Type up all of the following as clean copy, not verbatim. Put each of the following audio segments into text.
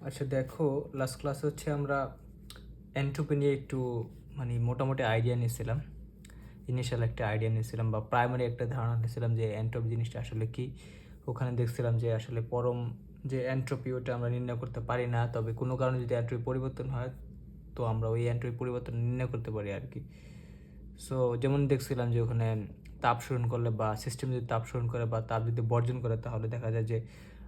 আচ্ছা দেখো, last class হচ্ছে আমরা এন্ট্রপি নিয়ে একটু মোটামুটি আইডিয়া নিয়েছিলাম। ইনিশিয়াল একটা আইডিয়া নিয়েছিলাম বা প্রাইমারি একটা ধারণা নিয়েছিলাম যে এন্ট্রপি জিনিসটা আসলে কি। ওখানে দেখছিলাম যে আসলে পরম যে এন্ট্রপি ওটা আমরা নির্ণয় করতে পারি না, তবে কোনো কারণে যদি এন্ট্রপি পরিবর্তন হয় তো আমরা ওই এন্ট্রপি পরিবর্তন নির্ণয় করতে পারি আর কি। সো যেমন দেখছিলাম যে ওখানে তাপ শোষণ করলে বা সিস্টেম যদি তাপ শোষণ করে বা তাপ যদি বর্জন করে তাহলে দেখা যায় যে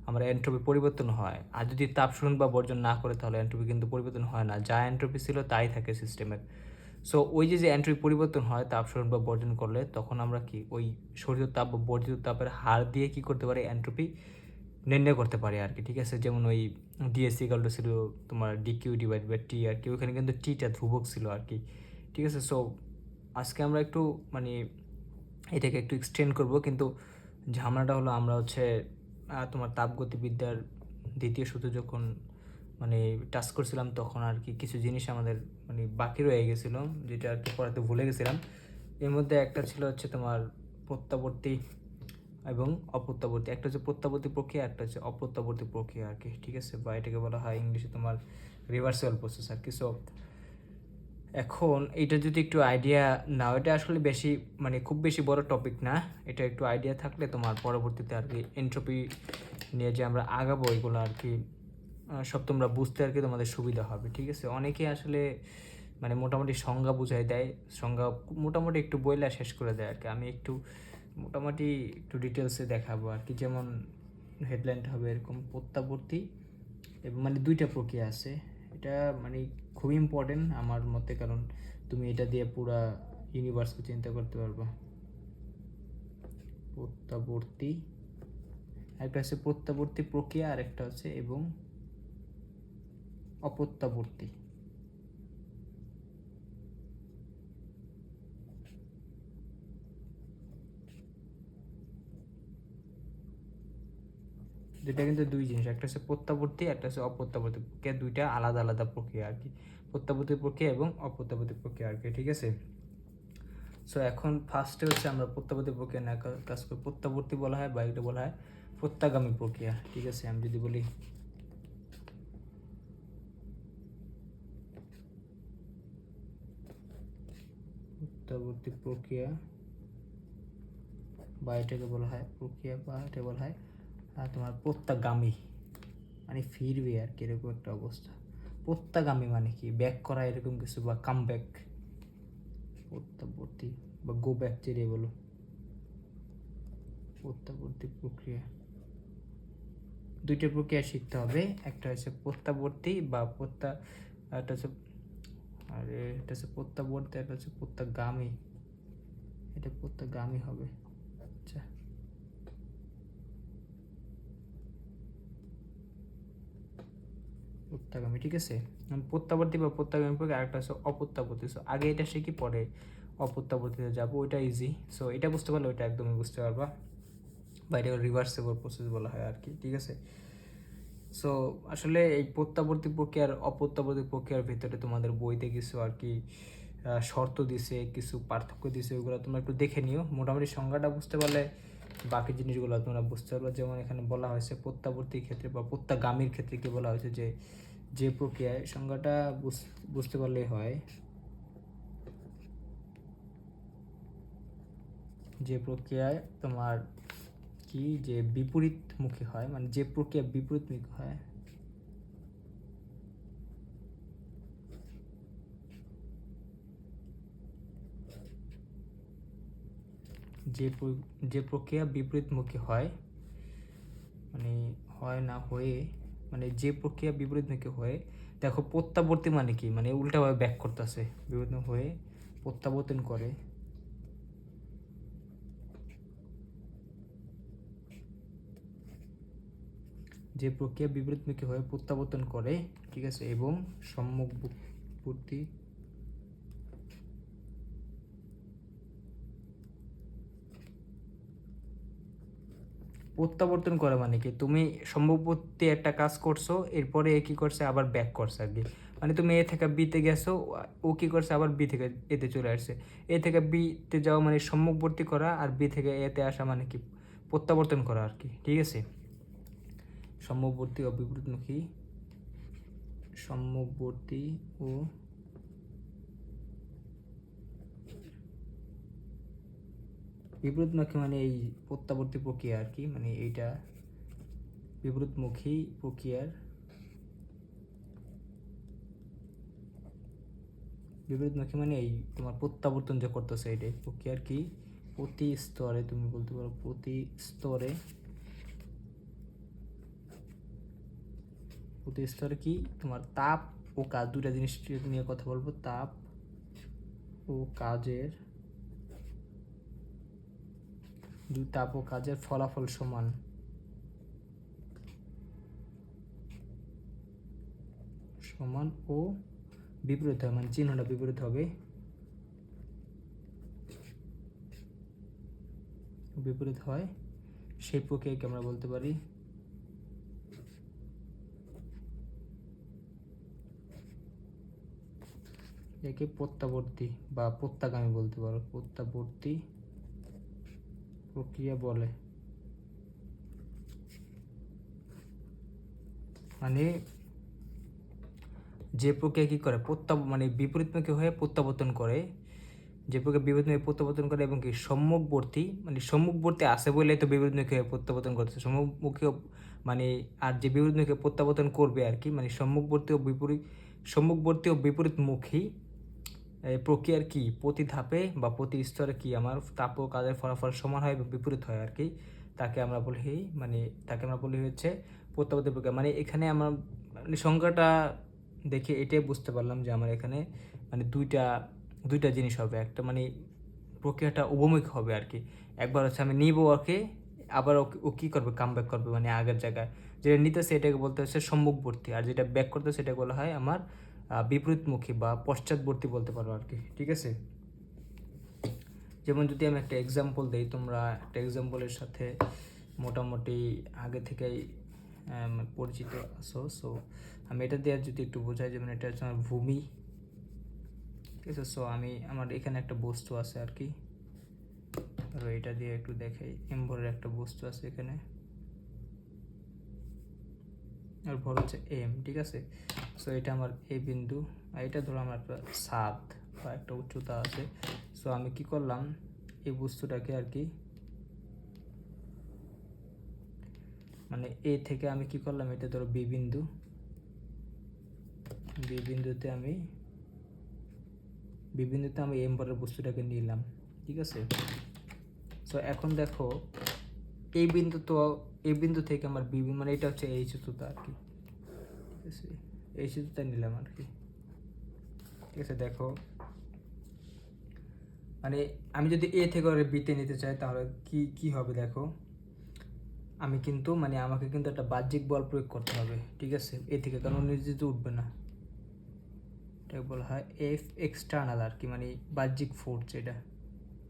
আমরা এন্ট্রপি পরিবর্তন হয়, আর যদি তাপ শোষণ বা বর্জন না করে তাহলে এন্ট্রপি কিন্তু পরিবর্তন হয় না, যা এন্ট্রপি ছিল তাই থাকে সিস্টেমের। সো ওই যে এন্ট্রপি পরিবর্তন হয় তাপ শোষণ বা বর্জন করলে, তখন আমরা কি ওই শরীর তাপ বা বর্জিত তাপের হার দিয়ে কি করতে পারি, এন্ট্রপি নির্ণয় করতে পারি আর কি। ঠিক আছে, যেমন ওই ডিএসসি ইকাল ছিল তোমার ডিকিউ ডিভাইড বাই টি আর কি, ওখানে কিন্তু টিটা ধ্রুবক ছিল আর কি। ঠিক আছে, সো আজকে আমরা একটু মানে এটাকে একটু এক্সটেন্ড করব, কিন্তু ঝামেলাটা হলো আমরা হচ্ছে তোমার তাপগতিবিদ্যার দ্বিতীয় সূত্র যখন টাচ করছিলাম তখন আর কি কিছু জিনিস আমাদের বাকি রয়ে গেছিলো, যেটা আর কি পড়াতে ভুলে গেছিলাম। এর মধ্যে একটা ছিল হচ্ছে তোমার প্রত্যাবর্তী এবং অপ্রত্যাবর্তী। একটা হচ্ছে প্রত্যাবর্তী প্রক্রিয়া, একটা হচ্ছে অপ্রত্যাবর্তী প্রক্রিয়া আর কি। ঠিক আছে, বা এটাকে বলা হয় ইংলিশে তোমার রিভার্সাল প্রসেস আর কি। সো এখন এটা যদি একটু আইডিয়া নাও, এটা আসলে বেশি খুব বেশি বড় টপিক না, এটা একটু আইডিয়া থাকলে তোমার পরবর্তীতে আর কি এন্ট্রপি নিয়ে যে আমরা আগাবো এগুলো আর কি সব তোমরা বুঝতে আর কি তোমাদের সুবিধা হবে। ঠিক আছে, অনেকে আসলে মোটামুটি সংজ্ঞা বুঝাই দেয়, সংজ্ঞা মোটামুটি একটু বইলা শেষ করে দেয় আর কি। আমি একটু মোটামুটি একটু ডিটেলসে দেখাবো আর কি। যেমন হেডলাইনটা হবে এরকম, প্রত্যাবর্তী এবং দুইটা প্রক্রিয়া আছে। এটা খুবই ইম্পর্টেন্ট আমার মতে, কারণ তুমি এটা দিয়ে পুরা ইউনিভার্সকে চিন্তা করতে পারবা। প্রত্যাবর্তী, একটা হচ্ছে প্রত্যাবর্তী প্রক্রিয়া আর একটা হচ্ছে এবং অপ্রত্যাবর্তী। দুইটা কিন্তু দুই জিনিস, একটা হচ্ছে প্রত্যাবর্তী, একটা হচ্ছে অপ্রত্যাবর্তী প্রক্রিয়া, দুইটা আলাদা আলাদা প্রক্রিয়া আর কি। প্রত্যাবর্তী প্রক্রিয়া এবং অপ্রত্যাবর্তী প্রক্রিয়া আর কি। ঠিক আছে, সো এখন ফার্স্টে হচ্ছে আমরা প্রত্যাবর্তী প্রক্রিয়া না কাজ করি। প্রত্যাবর্তী বলা হয় বা এটা বলা হয় প্রত্যাগামী প্রক্রিয়া। ঠিক আছে, আমি যদি বলি প্রত্যাবর্তী প্রক্রিয়া বা এটাকে বলা হয় প্রক্রিয়া, বা এটা বলা হয় তোমার প্রত্যাগামী, ফিরবে আর কি, এরকম একটা অবস্থা। প্রত্যাগামী মানে কি, ব্যাক করা এরকম কিছু, বা কাম ব্যাক। প্রত্যাবর্তী বা গো ব্যাক যেটাই বলো, প্রত্যাবর্তী প্রক্রিয়া। দুইটা প্রক্রিয়া শিখতে হবে, একটা হচ্ছে প্রত্যাবর্তী বা একটা হচ্ছে এটা হচ্ছে প্রত্যাবর্তী, একটা হচ্ছে প্রত্যাগামী। এটা প্রত্যাগামী হবে। আচ্ছা, প্রত্যাগামী। ঠিক আছে, প্রত্যাবর্তী বা প্রত্যাগামী প্রক্রিয়া, আরেকটা হচ্ছে অপ্রত্যাবর্তী। সো আগে এটা শিখি, পরে অপ্রত্যাবর্তীতে যাবো, ওইটা ইজি। সো এটা বুঝতে পারলে ওইটা একদমই বুঝতে পারবা, বা এটা রিভার্সেবল প্রসেস বলা হয় আর কি। ঠিক আছে, সো আসলে এই প্রত্যাবর্তী প্রক্রিয়ার অপ্রত্যাবর্তী প্রক্রিয়ার ভিতরে তোমাদের বইতে কিছু আর কি শর্ত দিছে, কিছু পার্থক্য দিছে, ওগুলো তোমরা একটু দেখে নিও। মোটামুটি সংজ্ঞাটা বুঝতে পারলে বাকি জিনিসগুলো তোমরা বুঝতে পারবে। যেমন এখানে বলা হয়েছে প্রত্যাবর্তীর ক্ষেত্রে বা প্রত্যাগামীর ক্ষেত্রে কি বলা হয়েছে, যে যে প্রক্রিয়ায়, সংজ্ঞাটা বুঝতে পারলেই হয়, যে প্রক্রিয়ায় তোমার কি যে বিপরীতমুখী হয়, যে প্রক্রিয়া বিপরীতমুখী হয়, যে প্রক্রিয়া বিপরীতমুখী হয়, হয় না হয়ে, যে প্রক্রিয়া বিপরীতমুখী হয়ে, দেখো প্রত্যাবর্তী মানে কি, উল্টাভাবে ব্যাক করতেছে, বিপরীত হয়ে প্রত্যাবর্তন করে। যে প্রক্রিয়া বিপরীতমুখী হয়ে প্রত্যাবর্তন করে, ঠিক আছে, এবং সম্মুখবর্তী প্রত্যাবর্তন করে মানে কি, তুমি সম্মুখবর্তী একটা কাজ করছো, এরপরে এ কি করছে, আবার ব্যাক করছে আর কি। তুমি এ থেকে বিতে গেছো, ও কি করছে, আবার বি থেকে এতে চলে আসছে। এ থেকে বিতে যাওয়া সম্মুখবর্তী করা, আর বি থেকে এতে আসা কি প্রত্যাবর্তন করা আর কি। ঠিক আছে, সম্মুখবর্তী ও বিপরীতমুখী সম্মুখবর্তী ও বিপরীতমুখী মানে এই প্রত্যাবর্তী প্রক্রিয়া আর কি, মানে এইটা বিপরীতমুখী প্রক্রিয়ার বিপরীতমুখী মানে এই তোমার প্রত্যাবর্তন যে করতেছে এটাই প্রক্রিয়ার কি প্রতি স্তরে, তুমি বলতে পারো প্রতি স্তরে কি তোমার তাপ ও কাজ, দুটা জিনিস নিয়ে কথা বলবো। তাপ ও কাজের ফলাফল সমান ও বিপরীত হয়, মানে চিহ্নটা বিপরীত হবে, সেই প্রক্রিয়াকে আমরা বলতে পারি একে প্রত্যাবর্তী বা প্রত্যাগামী বলতে পারো, প্রত্যাবর্তী প্রক্রিয়া বলে। মানে যে প্রক্রিয়া কি করে মানে বিপরীতমুখী হয়ে প্রত্যাবর্তন করে, যে প্রক্রিয়া বিপরীতমুখী প্রত্যাবর্তন করে এবং কি সম্মুখবর্তী, মানে সম্মুখবর্তী আসে বলে তো বিপরীতমুখী হয়ে প্রত্যাবর্তন করছে, সম্মুখমুখী মানে আর যে বিপরীতমুখী প্রত্যাবর্তন করবে আর কি, মানে সম্মুখবর্তী ও বিপরীতমুখী প্রক্রিয়ার কি প্রতি ধাপে বা প্রতি স্তরে কি আমার তাপ ও কাজের ফলাফল সমান হয় এবং বিপরীত হয় আর কি, তাকে আমরা বলি হচ্ছে প্রত্যাবর্তী প্রক্রিয়া। মানে এখানে আমরা মানে সংখ্যাটা দেখে এটাই বুঝতে পারলাম যে আমার এখানে মানে দুইটা জিনিস হবে, একটা মানে প্রক্রিয়াটা উভমুখী হবে আর কি, একবার হচ্ছে আমি নিব ওকে, আবার ও কী করবে কামব্যাক করবে, মানে আগের জায়গায় যেটা নিতেছে এটাকে বলতে হচ্ছে সম্মুখবর্তী, আর যেটা ব্যাক করতে সেটা বলা হয় আমার বিপরীতমুখী বা পশ্চাৎবর্তী বলতে পারো আর কি, ঠিক আছে। যেমন যদি আমি একটা এক্সাম্পল দিই, তোমরা একটা এক্সাম্পলের সাথে মোটামুটি আগে থেকেই পরিচিত আছো, সো আমি এটা দিয়ে যদি একটু বোঝাই, যেমন এটা হচ্ছে আমার ভূমি, ঠিক আছে। সো আমার এখানে একটা বস্তু আছে আর কি, ধরো এটা দিয়ে একটু দেখাই, এমভরের একটা বস্তু আছে এখানে, আর ভর হচ্ছে এম, ঠিক আছে। সো এটা আমার এ বিন্দু, আর এটা ধরো আমার একটা ছাদ বা একটা উচ্চতা আছে। সো আমি কি করলাম, এই বস্তুটাকে আর কি মানে এ থেকে আমি কি করলাম, এটা ধরো বি বিন্দুতে আমি এমভরের বস্তুটাকে নিলাম, ঠিক আছে। সো এখন দেখো এই বিন্দু থেকে আমার মানে এটা হচ্ছে এই উচ্চতা আর কি, ঠিক আছে, এই উচ্চতা নিলাম আর কি, ঠিক আছে। দেখো মানে আমি যদি এ থেকে ওরে বিতে নিতে চাই তাহলে কি হবে, দেখো আমি কিন্তু মানে আমাকে কিন্তু একটা বাহ্যিক বল প্রয়োগ করতে হবে, ঠিক আছে, এ থেকে, কারণ নিজে তো উঠবে না, এটাকে বলা হয় এফ এক্সটার্নাল আর কি, মানে বাহ্যিক ফোর্স, এটা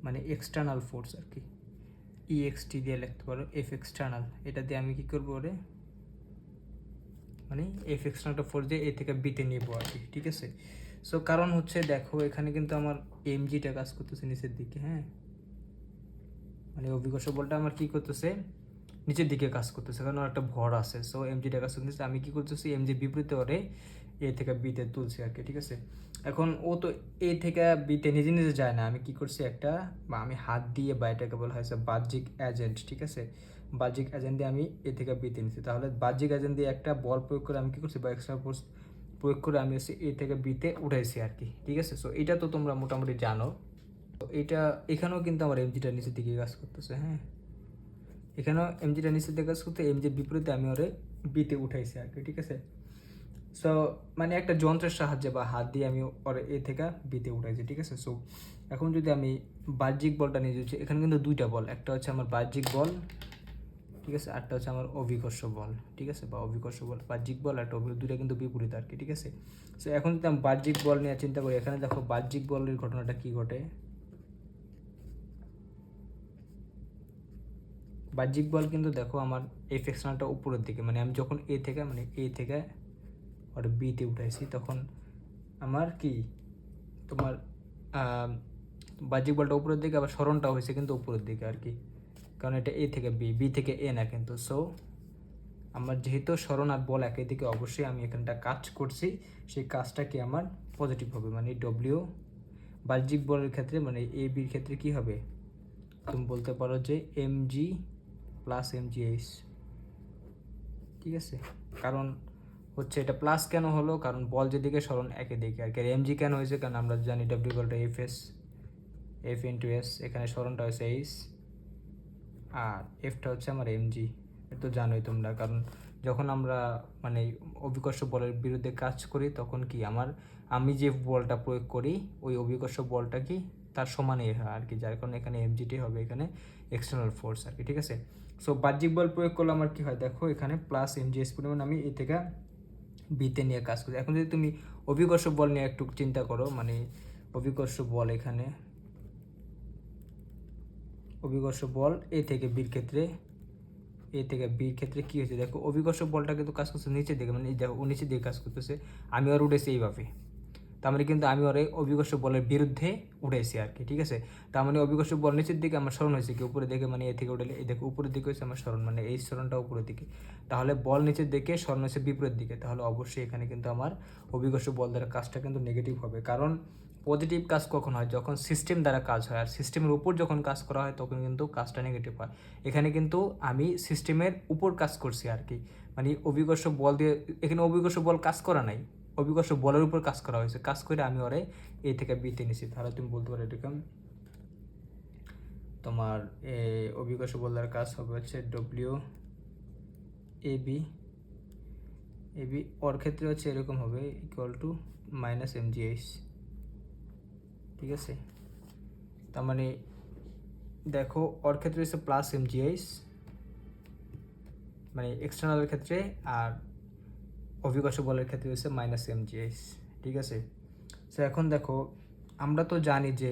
মানে এক্সটার্নাল ফোর্স আর কি, ইএক্সটি দিয়ে লিখতে পারো এফ এক্সটার্নাল, এটা দিয়ে আমি কি করবো ওরে মানে এফ এক্সটার্নাল ফোর্স দিয়ে এ থেকে বিতে নিব আর কি, ঠিক আছে। সো কারণ হচ্ছে দেখো এখানে কিন্তু আমার এমজিটা কাজ করতেছে নিচের দিকে, হ্যাঁ, মানে অভিকর্ষ বলটা আমার কি করতেছে নিচের দিকে কাজ করতেছে, কারণ একটা ভর আছে। সো এমজিটা কাজ করতেছে, আমি কি করতেছি এমজি বিপরীতে ওরে এ থেকে বিতে তুলছি আর কি, ঠিক আছে। এখন ও তো এ থেকে বিতে নিজে নিজে যায় না, আমি কি করছি একটা বা আমি হাত দিয়ে বা এটাকে বলা হয়েছে বাহ্যিক এজেন্ট, ঠিক আছে, বাহ্যিক এজেন্ট দিয়ে আমি এ থেকে বিতে নিচ্ছি, তাহলে বাহ্যিক এজেন্ট দিয়ে একটা বল প্রয়োগ করে আমি কি করছি বা এক্সট্রা ফোর্স প্রয়োগ করে আমি হচ্ছে এ থেকে বিতে উঠাইছি আর কি, ঠিক আছে। সো এটা তো তোমরা মোটামুটি জানো। তো এখানেও কিন্তু আমার এমজিটা নিচের দিকে কাজ করতেছে, হ্যাঁ, এখানেও এমজিটা নিচের দিকে কাজ করতে, এমজির বিপরীতে আমি ওরে বিতে উঠাইছি আর কি, ঠিক আছে। সো মানে একটা যন্ত্রের সাহায্যে বা হাত দিয়ে আমি ওরে এ থেকে বিতে উঠাইছি, ঠিক আছে। সো এখন যদি আমি বাহ্যিক বলটা নিয়ে যাচ্ছি, এখানে কিন্তু দুইটা বল, একটা হচ্ছে আমার বাহ্যিক বল, ঠিক আছে, আরটা হচ্ছে আমার অভিকর্ষ বল, ঠিক আছে, বা অভিকর্ষ বল, বাহ্যিক বল আর দুইটা কিন্তু বিপরীত আর কি, ঠিক আছে। সো এখন যদি আমি বাহ্যিক বল নিয়ে চিন্তা করি, এখানে দেখো বাহ্যিক বলের ঘটনাটা কি ঘটে, বাহ্যিক বল কিন্তু দেখো আমার এফ এক্সটার্নালটা উপরের দিকে, মানে আমি যখন এ থেকে ওটা বিতে উঠাইছি তখন আমার কি তোমার বাহ্যিক বলটা উপরের দিকে, আবার স্মরণটা হয়েছে কিন্তু উপরের দিকে আর কি, কারণ এটা এ থেকে বি থেকে এ না কিন্তু। সো আমার যেহেতু সরণ আর বল একই দিকে, অবশ্যই আমি এখানটা কাজ করছি, সেই কাজটা কি আমার পজিটিভ হবে, মানে ডব্লিউ বাহ্যিক বলের ক্ষেত্রে মানে এ বির ক্ষেত্রে কি হবে, তুমি বলতে পারো যে mg প্লাস mgh, ঠিক আছে। কারণ হচ্ছে এটা প্লাস কেন হলো, কারণ বল যেদিকে সরণ একই দিকে আর কি। আর mg কেন হয়েছে, কারণ আমরা জানি w বলটা fs, f ইন্টু এস, এখানে সরণটা হচ্ছে এইচ আর এফটা হচ্ছে আমার এমজি, এটা তো জানোই তোমরা। কারণ যখন আমরা মানে অভিকর্ষ বলের বিরুদ্ধে কাজ করি তখন কি আমি যে বলটা প্রয়োগ করি ওই অভিকর্ষ বলটা কি তার সমানই হয় আর কি, যার কারণে এখানে এমজিটি হবে এখানে এক্সটার্নাল ফোর্স আর কি, ঠিক আছে। সো বাহ্যিক বল প্রয়োগ করলে আমার কি হয় দেখো, এখানে প্লাস এমজিএস পরিমাণ আমি এ থেকে বিতে নিয়ে কাজ করি। এখন যদি তুমি অভিকর্ষ বল নিয়ে একটু চিন্তা করো, মানে অভিকর্ষ বল এখানে অভিকর্ষ বল এ থেকে বির ক্ষেত্রে কি হয়েছে দেখো, অভিকর্ষ বলটা কিন্তু কাজ করছে নিচের দিকে, মানে দেখো ও নিচের দিকে কাজ করতেছে, আমি আর উঠেছি এইভাবে, তার মানে কিন্তু আমি ওর অভিকর্ষ বলের বিরুদ্ধে উঠেছি আর কি, ঠিক আছে। তার মানে অভিকর্ষ বল নিচের দিকে, আমার স্মরণ হয়েছে কি উপরের দিকে, মানে এ থেকে উঠলে এই দেখো উপরের দিকে হচ্ছে আমার স্মরণ, মানে এই স্মরণটা উপরের দিকে, তাহলে বল নিচের দিকে, স্মরণ হচ্ছে বিপরীত দিকে, তাহলে অবশ্যই এখানে কিন্তু আমার অভিকর্ষ বল দ্বারা কাজটা কিন্তু নেগেটিভ হবে। কারণ পজিটিভ কাজ কখন হয়, যখন সিস্টেম দ্বারা কাজ হয়, আর সিস্টেমের উপর যখন কাজ করা হয় তখন কিন্তু কাজটা নেগেটিভ হয়। এখানে কিন্তু আমি সিস্টেমের উপর কাজ করছি আর কি, মানে অভিকর্ষ বল দিয়ে, এখানে অভিকর্ষ বল কাজ করা নাই, অভিকর্ষ বলের উপর কাজ করা হয়েছে, কাজ করে আমি ওরে এ থেকে বিতে নিছি। তাহলে তুমি বলতে পারো এরকম তোমার অভিকর্ষ বল দ্বারা কাজ হবে হচ্ছে ডব্লিউ এ বি ওর ক্ষেত্রে হচ্ছে এরকম হবে ইকুয়াল টু মাইনাস mgh, ঠিক আছে। তার মানে দেখো ওর ক্ষেত্রে হচ্ছে প্লাস mgh মানে এক্সটার্নালের ক্ষেত্রে, আর অভিকর্ষ বলের ক্ষেত্রে হচ্ছে মাইনাস mgh, ঠিক আছে। সো এখন দেখো আমরা তো জানি যে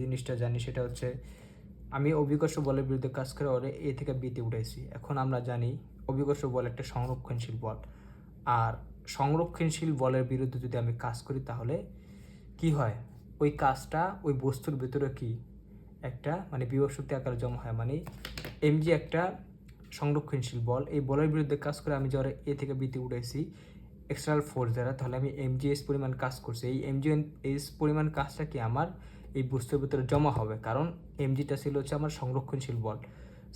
জিনিসটা জানি সেটা হচ্ছে আমি অভিকর্ষ বলের বিরুদ্ধে কাজ করে ওরে এ থেকে বিতে উঠেছি। এখন আমরা জানি অভিকর্ষ বল একটা সংরক্ষণশীল বল, আর সংরক্ষণশীল বলের বিরুদ্ধে যদি আমি কাজ করি তাহলে কি হয়, ওই কাজটা ওই বস্তুর ভিতরে কি একটা মানে বিভব শক্তি আকারে জমা হয়, মানে এমজি একটা সংরক্ষণশীল বল, এই বলের বিরুদ্ধে কাজ করে আমি যারা এ থেকে বিতে উঠেছি এক্সটার্নাল ফোর্স দ্বারা, তাহলে আমি এমজিএস পরিমাণ কাজ করছি, এই এমজিএস পরিমাণ কাজটা কি আমার এই বস্তুর ভিতরে জমা হবে, কারণ এমজিটা ছিল হচ্ছে আমার সংরক্ষণশীল বল।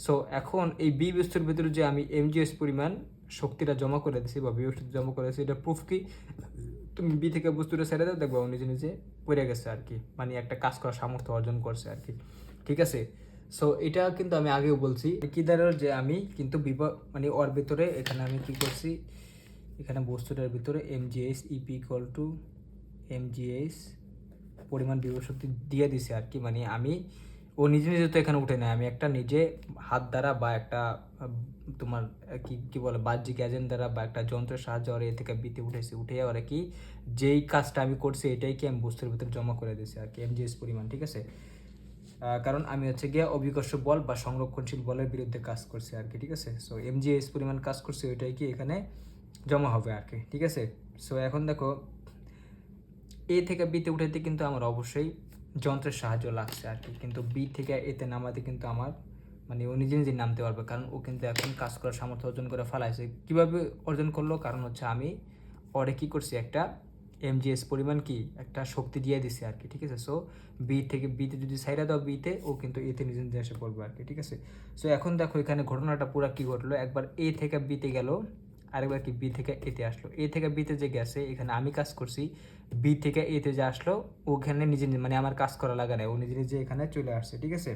সো এখন এই বি বস্তুর ভিতরে যে আমি এমজিএস পরিমাণ শক্তিটা জমা করে দিয়েছি বা বি বস্তু জমা করেছি, এটা প্রুফ কি, তুমি বি থেকে বস্তুটা ছেড়ে দাও দেখবো নিজে নিজে পড়ে গেছে আর কি, মানে একটা কাজ করার সামর্থ্য অর্জন করছে আর কি, ঠিক আছে। সো এটা কিন্তু আমি আগেও বলছি কি দ্বারা যে আমি কিন্তু মানে ওর ভিতরে এখানে আমি কি করছি, এখানে বস্তুটার ভিতরে mgh E P equal to mgh পরিমাণ বিভব শক্তি দিয়ে দিছে আর কি, মানে আমি ও নিজে নিজে তো এখানে উঠে নেয়, আমি একটা নিজে হাত দ্বারা বা একটা তোমার কি কি বলে বাহ্যিক এজেন্ট দ্বারা বা একটা যন্ত্রের সাহায্যে ওরা এ থেকে বিতে উঠেছি, উঠে ওরা কি যেই কাজটা আমি করছি এটাই কি আমি বস্তুর ভিতরে জমা করে দিয়েছি আর কি mgh পরিমাণ, ঠিক আছে। কারণ আমি হচ্ছে গিয়ে অভিকর্ষ বল বা সংরক্ষণশীল বলের বিরুদ্ধে কাজ করছি আর কি, ঠিক আছে। সো mgh পরিমাণ কাজ করছি ওইটাই কি এখানে জমা হবে আর কি, ঠিক আছে। সো এখন দেখো এ থেকে বিতে উঠাইতে কিন্তু আমার অবশ্যই যন্ত্রের সাহায্য লাগছে আর কি, কিন্তু বি থেকে এতে নামাতে কিন্তু আমার মানে ও নিজে নিজে নামতে পারবে, কারণ ও কিন্তু এখন কাজ করার সামর্থ্য অর্জন করে ফেলাইছে। কীভাবে অর্জন করলো, কারণ হচ্ছে আমি ওরে কী করছি একটা mgh পরিমাণ কি একটা শক্তি দিয়ে দিছে আর কি, ঠিক আছে। সো বি থেকে বিতে যদি সাইডা দাও বিতে, ও কিন্তু এতে নিজে নিজে এসে পড়বে আর কি, ঠিক আছে। সো এখন দেখো এখানে ঘটনাটা পুরো কী ঘটলো, একবার এ থেকে বিতে গেল, আরেকবার কি বি থেকে এতে আসলো, এ থেকে বিতে যে গেছে এখানে আমি কাজ করছি, বি থেকে এতে যে আসলো ওখানে নিজে মানে আমার কাজ করা লাগা নেই, ও নিজে নিজে এখানে চলে আসছে, ঠিক আছে।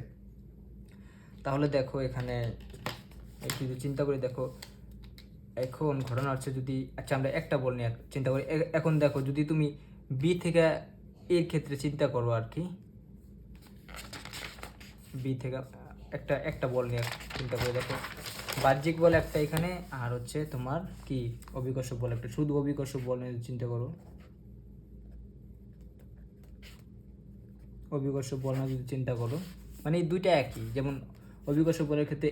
তাহলে দেখো এখানে একটু চিন্তা করে দেখো, এখন ঘটনা হচ্ছে যদি আচ্ছা আমরা একটা বল নিয়ে চিন্তা করি, এখন দেখো যদি তুমি বি থেকে এর ক্ষেত্রে চিন্তা করো আর কি, বি থেকে একটা বল নিয়ে চিন্তা করে দেখো, বাহ্যিক বল একটা এখানে, আর হচ্ছে তোমার কি অভিকর্ষ বল একটা, শুধু অভিকর্ষ বল নিয়ে চিন্তা করো, অভিকর্ষ বল না যদি চিন্তা করো, মানে এই দুইটা একই, যেমন অভিকর্ষ বলের ক্ষেত্রে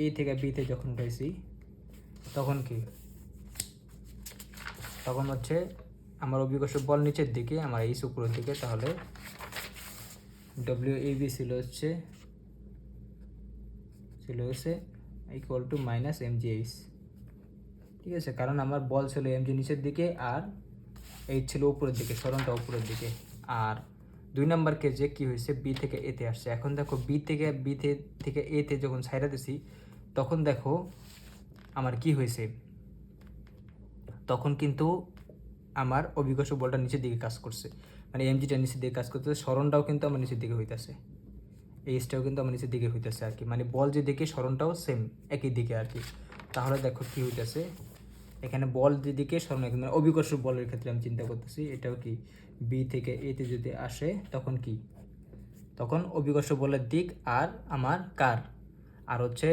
এ থেকে বিতে যখন উঠাইছি তখন কি, তখন হচ্ছে আমার অভিকর্ষ বল নিচের দিকে, আমার এই উপরের দিকে, তাহলে WAB ছিল হচ্ছে ইকুয়াল টু মাইনাস mgh, ঠিক আছে, কারণ আমার বল ছিল mg নিচের দিকে আর এইচ ছিল উপরের দিকে, সরণটা উপরের দিকে। আর 2 নাম্বার কেজে কী হয়েছে, বি থেকে এতে আসছে। এখন দেখো বি থেকে এতে যখন ছাইড়া দিছি তখন দেখো আমার কি হয়েছে, তখন কিন্তু আমার অভিকর্ষ বলটা নিচের দিকে কাজ করছে, মানে এমজিটা নিচের দিকে কাজ করতেছে, সরণটাও কিন্তু আমার নিচের দিকে হইতেছে, এইচটাও কিন্তু আমার নিচের দিকে হইতেছে আর কি, মানে বল যে দিকে সরণটাও সেম একই দিকে আর কি। তাহলে দেখো কি হইতেছে, এখানে বল যেদিকে সরণ একই, মানে অভিকর্ষ বলের ক্ষেত্রে আমি চিন্তা করতেছি, এটাও কি বি থেকে এতে যদি আসে তখন কি, তখন অভিকর্ষ বলের দিক আর আমার কার আর হচ্ছে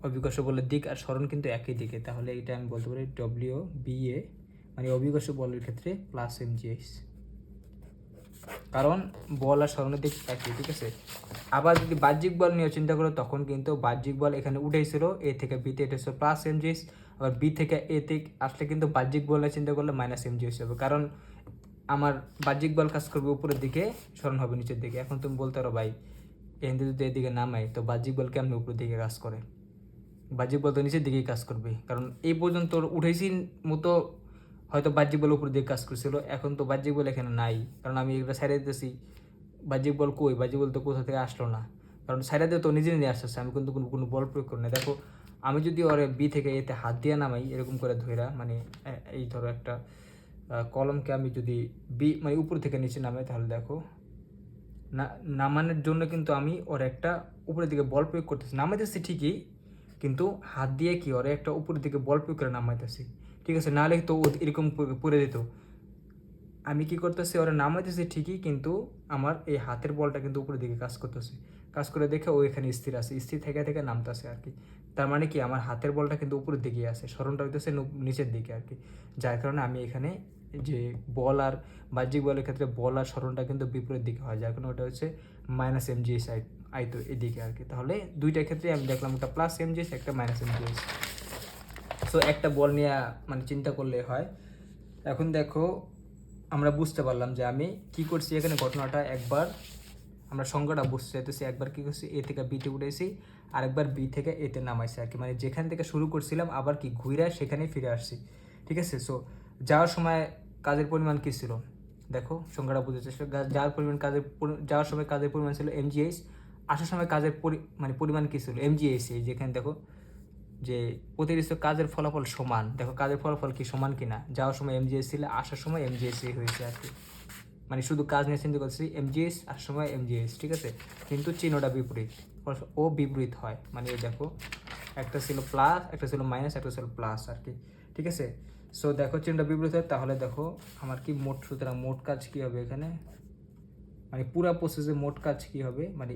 অভিকর্ষ বলের দিক আর সরণ কিন্তু একই দিকে। তাহলে এটা আমি বলতে পারি ডব্লিউ বি এ, মানে অভিকর্ষ বলের ক্ষেত্রে প্লাস mgh, কারণ বল আর সরণের দিক একই, ঠিক আছে। আবার যদি বাহ্যিক বল নিয়ে চিন্তা করো তখন কিন্তু বাহ্যিক বল এখানে উঠেছিল, এ থেকে বিতে এটা হচ্ছে প্লাস mgh, আবার বি থেকে এ থেকে আসলে কিন্তু বাহ্যিক বল নিয়ে চিন্তা করলে মাইনাস mgh হবে, কারণ আমার বাহ্যিক বল কাজ করবে উপরের দিকে, সরণ হবে নিচের দিকে। এখন তুমি বলতে পারো ভাই এখান থেকে যদি এদিকে নামাই তো বাহ্যিক বল কেমন উপরের দিকে কাজ করে, বাহ্যিক বল তো নিচের দিকেই কাজ করবে, কারণ এই পর্যন্ত উঠেছি মতো হয়তো বাহ্যিক বল উপর দিকে কাজ করছিল, এখন তো বাহ্যিক বল এখানে নাই, কারণ আমি এগুলো সাইডে দিতেছি, বাহ্যিক বল কই, বাহ্যিক বল তো কোথা থেকে আসলো না, কারণ সাইডে দিয়ে তো নিজে নিজে আসতেছে, আমি কিন্তু কোনো বল প্রয়োগ করি না। দেখো আমি যদি ওরে বি থেকে এতে হাত দিয়ে নামাই এরকম করে ধইরা, মানে এই ধরো একটা কলমকে আমি যদি বি মানে উপর থেকে নিচে নামাই, তাহলে দেখো নামানোর জন্য কিন্তু আমি ওর একটা উপরের দিকে বল প্রয়োগ করতেছি, নামাইতেছি ঠিকই, কিন্তু হাত দিয়ে কি ওরে একটা উপরের দিকে বল প্রয়োগ করে নামাইতেছি, ঠিক আছে, নাহলে তো এরকম পড়ে যেত। আমি কি করতেছি, ওরা নামাইতেছি ঠিকই, কিন্তু আমার এই হাতের বলটা কিন্তু উপরের দিকে কাজ করতেছে, কাজ করে দেখে ও এখানে স্থির আছে, স্থির থেকে থেকে নামতেছে আর কি। তার মানে কি আমার হাতের বলটা কিন্তু উপরের দিকেই আছে, সরণটা হইতেছে নিচের দিকে আর কি, যার কারণে আমি এখানে যে বল আর বাহ্যিক বলের ক্ষেত্রে বল আর সরণটা কিন্তু বিপরীত দিকে হয়, যার কারণে ওটা হচ্ছে মাইনাস mgh আইতো এদিকে আর কি। তাহলে দুইটার ক্ষেত্রে আমি দেখলাম একটা প্লাস mgh একটা মাইনাস mgh। সো একটা বল নিয়ে মানে চিন্তা করলে হয়। এখন দেখো আমরা বুঝতে পারলাম যে আমি কি করছি এখানে, ঘটনাটা একবার আমরা সংখ্যাটা বুঝতে চাইতেছি, একবার কি করছি এ থেকে বিতে উঠেছি, আরেকবার বি থেকে এতে নামাইছি আর কি, মানে যেখান থেকে শুরু করছিলাম আবার কি ঘুরে সেখানে ফিরে আসছি, ঠিক আছে। সো যাওয়ার সময় কাজের পরিমাণ কী ছিল, দেখো সংখ্যাটা বুঝতে চেষ্টা, যাওয়ার সময় কাজের পরিমাণ ছিল mgh, আসার সময় কাজের মানে পরিমাণ কী ছিল mgh, যেখানে দেখো যে প্রতিনিধিত্ব কাজের ফলাফল সমান, দেখো কাজের ফলাফল কি সমান কিনা, যাওয়ার সময় mgh ছিল, আসার সময় mgh হয়েছে আর কি, মানে শুধু কাজ নিয়ে চিন্তা করছি mgh আসার সময় mgh, ঠিক আছে, কিন্তু চিহ্নটা বিপরীত, ও বিপরীত হয়, মানে এই দেখো একটা ছিল প্লাস একটা ছিল মাইনাস একটা ছিল প্লাস আর কি, ঠিক আছে। সো দেখো চিহ্নটা বিপরীত হয়, তাহলে দেখো আমার কি মোট, সুতরাং মোট কাজ কি হবে এখানে, মানে পুরা প্রসেসে মোট কাজ কি হবে, মানে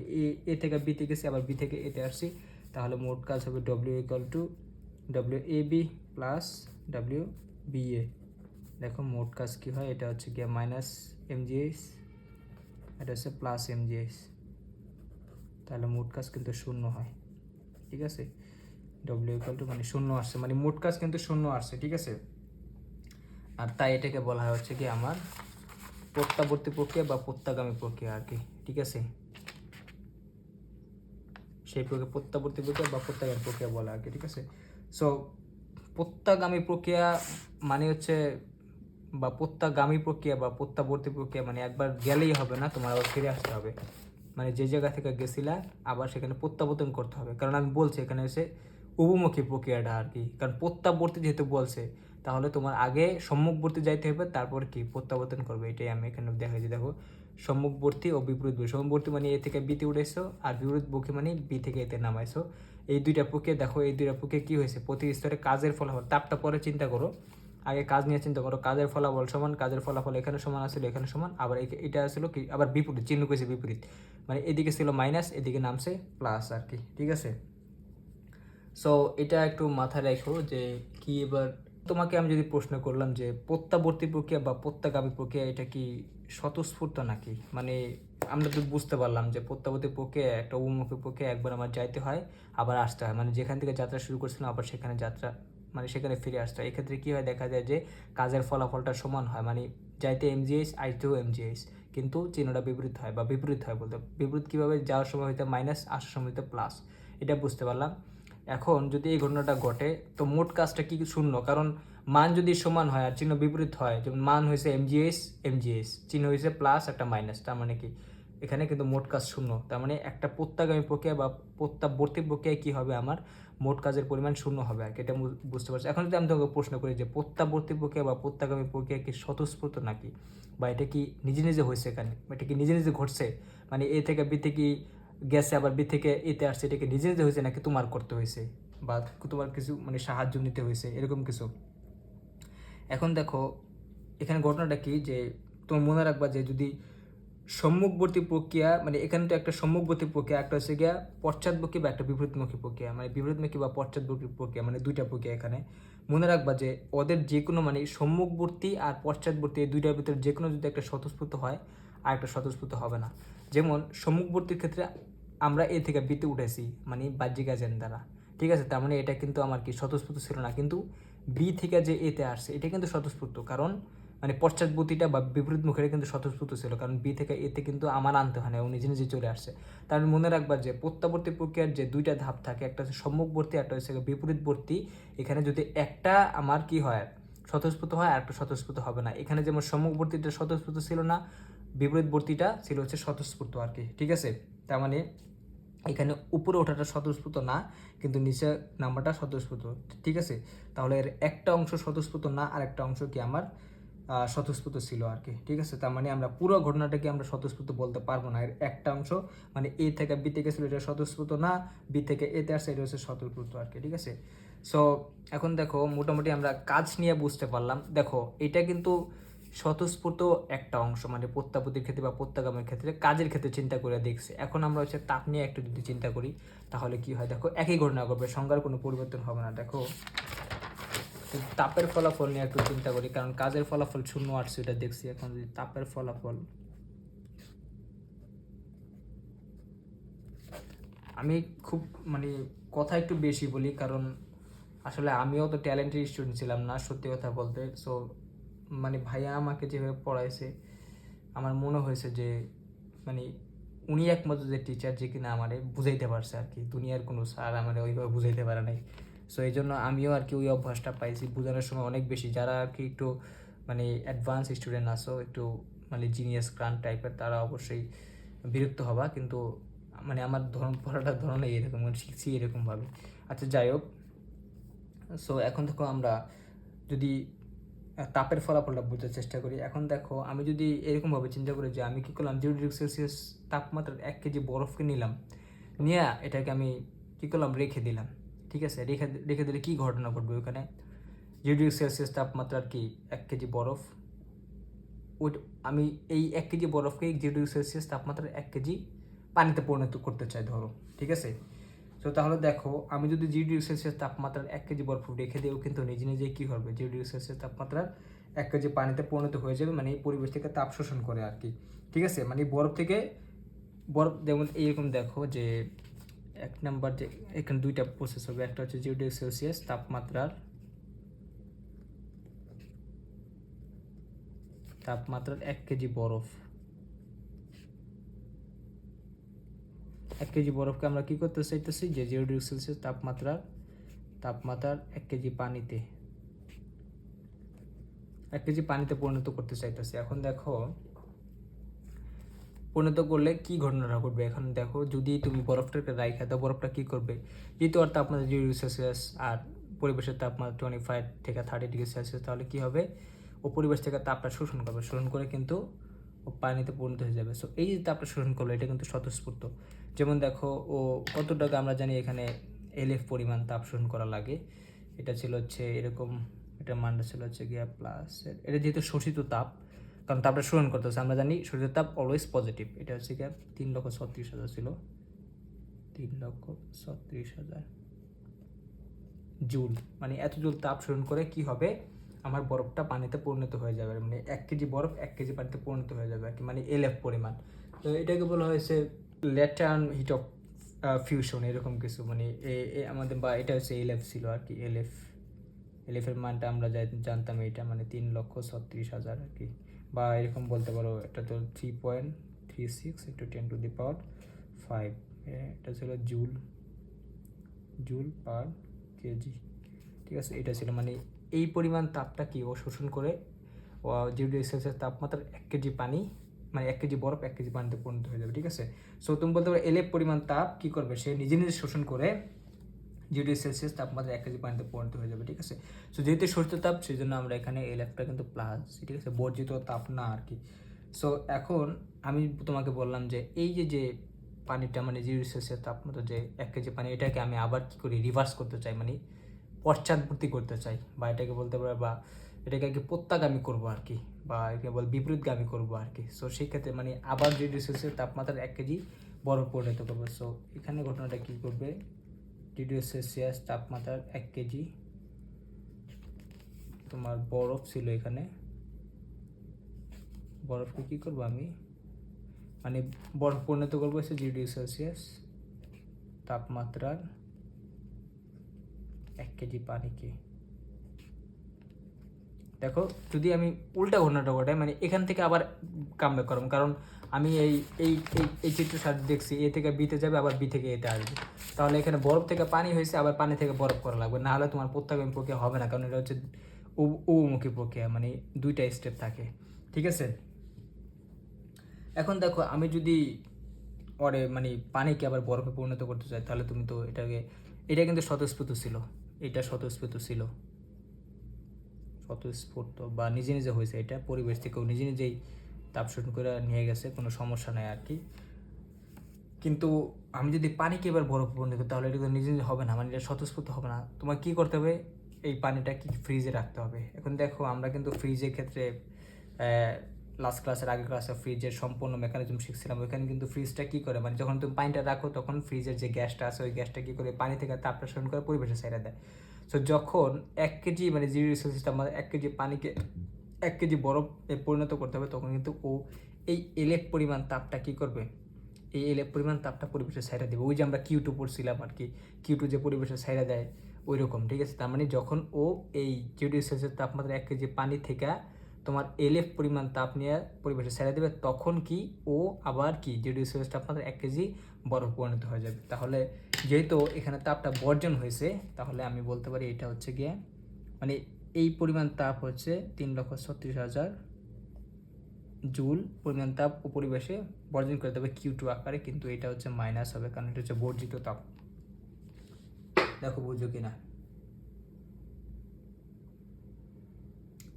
এ থেকে বিতে গেছি আবার বি থেকে এতে আসছি, তাহলে মোট কাজ হবে W equal to W A B plus W B A. দেখো মোট কাজ কী হয়, এটা হচ্ছে গিয়ে মাইনাস mgh, এটা হচ্ছে প্লাস mgh, তাহলে মোট কাজ কিন্তু শূন্য হয়, ঠিক আছে, ডব্লিউ ইকুয়াল টু মানে শূন্য আসছে, মানে মোট কাজ কিন্তু শূন্য আসছে, ঠিক আছে। আর তাই এটাকে বলা হয় হচ্ছে কি আমার প্রত্যাবর্তী প্রক্রিয়া বা প্রত্যাগামী প্রক্রিয়া আর কি, ঠিক আছে, সেই প্রক্রিয়া প্রত্যাবর্তী প্রক্রিয়া বা প্রত্যাগামী প্রক্রিয়া বলা আর কি, ঠিক আছে। সো প্রত্যাগামী প্রক্রিয়া মানে হচ্ছে, বা প্রত্যাগামী প্রক্রিয়া বা প্রত্যাবর্তী প্রক্রিয়া মানে একবার গেলেই হবে না, তোমার আবার ফিরে আসতে হবে, মানে যে জায়গা থেকে গেছিলা আবার সেখানে প্রত্যাবর্তন করতে হবে, কারণ আমি বলছি এখানে হচ্ছে উভমুখী প্রক্রিয়াটা আর কি, কারণ প্রত্যাবর্তী যেহেতু বলছে তাহলে তোমার আগে সম্মুখবর্তী যাইতে হবে, তারপর কি প্রত্যাবর্তন করবে, এটাই আমি এখানে দেখাচ্ছি। দেখো সম্মুখবর্তী ও বিপরীতমুখী, সম্মুখবর্তী মানে এ থেকে বিতে উঠেছো, আর বিপরীতমুখী মানে বি থেকে এতে নামাইছো, এই দুইটা প্রক্রিয়া দেখো, এই দুইটা প্রক্রিয়া কী হয়েছে, প্রতি স্তরে কাজের ফলাফল, তাপটা পরে চিন্তা করো, আগে কাজ নিয়ে চিন্তা করো, কাজের ফলাফল সমান, কাজের ফলাফল এখানে সমান আসলে এখানে সমান, আবার এটা আসলে কি আবার বিপরীত, চিহ্ন করেছে বিপরীত, মানে এদিকে ছিল মাইনাস এদিকে নামছে প্লাস আর কি, ঠিক আছে। সো এটা একটু মাথায় রাখো যে কি, এবার তোমাকে আমি যদি প্রশ্ন করলাম যে প্রত্যাবর্তী প্রক্রিয়া বা প্রত্যাগামী প্রক্রিয়া এটা কি স্বতঃস্ফূর্ত নাকি, মানে আমরা তো বুঝতে পারলাম যে প্রত্যাবর্তী প্রক্রিয়া একটা অভিমুখী প্রক্রিয়া, একবার আমার যাইতে হয় আবার আসতে হয়, মানে যেখান থেকে যাত্রা শুরু করছিলাম আবার সেখানে যাত্রা মানে সেখানে ফিরে আসতে হয়। এক্ষেত্রে কী হয়, দেখা যায় যে কাজের ফলাফলটা সমান হয়, মানে যাইতে mgh আইতেও mgh, কিন্তু চিহ্নটা বিপরীত হয় বা বিপরীত হয় বলতে, বিপরীত কীভাবে, যাওয়ার সময় হইতে মাইনাস আসার সময় হইতে প্লাস, এটা বুঝতে পারলাম। এখন যদি এই ঘটনাটা ঘটে তো মোট কাজটা কি শূন্য, কারণ মান যদি সমান হয় আর চিহ্ন বিপরীত হয়, যেমন মান হয়েছে এমজিএস চিহ্ন হয়েছে প্লাস একটা মাইনাস, তার মানে কি এখানে কিন্তু মোট কাজ শূন্য। তার মানে একটা প্রত্যাগামী প্রক্রিয়া বা প্রত্যাবর্তী প্রক্রিয়ায় কি হবে, আমার মোট কাজের পরিমাণ শূন্য হবে আর কি, এটা বুঝতে পারছি। এখন যদি আমি তোমাকে প্রশ্ন করি যে প্রত্যাবর্তী প্রক্রিয়া বা প্রত্যাগামী প্রক্রিয়া কি স্বতঃস্ফূর্ত নাকি, বা এটা কি নিজে নিজে হয়েছে, এখানে এটা কি নিজে নিজে ঘটছে, মানে এ থেকে বি থেকে গেছে আবার বি থেকে এতে আসছে, এটা কি নিজে নিজে হয়েছে নাকি তোমার করতে হয়েছে বা তোমার কিছু মানে সাহায্য নিতে হয়েছে, এরকম কিছু। এখন দেখো এখানে ঘটনাটা কি, যে তোমার মনে রাখবা যে যদি সম্মুখবর্তী প্রক্রিয়া, মানে এখানে তো একটা সম্মুখবর্তী প্রক্রিয়া, একটা হচ্ছে গিয়া পশ্চাৎমুখী বা একটা বিপরীতমুখী প্রক্রিয়া, মানে বিপরীতমুখী বা পশ্চাৎমুখী প্রক্রিয়া, মানে দুইটা প্রক্রিয়া। এখানে মনে রাখবা যে ওদের যে কোনো মানে সম্মুখবর্তী আর পশ্চাৎবর্তী এই দুইটার ভিতরে যে কোনো যদি একটা স্বতঃস্ফূর্ত হয় আর একটা স্বতঃস্ফূর্ত হবে না। যেমন সম্মুখবর্তীর ক্ষেত্রে আমরা এ থেকে বিতে উঠেছি মানে বাহ্যিক এজেন্ট দ্বারা, ঠিক আছে, তার মানে এটা কিন্তু আমার কি স্বতঃস্ফূর্ত ছিল না। কিন্তু বি থেকে যে এতে আসছে এটা কিন্তু স্বতঃস্ফূর্ত, কারণ মানে পশ্চাৎবর্তীটা বা বিপরীত মুখের কিন্তু স্বতঃস্ফূর্ত ছিল, কারণ বি থেকে এতে কিন্তু আমার আনতে হয় না, ও নিজে নিজে চলে আসছে। তার মনে রাখবা যে প্রত্যাবর্তী প্রক্রিয়ার যে দুইটা ধাপ থাকে, একটা হচ্ছে সম্মুখবর্তী, একটা হচ্ছে বিপরীতবর্তী। এখানে যদি একটা আমার কি হয় স্বতঃস্ফূর্ত হয় আর একটা স্বতঃস্ফূর্ত হবে না। এখানে যেমন সম্মুখবর্তীটা স্বতঃস্ফূর্ত ছিল না, বিপরীতবর্তীটা ছিল হচ্ছে স্বতঃস্ফূর্ত আর কি, ঠিক আছে। তার মানে এখানে উপরে ওঠাটা স্বতঃস্ফূর্ত না, কিন্তু নিচে নাম্বারটা স্বতঃস্ফূর্ত, ঠিক আছে। তাহলে এর একটা অংশ স্বতঃস্ফূর্ত না, আর একটা অংশ কি আমার স্বতঃস্ফূর্ত ছিল আর কি, ঠিক আছে। তার মানে আমরা পুরো ঘটনাটাকে আমরা স্বতঃস্ফূর্ত বলতে পারবো না, এর একটা অংশ মানে এ থেকে বি থেকে ছিল এটা স্বতঃস্ফূর্ত না, বি থেকে এতে আসছে এটা হচ্ছে স্বতঃস্ফূর্ত আর কি, ঠিক আছে। সো এখন দেখো মোটামুটি আমরা কাজ নিয়ে বুঝতে পারলাম। দেখো এটা কিন্তু স্বতঃস্ফূর্ত একটা অংশ, মানে প্রত্যাবর্তীর ক্ষেত্রে বা প্রত্যাগামের ক্ষেত্রে কাজের ক্ষেত্রে চিন্তা করে দেখছে। এখন আমরা হচ্ছে তাপ নিয়ে একটু যদি চিন্তা করি তাহলে কি হয়, দেখো একই ঘটনা ঘটবে, সংজ্ঞার কোনো পরিবর্তন হবে না। দেখো তাপের ফলাফল নিয়ে একটু চিন্তা করি, কারণ কাজের ফলাফল শূন্য আসছে এটা দেখছি। এখন যদি তাপের ফলাফল, আমি খুব মানে কথা একটু বেশি বলি, কারণ আসলে আমিও তো ট্যালেন্টেড স্টুডেন্ট ছিলাম না সত্যি কথা বলতে। সো মানে ভাইয়া আমাকে যেভাবে পড়াইছে আমার মনে হয়েছে যে মানে উনি একমাত্র যে টিচার যে কিনা আমারে বুঝাইতে পারছে আর কি, দুনিয়ার কোনো স্যার আমারে ওইভাবে বুঝাইতে পারে নাই। সো এই জন্য আমিও আর কি ওই অভ্যাসটা পাইছি, বোঝানোর সময় অনেক বেশি। যারা আর কি একটু মানে অ্যাডভান্স স্টুডেন্ট আসো, একটু মানে জিনিয়াস ক্রান টাইপের, তারা অবশ্যই বিরক্ত হবা, কিন্তু মানে আমার ধরন পড়াটার ধরনে এরকম, মানে শিখছি এরকমভাবে। আচ্ছা যাই হোক, সো এখন দেখো আমরা যদি তাপের ফলাফলটা বোঝার চেষ্টা করি। এখন দেখো আমি যদি এরকমভাবে চিন্তা করি যে আমি কী করলাম, 0°C তাপমাত্রার 1 কেজি বরফকে নিলাম, নিয়ে এটাকে আমি কী করলাম রেখে দিলাম, ঠিক আছে। রেখে রেখে দিলে কী ঘটনা ঘটবে, ওখানে 0°C তাপমাত্রার কি 1 কেজি বরফ, ওই আমি এই 1 কেজি বরফকে 0°C তাপমাত্রার 1 কেজি পানিতে পরিণত করতে চাই ধরো, ঠিক আছে। তো তাহলে দেখো আমি যদি 0°C তাপমাত্রার 1 কেজি বরফ রেখে দিয়েও কিন্তু নিজে নিজে কী করবে, 0°C তাপমাত্রার 1 কেজি পানিতে পরিণত হয়ে যাবে, মানে এই পরিবেশ থেকে তাপ শোষণ করে আর কি, ঠিক আছে। মানে বরফ থেকে বরফ যেমন এইরকম দেখো যে এক নাম্বার যে এখানে দুইটা প্রসেস হবে, একটা হচ্ছে 0°C তাপমাত্রার 1 কেজি বরফ, 1 কেজি বরফকে আমরা কি করতে চাইতেছি, যে 0°C তাপমাত্রার 1 কেজি পানিতে 1 কেজি পানিতে পরিণত করতে চাইতেছি। এখন দেখো পরিণত করলে কি ঘটনাটা ঘটবে, এখন দেখো যদি তুমি বরফটাকে রাইখা দাও, বরফটা কি করবে, যেহেতু আর তাপমাত্রা 0°C আর পরিবেশের তাপমাত্রা 25 থেকে 30°C, তাহলে কি হবে, ও পরিবেশ থেকে তাপটা শোষণ করবে, শোষণ করে কিন্তু ও পানিতে পরিণত হয়ে যাবে। সো এই যে তাপটা শোষণ করলো এটা কিন্তু স্বতঃস্ফূর্ত। যেমন দেখো ও কতটাকা আমরা জানি এখানে LF পরিমাণ তাপ শোষণ করা লাগে, এটা ছিল হচ্ছে এরকম, এটার মানটা ছিল হচ্ছে গিয়া প্লাস, এটা যেহেতু শোষিত তাপ, কারণ তাপটা শোষণ করতেছে, আমরা জানি সূর্যের তাপ অলওয়েজ পজিটিভ, এটা হচ্ছে গিয়া 3,36,000 ছিল, 3,36,000 জুল, মানে এত জুল তাপ শোষণ করে কি হবে, আমার বরফটা পানিতে পরিণত হয়ে যাবে, মানে 1 কেজি বরফ 1 কেজি পানিতে পরিণত হয়ে যাবে আর কি, মানে LF পরিমাণ। তো এটাকে বলা হয়েছে ল্যাটার্ন হিট অফ ফিউশন, এরকম কিছু, মানে আমাদের বা এটা হচ্ছে LF ছিল আর কি, এর মানটা আমরা জানতাম এটা মানে 3,36,000 আর কি, বা এরকম বলতে পারো এটা তো 3.36 × 10⁵ এটা ছিল জুল জুল পার কেজি, ঠিক আছে। এটা ছিল মানে এই পরিমাণ তাপটা কি ও শোষণ করে 0°C তাপমাত্রার 1 কেজি পানি, মানে 1 কেজি বরফ 1 কেজি পানিতে পরিণত হয়ে যাবে, ঠিক আছে। সো তুমি বলতে পারো এলএফ পরিমাণ তাপ কি করবে, সে নিজে নিজে শোষণ করে 0°C তাপমাত্রা 1 কেজি পানিতে পরিণত হয়ে যাবে, ঠিক আছে। সো যেহেতু শোষিত তাপ, সেই জন্য আমরা এখানে এলএফটা কিন্তু প্লাস, ঠিক আছে, বর্জিত তাপ না আর কি। সো এখন আমি তোমাকে বললাম যে এই যে পানিটা মানে 0°C তাপমাত্রা যে 1 কেজি পানি, এটাকে আমি আবার কি করি, রিভার্স করতে চাই, মানে পশ্চাৎবর্তী করতে চাই, বা এটাকে বলতে পারো, বা এটাকে আর কি প্রত্যাগামী করবো আর কি, বা একে বল বিপরীতগামী করবো আর কি। সো সেই ক্ষেত্রে মানে আবার 0°C তাপমাত্রার 1 কেজি বরফ পরিণত করবো। সো এখানে ঘটনাটা কী করবে, 0°C তাপমাত্রার 1 কেজি তোমার বরফ ছিল, এখানে বরফকে কী করবো আমি, মানে বরফ পরিণত করবো হচ্ছে 0°C তাপমাত্রার 1 কেজি পানিকে। দেখো যদি আমি উল্টা ঘটনাটা ঘটাই, মানে এখান থেকে আবার কামব্যাক করলাম, কারণ আমি এই এই এই চিত্র সাথে দেখছি এ থেকে বিতে যাবে, আবার বি থেকে এতে আসবে, তাহলে এখানে বরফ থেকে পানি হয়েছে, আবার পানি থেকে বরফ করা লাগবে, না হলে তোমার প্রত্যাগামী প্রক্রিয়া হবে না, কারণ এটা হচ্ছে উমুখী প্রক্রিয়া, মানে দুইটা স্টেপ থাকে, ঠিক আছে। এখন দেখো আমি যদি পরে মানে পানিকে আবার বরফে পরিণত করতে চাই, তাহলে তুমি তো এটা কিন্তু স্বতঃস্ফূর্ত ছিল, এটা স্বতঃস্ফূর্ত ছিল, স্বতঃস্ফূর্ত বা নিজে নিজে হয়েছে, এটা পরিবেশ থেকেও নিজে নিজেই তাপ শোষণ করে নিয়ে গেছে, কোনো সমস্যা নাই আর কি। কিন্তু আমি যদি পানিকে এবার বরফ পরিণত করি, তাহলে এটা তো নিজে নিজে হবে না, মানে এটা স্বতঃস্ফূর্ত হবে না। তোমার কী করতে হবে, এই পানিটা কি ফ্রিজে রাখতে হবে। এখন দেখো আমরা কিন্তু ফ্রিজের ক্ষেত্রে লাস্ট ক্লাসের আগের ক্লাসে ফ্রিজের সম্পূর্ণ মেকানিজম শিখছিলাম। ওইখানে কিন্তু ফ্রিজটা কী করে, মানে যখন তুমি পানিটা রাখো তখন ফ্রিজের যে গ্যাসটা আছে, ওই গ্যাসটা কী করে পানি থেকে তাপটা শোষণ করে পরিবেশে ছেড়ে দেয়। সো যখন 1 কেজি মানে 0°C আমাদের 1 কেজি পানিকে 1 কেজি বরফে পরিণত করতে হবে, তখন কিন্তু ও এই এলএফ পরিমাণ তাপটা কী করবে, এই এলএফ পরিমাণ তাপটা পরিবেশে ছাইড়া দেবে। ওই যে আমরা Q2 পড়ছিলাম আর কি, Q2 যে পরিবেশে ছাইড়া দেয় ওই রকম, ঠিক আছে। তার মানে যখন ও এই 0°C তাপমাত্রা 1 কেজি পানি থেকে তোমার এলএফ পরিমাণ তাপ নিয়ে পরিবেশে ছেড়ে দেবে, তখন কি ও আবার কি 0°C তাপমাত্রা 1 কেজি বরফ পরিণত হয়ে যাবে। তাহলে যেহেতু এখানে তাপটা বর্জন হয়েছে, তাহলে আমি বলতে পারি এটা হচ্ছে গিয়ে মানে এই পরিমাণ তাপ হচ্ছে 3,36,000 জুল পরিমাণ তাপ ও পরিবেশে বর্জন করে দেবে Q2 আকারে, কিন্তু এটা হচ্ছে মাইনাস হবে, কারণ এটা হচ্ছে বর্জিত তাপ। দেখো বুঝো কিনা।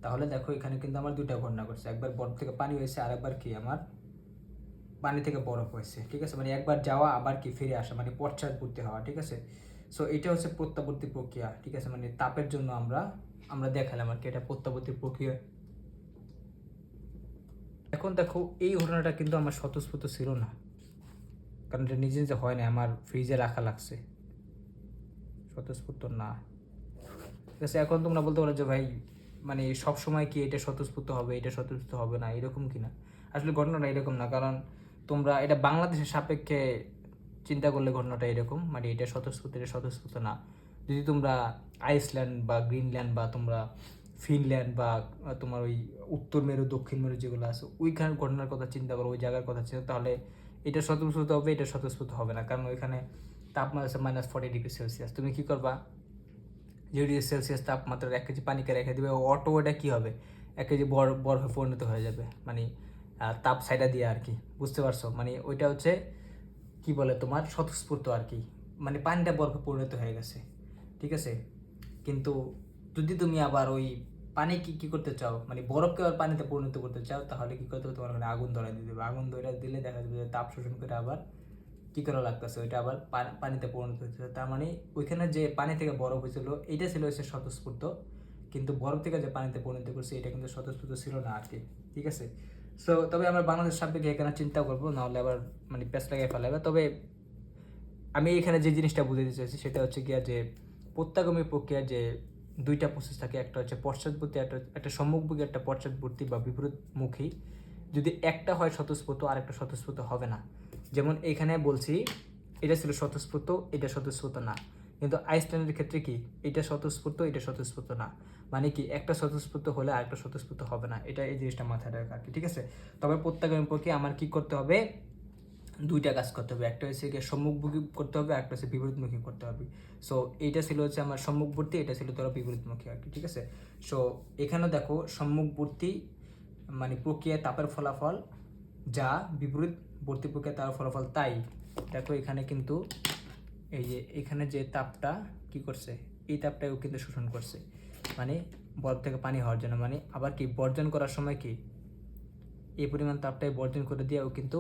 তাহলে দেখো এখানে কিন্তু আমার দুইটা ঘটনা ঘটছে, একবার বরফ থেকে পানি হয়েছে, আর একবার কি আমার পানি থেকে বরফ হয়েছে, ঠিক আছে। মানে একবার যাওয়া আবার কি ফিরে আসা, মানে পশ্চাৎবর্তী হওয়া, ঠিক আছে। সো এটা হচ্ছে প্রত্যাবর্তী প্রক্রিয়া, ঠিক আছে। মানে তাপের জন্য আমরা দেখালাম আর কি, এটা প্রত্যাবর্তী প্রক্রিয়া। এখন দেখো এই ঘটনাটা কিন্তু আমার স্বতঃস্ফূর্ত ছিল না, কারণ এটা নিজে নিজে হয় না, আমার ফ্রিজে রাখা লাগছে, স্বতঃস্ফূর্ত না, ঠিক আছে। এখন তোমরা বলতে পারো যে ভাই মানে সব সময় কি এটা স্বতঃস্ফূর্ত হবে, এটা স্বতঃস্ফূর্ত হবে না, এরকম কি না। আসলে ঘটনাটা এরকম না, কারণ তোমরা এটা বাংলাদেশের সাপেক্ষে চিন্তা করলে ঘটনাটা এরকম, মানে এটা স্বতঃস্ফূর্ত, এটা স্বতঃস্ফূর্ত না। যদি তোমরা আইসল্যান্ড বা গ্রিনল্যান্ড বা তোমরা ফিনল্যান্ড বা তোমার ওই উত্তর মেরু দক্ষিণ মেরু যেগুলো আছে ওইখানে ঘটনার কথা চিন্তা করো, ওই জায়গার কথা ছিল, তাহলে এটা স্বতঃস্ফূর্ত হবে, এটা স্বতঃস্ফূর্ত হবে না, কারণ ওইখানে তাপমাত্রা আছে -40°C। তুমি কী করবা, 0°C তাপমাত্রার 1 কেজি পানিকে রেখে দেবে, অটো ওটা কী হবে 1 কেজি বরফে পরিণত হয়ে যাবে, মানে তাপ সাইডা দিয়ে আর কি, বুঝতে পারছো। মানে ওইটা হচ্ছে কি বলে তোমার স্বতঃস্ফূর্ত আর কি, মানে পানিটা বরফে পরিণত হয়ে গেছে, ঠিক আছে। কিন্তু যদি তুমি আবার ওই পানি কি করতে চাও, মানে বরফকে আবার পানিতে পরিণত করতে চাও, তাহলে কি করতে হবে, তোমার মানে আগুন ধরাই দিতে হবে। আগুন ধরে দিলে দেখা যাবে যে তাপ শোষণ করে আবার কী করা লাগতেছে, ওইটা আবার পানিতে পরিণত হচ্ছে। তার মানে ওইখানে যে পানি থেকে বরফ হয়েছিল এইটা ছিল হচ্ছে স্বতঃস্ফূর্ত, কিন্তু বরফ থেকে যে পানিতে পরিণত করছে এটা কিন্তু স্বতঃস্ফূর্ত ছিল না আর কি, ঠিক আছে। সো তবে আমরা বাংলাদেশ সাপেক্ষে এখানে চিন্তা করবো, নাহলে আবার মানে প্যাঁচ লাগিয়ে ফেলাবে। তবে আমি এখানে যে জিনিসটা বুঝাতে চাইছি সেটা হচ্ছে গিয়া যে প্রত্যাগামী প্রক্রিয়ার যে দুইটা প্রসেস থাকে, একটা হচ্ছে পশ্চাৎবর্তী, একটা সম্মুখমুখী, একটা পশ্চাৎবর্তী বা বিপরীতমুখী। যদি একটা হয় স্বতঃস্ফূর্ত আর একটা স্বতঃস্ফূর্ত হবে না। যেমন এখানে বলছি এটা ছিল স্বতঃস্ফূর্ত, এটা স্বতঃস্ফূর্ত না, কিন্তু আইসল্যান্ডের ক্ষেত্রে কি এটা স্বতঃস্ফূর্ত, এটা স্বতঃস্ফূর্ত না, মানে কি একটা স্বতঃস্ফূর্ত হলে আরেকটা স্বতঃস্ফূর্ত হবে না, এটা এই জিনিসটা মাথায় রাখা আর কি, ঠিক আছে। তবে প্রত্যাগামী প্রক্রিয়া আমার কি করতে হবে, দুইটা কাজ করতে হবে, একটা হচ্ছে কি সম্মুখমুখী করতে হবে, একটা হচ্ছে বিপরীতমুখী করতে হবে। সো এইটা ছিল হচ্ছে আমার সম্মুখবর্তী, এটা ছিল ধরো বিপরীতমুখী আর কি, ঠিক আছে। সো এখানে দেখো সম্মুখবর্তী মানে প্রক্রিয়া তাপের ফলাফল যা বিপরীতবর্তী প্রক্রিয়া তার ফলাফল তাই। দেখো এখানে কিন্তু এই যে এখানে যে তাপটা কি করছে, এই তাপটাও কিন্তু শোষণ করছে, মানে বরফ থেকে পানি হওয়ার জন্য, মানে আবার কি বর্জন করার সময় কি এই পরিমাণ তাপটাই বর্জন করে দিয়েও কিন্তু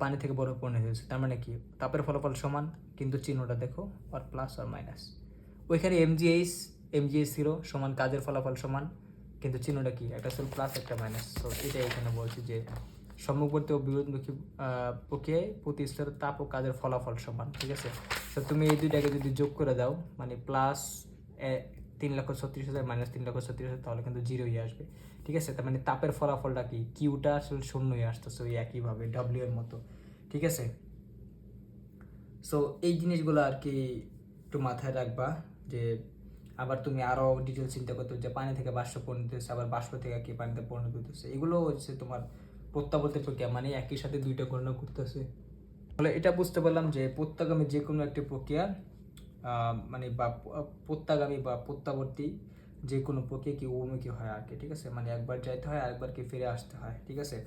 পানি থেকে বরফ পরিণত হয়েছে। তার মানে কি তাপের ফলাফল সমান, কিন্তু চিহ্নটা দেখো আর প্লাস আর মাইনাস। ওইখানে এমজিএইচ ছিল সমান, কাজের ফলাফল সমান, কিন্তু চিহ্নটা কি একটা ছিল প্লাস একটা মাইনাস। তো এটাই এখানে বলছি যে সম্মুখবর্তী ও বিপরীতমুখী প্রক্রিয়ায় প্রতি স্তরের তাপ ও কাজের ফলাফল সমান, ঠিক আছে। তো তুমি এই দুইটাকে যদি যোগ করে দাও, মানে প্লাস 3,36,000 মাইনাস 3,36,000, তাহলে কিন্তু জিরোই আসবে, ঠিক আছে। তার মানে তাপের ফলাফলটা কি, কিউটা আসলে শূন্যই আসতেছে ওই একইভাবে ডব্লিউ এর মতো, ঠিক আছে। সো এই জিনিসগুলো আর কি একটু মাথায় রাখবা, যে আবার তুমি আরও ডিটেল চিন্তা করতে যে পানি থেকে বাষ্প পরিণত হচ্ছে, আবার বাষ্প থেকে কি পানিতে পরিণত হচ্ছে, এগুলো হচ্ছে তোমার প্রত্যাবর্তী প্রক্রিয়া, মানে একই সাথে দুইটা গণনা করতেছে। ফলে এটা বুঝতে পারলাম যে প্রত্যাগামী যে কোনো একটি প্রক্রিয়া মানে বা প্রত্যাগামী বা প্রত্যাবর্তী যে কোনো প্রক্রিয়া কি উভমুখী হয় আর কি, ঠিক আছে। মানে একবার যাইতে হয় আরেকবার কি ফিরে আসতে হয়, ঠিক আছে।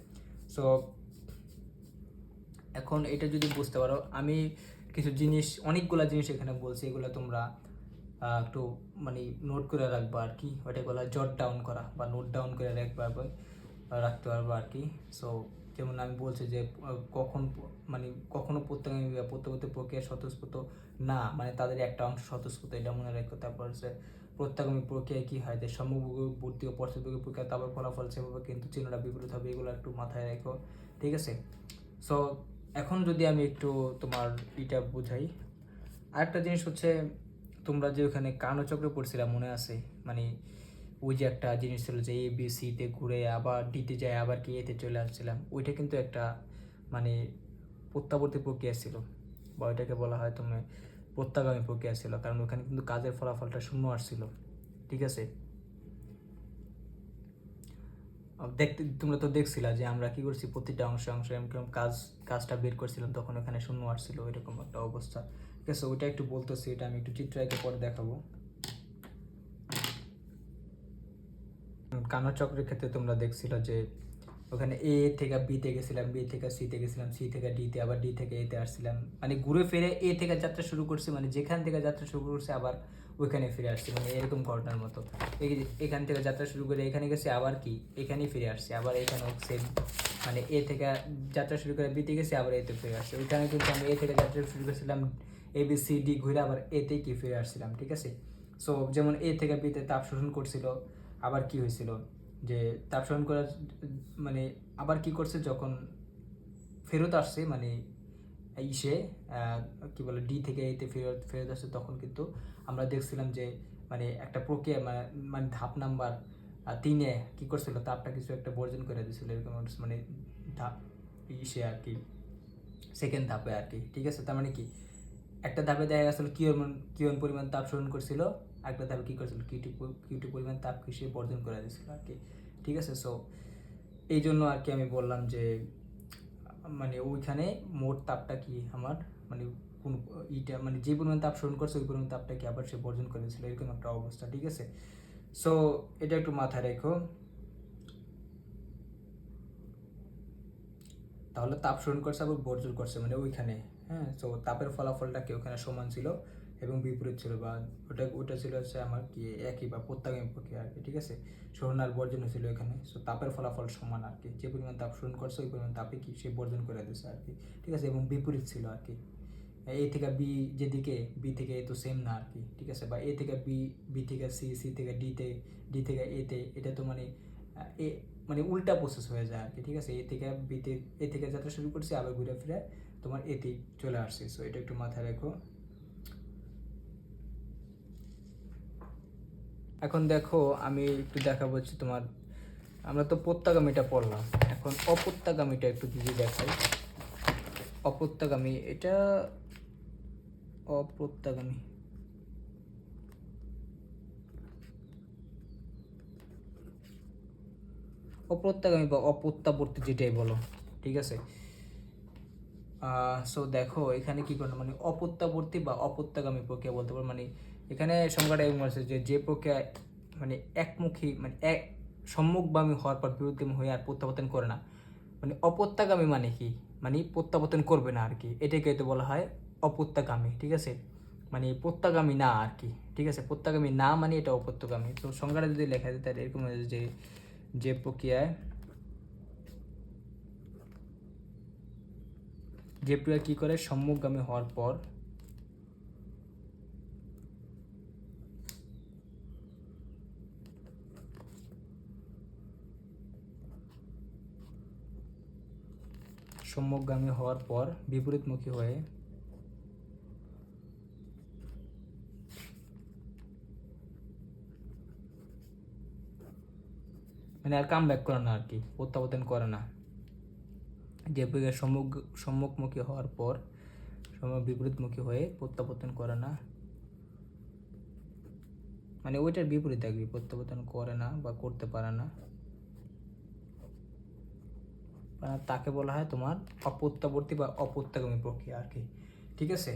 সো এখন এটা যদি বুঝতে পারো, আমি কিছু জিনিস অনেকগুলা জিনিস এখানে বলছি, এগুলো তোমরা একটু মানে নোট করে রাখবা আর কি, ওটা বলা জট ডাউন করা বা নোট ডাউন করে রাখতে পারবো আর কি। সো যেমন আমি বলছি যে মানে কখনো প্রত্যাগামী বা প্রত্যাবর্তী প্রক্রিয়া স্বতঃস্ফূর্ত না, মানে তাদের একটা অংশ স্বতঃস্ফূর্ত, এটা মনে রাখো। তারপর হচ্ছে প্রত্যাগামী প্রক্রিয়ায় কি হয় যে সম্মুখবর্তী ও পশ্চাৎমুখী প্রক্রিয়া তারপর ফলাফল সেভাবে কিন্তু চিহ্নটা বিপরীত হবে, এগুলো একটু মাথায় রেখো, ঠিক আছে। সো এখন যদি আমি একটু তোমার এটা বুঝাই, আরেকটা জিনিস হচ্ছে তোমরা যে ওখানে কার্ণচক্রে পড়ছিলা মনে আছে, মানে ওই যে একটা জিনিস ছিল যে এ বি সিতে ঘুরে আবার ডিতে যায় আবার কি এতে চলে আসছিলাম, ওইটা কিন্তু একটা মানে প্রত্যাবর্তী প্রক্রিয়া ছিল, বা ওইটাকে বলা হয় তুমি প্রত্যাগামী প্রক্রিয়া ছিল, কারণ ওখানে কিন্তু কাজের ফলাফলটা শূন্য আসছিল, ঠিক আছে। দেখতে তোমরা তো দেখছিলা যে আমরা কি করছি, প্রতিটা অংশে এরকম কাজটা বের করছিলাম, তখন ওখানে শূন্য আসছিল, এরকম একটা অবস্থা, ঠিক আছে। ওইটা একটু বলতেছি, এটা আমি একটু চিত্র এঁকে পরে দেখাবো। কানো চক্রের ক্ষেত্রে তোমরা দেখছিল যে ওখানে এ থেকে বিতে গেছিলাম, বি থেকে সিতে গেছিলাম, সি থেকে ডিতে, আবার ডি থেকে এতে আসছিলাম, মানে ঘুরে ফিরে এ থেকে যাত্রা শুরু করছি, মানে যেখান থেকে যাত্রা শুরু করছে আবার ওইখানে ফিরে আসছি, মানে এরকম ঘটনার মতো। এখান থেকে যাত্রা শুরু করে এখানে গেছি, আবার কি এখানেই ফিরে আসছি, আবার এখানেও সেম, মানে এ থেকে যাত্রা শুরু করে বিতে গেছি, আবার এতে ফিরে আসছি। ওইখানে কিন্তু আমি এ থেকে যাত্রা শুরু করেছিলাম, এ বি সি ডি ঘুরে আবার এতেই কি ফিরে আসছিলাম, ঠিক আছে। সো যেমন এ থেকে বিতে তাপ শোষণ করছিল, আবার কি হয়েছিল যে তাপ শোষণ করার মানে আবার কি করছে যখন ফেরত আসছে, মানে ইসে কি বলে ডি থেকে এতে ফেরত ফেরত আসছে, তখন কিন্তু আমরা দেখছিলাম যে মানে একটা প্রক্রিয়া মানে ধাপ নাম্বার 3-এ কি করছিল, তাপটা কিছু একটা বর্জন করে দিয়েছিল, এরকম মানে ধাপ ইসে আর কি, সেকেন্ড ধাপে আর কি, ঠিক আছে। তার মানে কি একটা ধাপে দেখা গেছিল কিয়ন পরিমাণ তাপ শোষণ করছিল, একটা ধাপে কি করছিল কিউটি পরিমাণ তাপ সে বর্জন করে দিয়েছিল আর কি, ঠিক আছে। সো এই জন্য আর কি আমি বললাম যে মানে ওইখানে মোট তাপটা কি আমার মানে কোন ইটা মানে যে পরিমাণ তাপ শোষণ করছে ওই পরিমাণ তাপটা কি আবার সে বর্জন করে দিয়েছিল, এরকম একটা অবস্থা, ঠিক আছে। সো এটা একটু মাথায় রেখো। তাহলে তাপ শোষণ করছে আবার বর্জন করছে মানে ওইখানে, হ্যাঁ। তো তাপের ফলাফলটা কি ওখানে সমান ছিল এবং বিপরীত ছিল, বা ওটা ছিল হচ্ছে আমার কি একই বা প্রত্যাগামী প্রক্রিয়া আর কি, ঠিক আছে। শোষণ আর বর্জন ছিল এখানে। সো তাপের ফলাফল সমান আর কি, যে পরিমাণ তাপ শোষণ করছে ওই পরিমাণ তাপে কি সে বর্জন করে দিচ্ছে আর কি, ঠিক আছে। এবং বিপরীত ছিল আর কি, এ থেকে বি যেদিকে, বি থেকে এ তো সেম না আর কি, ঠিক আছে। বা এ থেকে বি, বি থেকে সি, সি থেকে ডিতে, ডি থেকে এতে, এটা তো মানে এ মানে উল্টা প্রসেস হয়ে যায় আর কি, ঠিক আছে। এ থেকে বিতে, এ থেকে যাত্রা শুরু করছি আবার ঘুরে ফিরে তোমার এতেই চলে আসছে। সো এটা একটু মাথায় রেখো। এখন দেখো আমি একটু দেখাবো হচ্ছে তোমার, আমরা তো প্রত্যাগামীটা পড়লাম, এখন অপ্রত্যাগামীটা একটু যদি দেখাই। অপ্রত্যাগামী এটা অপ্রত্যাগামী অপ্রত্যাগামী বা অপ্রত্যাবর্তী যেটাই বলো, ঠিক আছে। সো দেখো এখানে কি করো, মানে অপত্যাবর্তী বা অপত্যাগামী প্রক্রিয়া বলতে পারো। মানে এখানে সংজ্ঞাটা এরকম আছে যে প্রক্রিয়া মানে একমুখী, মানে এক সম্মুখগামী হওয়ার পর বিরুদ্ধগামী হয়ে আর প্রত্যাবর্তন করে না। মানে অপত্যাগামী মানে কি, মানে প্রত্যাবর্তন করবে না আর কি, এটাকে তো বলা হয় অপত্যাগামী, ঠিক আছে। মানে প্রত্যাগামী না আর কি, ঠিক আছে। প্রত্যাগামী না মানে এটা অপত্যাগামী। তো সংজ্ঞাটা যদি লেখা যায় তাহলে এরকম যে যে প্রক্রিয়ায় কি করে সম্মুখগামী হওয়ার পর বিপরীতমুখী হয়ে মানে আর কাম ব্যাক করে না আর কি, প্রত্যাবর্তন করে না। যে প্রক্রিয়া সম্মুখমুখী হওয়ার পর বিপরীতমুখী হয়ে প্রত্যাবর্তন করে না, মানে ওইটার বিপরীত আর কি, প্রত্যাবর্তন করে না বা করতে পারে না, তাকে বলা হয় তোমার অপ্রত্যাবর্তী বা অপ্রত্যাগামী প্রক্রিয়া আর কি, ঠিক আছে।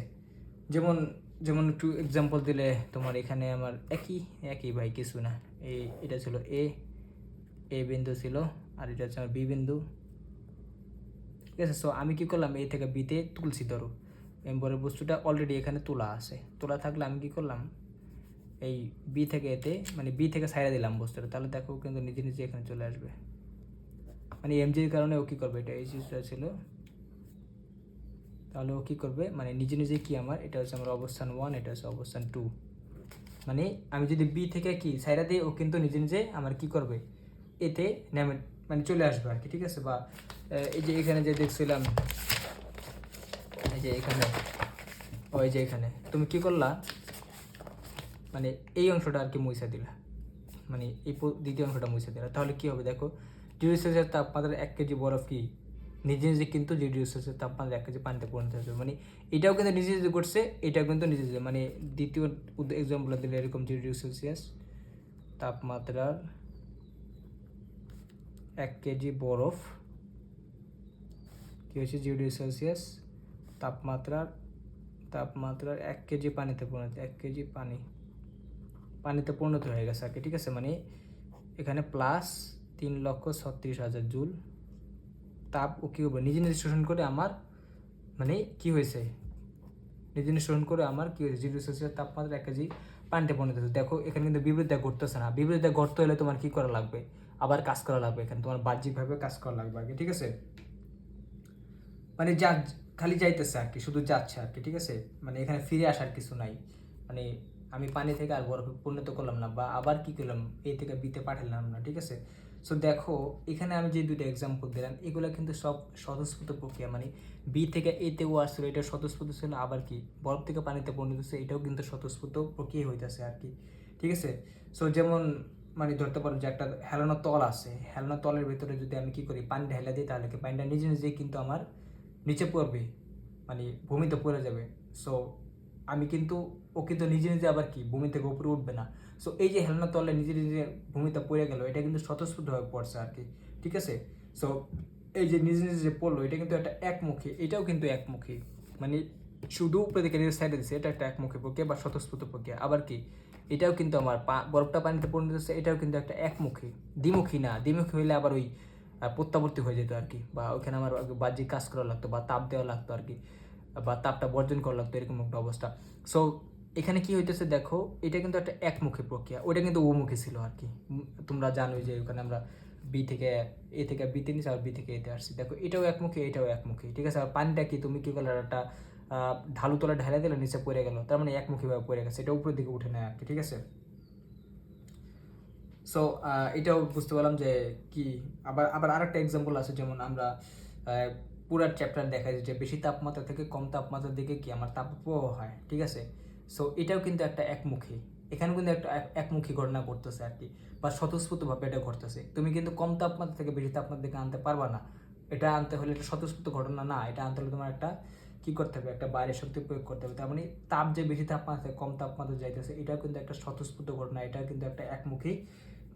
যেমন যেমন একটু এক্সাম্পল দিলে তোমার এখানে আমার একই ভাই, কিছু না। এটা ছিল এ বিন্দু ছিল, আর এটা হচ্ছে আমার বি বিন্দু, ঠিক আছে। সো আমি কি করলাম, এ থেকে বিতে তুলছি, ধরো এম্বরের বস্তুটা অলরেডি এখানে তোলা আছে, তোলা থাকলে আমি কি করলাম, এই বি থেকে এতে মানে বি থেকে সাইডে দিলাম বস্তুটা, তাহলে দেখো কিন্তু নিজে নিজে এখানে চলে আসবে। মানে এমজির কারণে ও কী করবে, এটা এই জিনিসটা ছিল, তাহলে ও কী করবে, মানে নিজে নিজে কি আমার এটা হচ্ছে আমার অবস্থান 1, এটা হচ্ছে অবস্থান 2। মানে আমি যদি বি থেকে কি সাইডা দিই, ও কিন্তু নিজে নিজে আমার কি করবে, এতে নেমে মানে চলে আসবে আর কি, ঠিক আছে। বা এই যে এখানে যে দেখছিলাম, এই যে এখানে, ওই যে এখানে তুমি কি করলা, মানে এই অংশটা আর কি মুছে দিলা, মানে এই দ্বিতীয় অংশটা মুছে দিলা, তাহলে কি হবে দেখো, 0 সেলসিয়াস তাপমাত্রার 1 কেজি বরফ কি নিজে নিজে কিন্তু 0 সেলসিয়াস তাপমাত্রা 1 কেজি পানিতে পরিণত হয়েছে। মানে এটাও কিন্তু নিজে নিজে করছে, এটাও কিন্তু নিজে নিজে, মানে দ্বিতীয় এক্সাম্পল দিলে এরকম 0 সেলসিয়াস তাপমাত্রার 1 কেজি বরফ কি হয়েছে, 0 সেলসিয়াস তাপমাত্রার 1 কেজি পানিতে পরিণত, 1 কেজি পানিতে পরিণত হয়ে গেছে আর কি, ঠিক আছে। মানে এখানে প্লাস 3,36,000 জুল তাপ ও কী করবে, নিজে নিজে শোষণ করে আমার, মানে কি হয়েছে, নিজে নিজে শোষণ করে আমার কি হয়েছে, 0 সেলসিয়াস তাপমাত্রা 1 কেজি পানিতে পরিণত হয়েছে। দেখো এখানে কিন্তু বিপরীতটা ঘটতেছে না, বিপরীতটা ঘটতে হলে তোমার কি করা লাগবে, আবার কাজ করা লাগবে, এখানে তোমার বাহ্যিকভাবে কাজ করা লাগবে আর কি, ঠিক আছে। মানে যা খালি যাইতেছে আর কি, শুধু যাচ্ছে আর কি, ঠিক আছে। মানে এখানে ফিরে আসার কিছু নাই, মানে আমি পানি থেকে আর বরফে পরিণত করলাম না, বা আবার কি করলাম, এ থেকে বিতে পাঠালাম না, ঠিক আছে। সো দেখো এখানে আমি যে দুটো এক্সাম্পল দিলাম, এগুলো কিন্তু সব স্বতঃস্ফূর্ত প্রক্রিয়া, মানে বি থেকে এতেও আসছিল, এটা স্বতঃস্ফূর্ত ছিল, আবার কি বরফ থেকে পানিতে পরিণত হচ্ছে, এটাও কিন্তু স্বতঃস্ফূর্ত প্রক্রিয়া হইতেছে আর কি, ঠিক আছে। সো যেমন মানে ধরতে পারো যে একটা হেলানো তল আছে, হেলানো তলের ভিতরে যদি আমি কি করি, পানি ঢেলে দিই, তাহলে কি পানিটা নিজে নিজেই কিন্তু আমার নিচে পড়বে, মানে ভূমিতে পড়ে যাবে। সো আমি কিন্তু, ও কিন্তু নিজে নিজে আবার কি ভূমি থেকে উপরে উঠবে না। সো এই যে হেলনা তলে নিজে নিজে ভূমিতে পড়ে গেল, এটা কিন্তু স্বতঃস্ফূর্তভাবে পড়ছে আর কি, ঠিক আছে। সো এই যে নিজে নিজে যে পড়লো, এটা কিন্তু একটা একমুখী, এটাও কিন্তু একমুখী, মানে শুধু উপরে দিকে নিজের সাইডে দিচ্ছে, এটা একটা একমুখী প্রক্রিয়া বা স্বতঃস্ফূর্ত প্রক্রিয়া। আবার কি এটাও কিন্তু আমার বরফটা পানিতে পরিণত হচ্ছে, এটাও কিন্তু একটা একমুখী, দ্বিমুখী না। দ্বিমুখী হইলে আবার ওই প্রত্যাবর্তী হয়ে যেত আর কি, বা ওইখানে আমার বাহ্যিক কাজ করা লাগতো বা তাপ দেওয়া লাগতো আর কি, বা তাপটা বর্জন করা লাগতো, এরকম একটা অবস্থা। সো এখানে কি হইতেছে দেখো, এটা কিন্তু একটা একমুখী প্রক্রিয়া, ওটা কিন্তু উমুখী ছিল আর কি। তোমরা জানোই যে ওখানে আমরা বি থেকে এ থেকে বিতে নিচ্ছি, আর বি থেকে এতে আসছি। দেখো এটাও একমুখী, এটাও একমুখী, ঠিক আছে। আর পানিটা কি তুমি কি করলে, একটা ঢালু তলা ঢেলে দিলে, নিচে পড়ে গেল, তার মানে একমুখীভাবে পড়ে গেছে, এটা উপরের দিকে উঠে নেয় আর কি, ঠিক আছে। সো এটাও বুঝতে পারলাম যে কি। আবার আবার আরেকটা এক্সাম্পল আছে, যেমন আমরা পুরো চ্যাপ্টার দেখা যায় যে বেশি তাপমাত্রা থেকে কম তাপমাত্রার দিকে কি আমার তাপপ্রবাহ হয়, ঠিক আছে। সো এটাও কিন্তু একটা একমুখী, এখানে কিন্তু একটা একমুখী ঘটনা ঘটতেছে আর কি, বা স্বতঃস্ফূর্তভাবে এটা ঘটতেছে। তুমি কিন্তু কম তাপমাত্রা থেকে বেশি তাপমাত্রা দিকে আনতে পারবা না, এটা আনতে হলে এটা স্বতঃস্ফূর্ত ঘটনা না, এটা আনতে হলে তোমার একটা কি করতে হবে, একটা বাইরের শক্তি প্রয়োগ করতে হবে। তার মানে তাপ যে বেশি তাপমাত্রা থেকে কম তাপমাত্রা যাইতেছে, এটাও কিন্তু একটা স্বতঃস্ফূর্ত ঘটনা, এটাও কিন্তু একটা একমুখী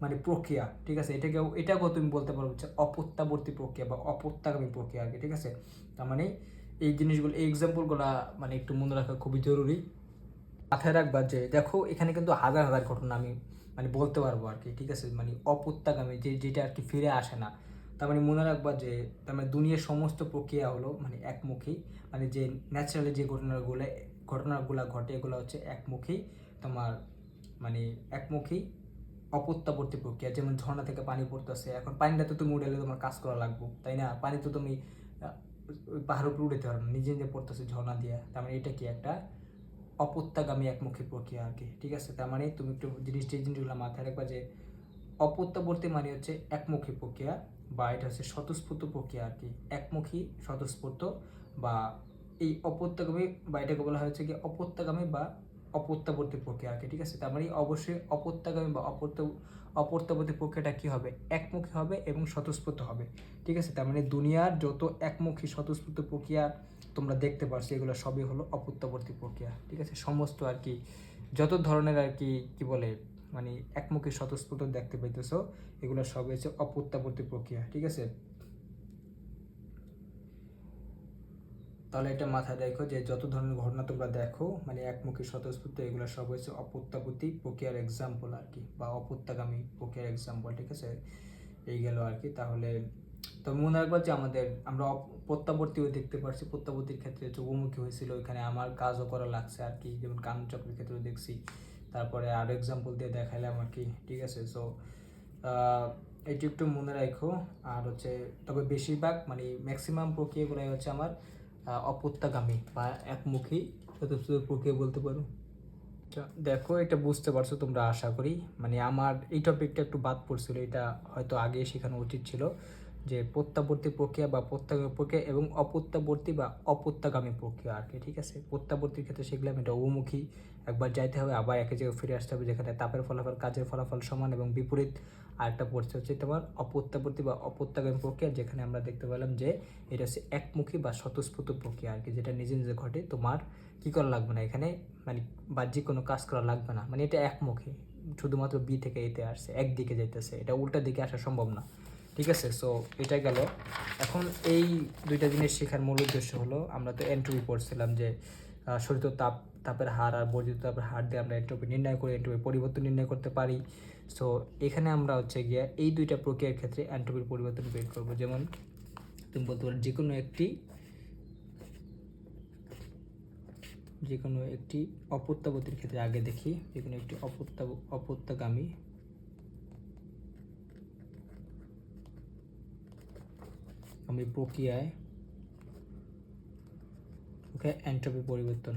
মানে প্রক্রিয়া, ঠিক আছে। এটাকেও তুমি বলতে পারো হচ্ছে অপত্যাবর্তী প্রক্রিয়া বা অপত্যাগামী প্রক্রিয়া আর কি, ঠিক আছে। তার মানে এই জিনিসগুলো, এই এক্সাম্পলগুলো মানে একটু মনে রাখা খুবই জরুরি। মাথায় রাখবা যে দেখো এখানে কিন্তু হাজার হাজার ঘটনা আমি মানে বলতে পারবো আর কি, ঠিক আছে, মানে অপ্রত্যাগামী যেটা আর কি ফিরে আসে না। তার মানে মনে রাখবা যে তার মানে দুনিয়ার সমস্ত প্রক্রিয়া হলো মানে একমুখী, মানে যে ন্যাচারালি যে ঘটনাগুলো ঘটে এগুলো হচ্ছে একমুখী তোমার, মানে একমুখী অপ্রত্যাবর্তী প্রক্রিয়া। যেমন ঝর্ণা থেকে পানি পড়তেছে, এখন পানিটা তো তুমি উড়ালে তোমার কাজ করা লাগবে, তাই না? পানি তো তুমি ওই পাহাড়ের উপরে উড়াতে পারবে না, নিজে নিজে পড়তেছে ঝর্ণা দিয়ে। তার মানে এটা কি একটা অপ্রত্যাগামী একমুখী প্রক্রিয়া আর কি, ঠিক আছে। তার মানে তুমি একটু জিনিসগুলো মাথায় রাখবা যে অপ্রত্যাবর্তী মানে হচ্ছে একমুখী প্রক্রিয়া, বা এটা হচ্ছে স্বতঃস্ফূর্ত প্রক্রিয়া আর কি। একমুখী, স্বতঃস্ফূর্ত বা এই অপ্রত্যাগামী, বা এটাকে বলা হয়েছে কি অপ্রত্যাগামী বা অপ্রত্যাবর্তী প্রক্রিয়া আর কি, ঠিক আছে। তার মানে অবশ্যই অপ্রত্যাগামী বা অপ্রত্যাবর্তী প্রক্রিয়াটা কি হবে? একমুখী হবে এবং স্বতঃস্ফূর্ত হবে, ঠিক আছে। তার মানে দুনিয়ার যত একমুখী স্বতঃস্ফূর্ত প্রক্রিয়া তোমরা দেখতে পাচ্ছ এগুলো সবই হলো অপ্রত্যাবর্তী প্রক্রিয়া, ঠিক আছে। সমস্ত আর কি যত ধরনের আর কি কি বলে মানে একমুখী স্বতঃস্ফূর্ত দেখতে পাইতেছো এগুলো সব হচ্ছে অপ্রত্যাবর্তী প্রক্রিয়া, ঠিক আছে। তাহলে এটা মাথায় রেখো যে যত ধরনের ঘটনা তোমরা দেখো মানে একমুখী স্বতঃস্ফূর্ত এগুলো সব হচ্ছে অপ্রত্যাবর্তী প্রক্রিয়ার এক্সাম্পল আর কি, বা অপ্রত্যাগামী প্রক্রিয়ার এক্সাম্পল, ঠিক আছে। এই গেল আর কি। তাহলে তো মনে রাখবা যে আমরা প্রত্যাবর্তীও দেখতে পারছি, প্রত্যাবর্তীর ক্ষেত্রে চৌমুখী হয়েছিল, এখানে আমার কাজও করা লাগছে আর কি, যেমন কানচক্রের ক্ষেত্রেও দেখছি। তারপরে আরও এক্সাম্পল দিয়ে দেখাইলাম আর কি, ঠিক আছে। সো এটি একটু মনে রাখো। আর হচ্ছে তবে বেশিরভাগ মানে ম্যাক্সিমাম প্রক্রিয়াগুলোই হচ্ছে আমার অপ্রত্যাগামী বা একমুখী প্রক্রিয়া বলতে পারো। দেখো এটা বুঝতে পারছো তোমরা আশা করি। মানে আমার এই টপিকটা একটু বাদ পড়ছিল, এটা হয়তো আগে শেখানো উচিত ছিল যে প্রত্যাবর্তী প্রক্রিয়া বা প্রত্যাগামী প্রক্রিয়া এবং অপ্রত্যাবর্তী বা অপ্রত্যাগামী প্রক্রিয়া আর কি, ঠিক আছে। প্রত্যাবর্তীর ক্ষেত্রে শিখলাম এটা অমুখী, একবার যাইতে হবে আবার একই জায়গায় ফিরে আসতে হবে, যেখানে তাপের ফলাফল কাজের ফলাফল সমান এবং বিপরীত। আরেকটা পড়ছে হচ্ছে তোমার অপ্রত্যাবর্তী বা অপ্রত্যাগামী প্রক্রিয়া, যেখানে আমরা দেখতে পেলাম যে এটা হচ্ছে একমুখী বা স্বতঃস্ফূর্ত প্রক্রিয়া আর কি, যেটা নিজে নিজে ঘটে, তোমার কী করা লাগবে না এখানে, মানে বাহ্যিক কোনো কাজ করা লাগবে না, মানে এটা একমুখী, শুধুমাত্র বি থেকে এতে আসছে, একদিকে যাইতেছে, এটা উল্টা দিকে আসা সম্ভব না, ঠিক আছে। সো এটা গেল। এখন এই দুইটা জিনিস শেখার মূল উদ্দেশ্য হলো, আমরা তো এন্ট্রপি পড়ছিলাম যে শরীর তাপের হার আর বর্জিত তাপের হার দিয়ে আমরা এন্ট্রপি নির্ণয় করে এন্ট্রপি পরিবর্তন নির্ণয় করতে পারি। সো এখানে আমরা হচ্ছে গিয়ে এই দুইটা প্রক্রিয়ার ক্ষেত্রে এন্ট্রপির পরিবর্তন বের করবো। যেমন তুমি বলতে পারো যে কোনো একটি অপ্রত্যাবর্তীর ক্ষেত্রে আগে দেখি, যে কোনো একটি অপ্রত্যাগামী প্রক্রিয়ায় ওকে এন্ট্রপি পরিবর্তন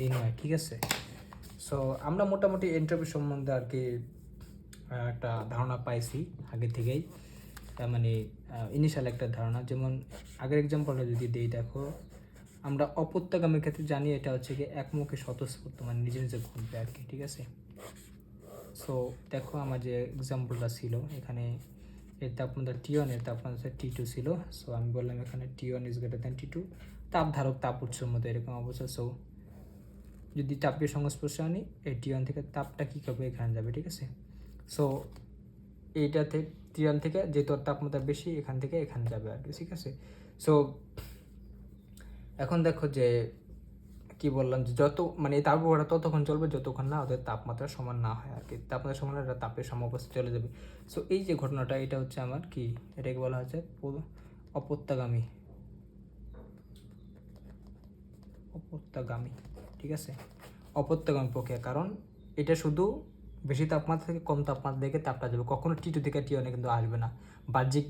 নির্ণয়, ঠিক আছে। সো আমরা মোটামুটি এন্ট্রপি সম্বন্ধে আর কি একটা ধারণা পাইছি আগে থেকেই, তার মানে ইনিশিয়াল একটা ধারণা। যেমন আগের এক্সাম্পলটা যদি দিই, দেখো আমরা অপ্রত্যাগামীর ক্ষেত্রে জানি এটা হচ্ছে কি একমুখী স্বতঃস্ফূর্ত, মানে নিজে নিজে ঘটবে আর কি, ঠিক আছে। সো দেখো আমার যে এক্সাম্পলটা ছিল এখানে এর তাপমাত্রা T1, এর তাপমাত্রা T2 ছিল। সো আমি বললাম এখানে T1 is greater than T2, তাপ ধারক তাপ উৎসের মধ্যে এরকম অবস্থা। সো যদি তাপীয় সংস্পর্শে আনি এই T1 থেকে তাপটা কী করবে, এখানে যাবে, ঠিক আছে। সো এইটাতে T1 থেকে যেহেতু তাপমাত্রা বেশি এখান থেকে এখানে যাবে আর কি, ঠিক আছে। সো এখন দেখো যে কি বললাম যে যত মানে তাপ প্রবাহটা ততক্ষণ চলবে যতক্ষণ না ওদের তাপমাত্রা সমান না হয় আর কি, তাপমাত্রা সমান হলে তাপের সমাবস্থায় চলে যাবে। সো এই যে ঘটনাটা এটা হচ্ছে আমার কি, এটাকে বলা হচ্ছে অপ্রত্যাগামী ঠিক আছে, অপ্রত্যাগামী প্রক্রিয়া। কারণ এটা শুধু বেশি তাপমাত্রা থেকে কম তাপমাত্রা থেকে তাপটা যাবে, কখনো T2 থেকে T1 কিন্তু আসবে না, বাহ্যিক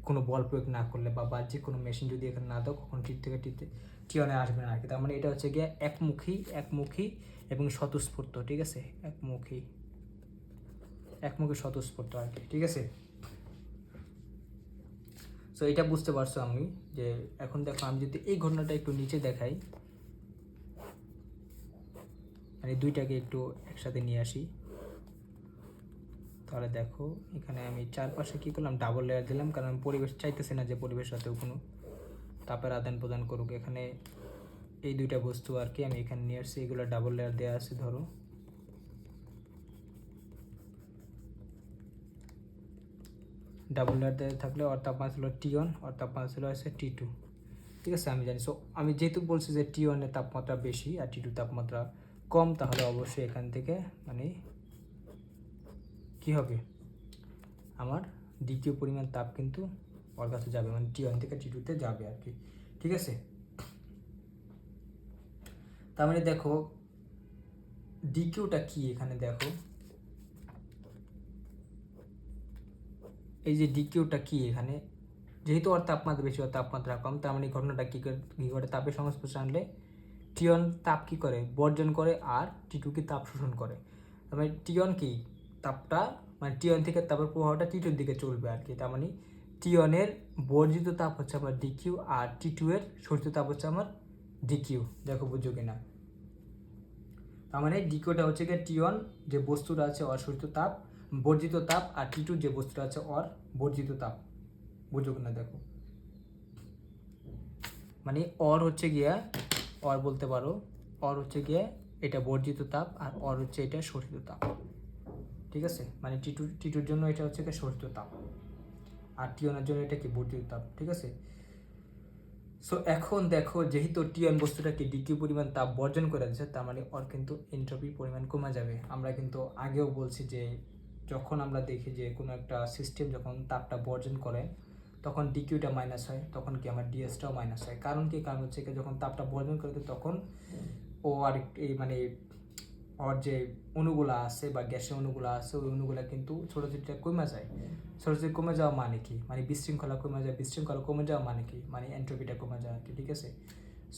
কোনো বল প্রয়োগ না করলে বা বাহ্যিক কোনো মেশিন যদি এখানে না দাও কখনো T2 থেকে T1 আসবে না আর কি। তার মানে এটা হচ্ছে গিয়ে একমুখী এবং স্বতঃস্ফূর্ত, ঠিক আছে, একমুখী স্বতঃস্ফূর্ত আর কি, ঠিক আছে। সো এটা বুঝতে পারছো আমি যে এখন দেখো আমি যদি এই ঘটনাটা একটু নিচে দেখাই, মানে দুইটাকে একটু একসাথে নিয়ে আসি, তাহলে দেখো এখানে আমি চারপাশে কী করলাম, ডাবল লেয়ার দিলাম, কারণ পরিবেশ চাইতেছে না যে পরিবেশ সাথেও কোনো তাপের আদান প্রদান করুক। এখানে এই দুইটা বস্তু আর কি আমি এখানে নিয়ে আসছি, এগুলো ডাবল লেয়ার দেওয়া আছে ধরো, ডাবল লেয়ার দেওয়া থাকলে ওর তাপমাত্রা ছিল T1, ওর তাপমাত্রা ছিল হচ্ছে T2, ঠিক আছে। আমি জানি, সো আমি যেহেতু বলছি যে T1 এর তাপমাত্রা বেশি আর T2 তাপমাত্রা কম, তাহলে অবশ্যই এখান থেকে মানে কি হবে, আমার দ্বিতীয় পরিমাণ তাপ কিন্তু ওর কাছে যাবে, মানে T1 থেকে T2-তে যাবে আর কি, ঠিক আছে। তার মানে দেখো ডিকিউটা কি, এখানে দেখো এই যে ডিকিউটা কি, এখানে যেহেতু ওর তাপমাত্রা বেশি ওর তাপমাত্রা কম, তার মানে ঘটনাটা কী করে, তাপের সংস্পর্শে আনলে T1 তাপ কী করে, বর্জন করে, আর T2 কি তাপ শোষণ করে। তার মানে T1 কি তাপটা, মানে T1 থেকে তাপের প্রবাহটা T2-র দিকে চলবে আর কি। তার মানে T1 এর বর্জিত তাপ হচ্ছে আমার ডিকিউ, আর T2 এর শোষিত তাপ হচ্ছে আমার ডিকিউ। দেখো বুঝছো কিনা। তার মানে ডিকিউটা হচ্ছে গিয়ে T1 যে বস্তুটা আছে ওর শোষিত তাপ, বর্জিত তাপ, আর T2 যে বস্তুটা আছে ওর বর্জিত তাপ। বুঝো কিনা দেখো, মানে অর হচ্ছে গিয়া, অর বলতে পারো, অর হচ্ছে গিয়ে এটা বর্জিত তাপ, আর অর হচ্ছে এটা শোষিত তাপ, ঠিক আছে। মানে টিটুর জন্য এটা হচ্ছে গিয়ে শোষিত তাপ, আর টিয়নের জন্য এটা কি বর্জিত তাপ, ঠিক আছে। সো এখন দেখো যেহেতু টিয়ন বস্তুটাকে ডিকিউ পরিমাণ তাপ বর্জন করে দিচ্ছে, তার মানে ওর কিন্তু এন্ট্রপির পরিমাণ কমে যাবে। আমরা কিন্তু আগেও বলছি যে যখন আমরা দেখি যে কোনো একটা সিস্টেম যখন তাপটা বর্জন করে তখন ডিকিউটা মাইনাস হয়, তখন কি আমার ডিএসটাও মাইনাস হয়। কারণ কি, কারণ হচ্ছে কি যখন তাপটা বর্জন করে তখন ও আর এই মানে ওর যে অণুগুলা আছে বা গ্যাসের অণুগুলা আছে ওই অণুগুলা কিন্তু ছোটো ছোটো কমে যায়। ছোটো ছোটো কমে যাওয়া মানে কি, মানে বিশৃঙ্খলা কমে যায়, বিশৃঙ্খলা কমে যাওয়া মানে কি, মানে এন্ট্রপিটা কমে যায় আর কি, ঠিক আছে।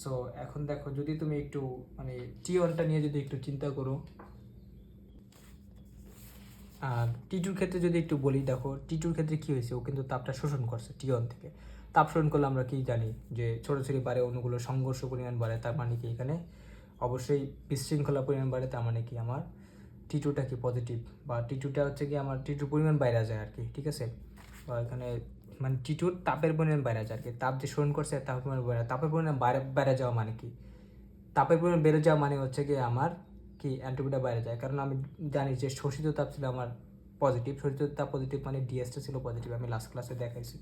সো এখন দেখো যদি তুমি একটু মানে T1টা নিয়ে যদি একটু চিন্তা করো, আর T2-র ক্ষেত্রে যদি একটু বলি, দেখো T2-র ক্ষেত্রে কী হয়েছে, ও কিন্তু তাপটা শোষণ করছে T1 থেকে। তাপ শোষণ করলে আমরা কি জানি যে ছোটো ছোটো বাড়ে, অণুগুলো সংঘর্ষ পরিমাণ বাড়ে, তার মানে কি এখানে অবশ্যই বিশৃঙ্খলা পরিমাণ বাড়ে, তার মানে কি আমার T2টা কি পজিটিভ, বা T2টা হচ্ছে কি আমার T2 পরিমাণ বাইরে যায় আর কি, ঠিক আছে। বা এখানে মানে T2-র তাপের পরিমাণ বাইরে যায় আর কি, তাপ যে শোষণ করছে তাপের পরিমাণ বাইরে, তাপের পরিমাণ বাইরে যাওয়া মানে কি, তাপের পরিমাণ বেড়ে যাওয়া মানে হচ্ছে কি আমার কি এন্ট্রপিটা বাইরে যায়। কারণ আমি জানি যে শোষিত তাপ ছিল আমার পজিটিভ, শোষিত তাপ পজিটিভ মানে ডিএসটা ছিল পজিটিভ, আমি লাস্ট ক্লাসে দেখাইছি,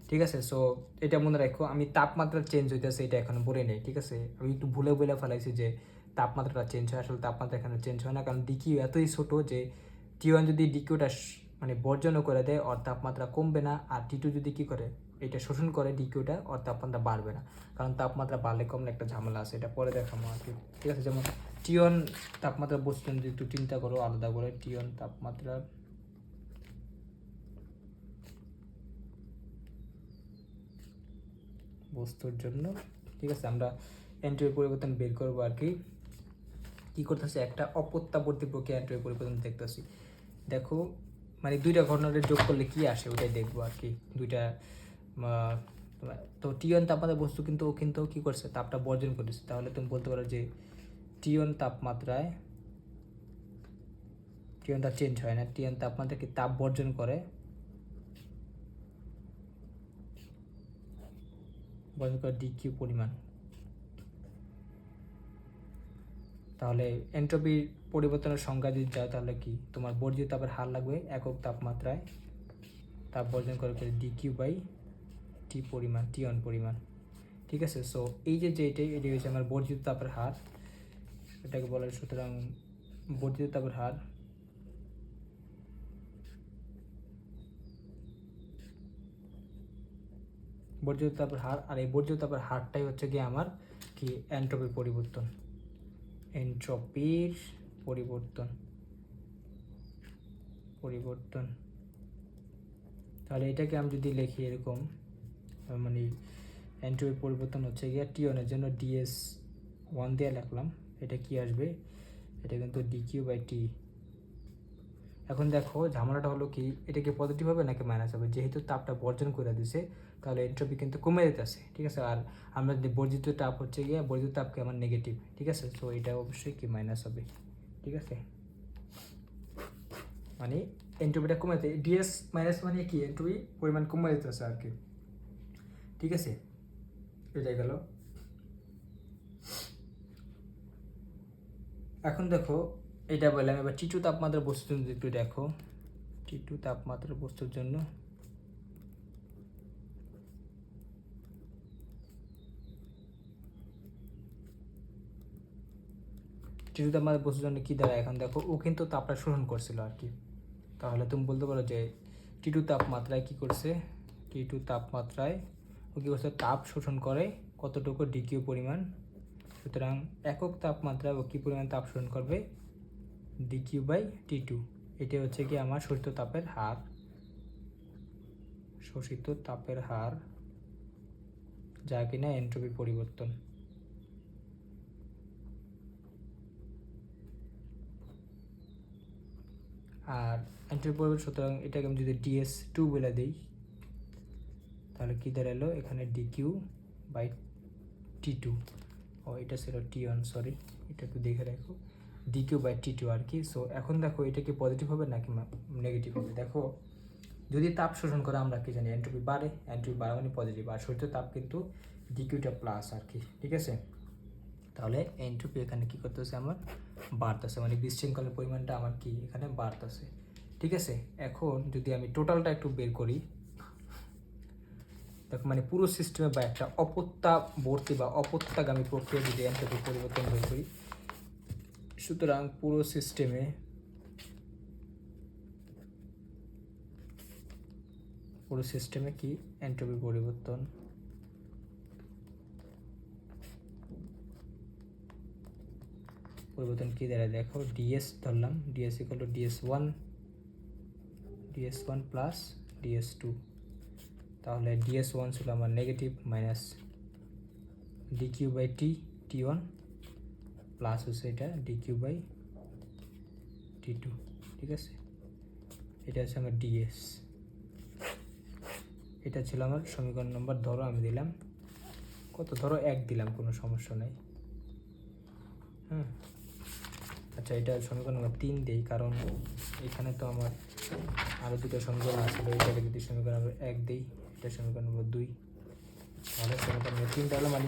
ঠিক আছে। সো এটা মনে রাখো, আমি তাপমাত্রা চেঞ্জ হইতেছে এটা এখন বলে নেই, ঠিক আছে। আমি একটু ভুলে ফেলাইছি যে তাপমাত্রাটা চেঞ্জ হয়, আসলে তাপমাত্রা এখানে চেঞ্জ হয় না, কারণ ডিকিউ এতই ছোটো যে T1 যদি ডিকিউটা মানে বর্জনও করে দেয় ওর তাপমাত্রা কমবে না, আর T2 যদি কী করে এটা শোষণ করে ডিকিউটা, ওর তাপমাত্রা বাড়বে না। কারণ তাপমাত্রা বাড়লে কমলে একটা ঝামেলা আছে, এটা পরে দেখাবো আর কি, ঠিক আছে। যেমন T1 তাপমাত্রা বস্তু যদি একটু চিন্তা করো আলাদা করে, T1 তাপমাত্রা বস্তুর জন্য, ঠিক আছে, আমরা এন্ট্রপি পরিবর্তন বের করবো আর কি। কী করতেছে, একটা অপ্রত্যাবর্তী প্রক্রিয়া এন্ট্রপি পরিবর্তন দেখতেছি। দেখো মানে দুইটা ঘটনাটা যোগ করলে কি আসে ওটাই দেখবো আর কি। দুইটা তো T1 তাপমাত্রা বস্তু কিন্তু ও কিন্তু কী করছে, তাপটা বর্জন করেছে। তাহলে তুমি বলতে পারো যে T1 তাপমাত্রায় T1টা চেঞ্জ হয় না, T1 তাপমাত্রা কি তাপ বর্জন করে, বর্জন করে ডিকিউ পরিমাণ। তাহলে এন্ট্রপির পরিবর্তনের সংজ্ঞা যদি যায় তাহলে কি তোমার বর্জিত তাপের হার লাগবে একক তাপমাত্রায় তাপ বর্জন করে ডিকিউ বাই টি পরিমাণ, T1 পরিমাণ, ঠিক আছে। সো এই যে এটি হচ্ছে আমার বর্জিত তাপের হার, এটাকে বলে সুতরাং বর্জিত তাপের হার বর্জিত তাপের হার, আর এই বর্জিত তাপের হারটাই হচ্ছে গিয়ে আমার কি এন্ট্রপির পরিবর্তন, এন্ট্রপির পরিবর্তন পরিবর্তন তাহলে এটাকে আমি যদি লিখি এরকম, মানে এন্ট্রপির পরিবর্তন হচ্ছে গিয়ে T1 এর জন্য DS1 দিয়ে লিখলাম, এটা কি আসবে, এটা কিন্তু ডিকিউ বাই টি। এখন দেখো ঝামেলাটা হলো কি, এটা কি পজিটিভ হবে নাকি মাইনাস হবে, যেহেতু তাপটা বর্জন করে দিছে তাহলে এন্ট্রপি কিন্তু কমে যেতেছে, ঠিক আছে। আর আমরা যে বর্জিত তাপ হচ্ছে গিয়ে বর্জিত তাপকে আমার নেগেটিভ, ঠিক আছে। সো এটা অবশ্যই কি মাইনাস হবে, ঠিক আছে। মানে এন্ট্রপিটা কমে যেতে, ডিএস মাইনাস মানে কি এন্ট্রপি পরিমাণ কমে যেতেছে আর কি, ঠিক আছে। এটাই গেল। এখন দেখো এটা বললাম, এবার T2 তাপমাত্রার বস্তুর জন্য একটু দেখো, T2 তাপমাত্রার বস্তুর জন্য টি টু তাপমাত্রা বস্তুর জন্য কী দাঁড়ায়, এখন দেখো ও কিন্তু তাপটা শোষণ করছিল আর কি। তাহলে তুমি বলতে পারো যে টি টু তাপমাত্রায় কী করছে, টি টু তাপমাত্রায় ও কী করছে, তাপ শোষণ করে কতটুকু ডিকিউ পরিমাণ। সুতরাং একক তাপমাত্রায় ও কী পরিমাণ তাপ শোষণ করবে, ডিকিউ বাই টি টু। এটা হচ্ছে কি আমার শোষিত তাপের হার, শোষিত তাপের হার, যা কিনা এন্ট্রপি পরিবর্তন। আর এন্ট্রপি পরিবর্তন, সুতরাং এটাকে আমি যদি ডিএস টু বলে দিই তাহলে কী দাঁড়ালো, এখানে ডিকিউ বাই টি টু। ও এটা ছিল টি ওয়ান, সরি এটা একটু দেখে রাখো, ডিকিউ বাই টি টু আর কি। সো এখন দেখো এটা কি পজিটিভ হবে নাকি নেগেটিভ হবে। দেখো যদি তাপ শোষণ করে আমরা কি জানি এন্ট্রপি বাড়ে, এন্ট্রপি বাড়া মানে পজিটিভ, আর শোষিত তাপ কিন্তু ডিকিউটা প্লাস আর কি, ঠিক আছে। তাহলে এন্ট্রপি এখানে কী করতেছে, আমার বাড়তেছে, মানে বিশৃঙ্খলের পরিমাণটা আমার কি এখানে বাড়তেছে, ঠিক আছে। এখন যদি আমি টোটালটা একটু বের করি, দেখো মানে পুরো সিস্টেমে বা একটা অপত্যাবর্তী বা অপত্যাগামী প্রক্রিয়া যদি এন্ট্রপি পরিবর্তন বের করি, সুতরাং পুরো সিস্টেমে কি এন্ট্রপি পরিবর্তন, কি দাঁড়ায়, দেখো ডিএস ধরলাম, DS equal to DS one plus DS two. তাহলে ডিএস ওয়ান ছিল আমার negative minus DQ by T one plus হচ্ছে এটা ডিকিউ বাই টি টু, ঠিক আছে। এটা হচ্ছে আমার ডিএস, এটা ছিল আমার সমীকরণ নম্বর, ধরো আমি দিলাম কত, ধরো 1 দিলাম, কোনো সমস্যা নেই। আচ্ছা এটা সমীকরণ নম্বর 3 দিই, কারণ এখানে তো আমার আরও দুটো সমীকরণ আসলে, এটাকে যদি সমীকরণ নম্বর 1 দিই, এটা সমীকরণ নম্বর 2, তাহলে সমীকরণ নম্বর 3 হলো মানে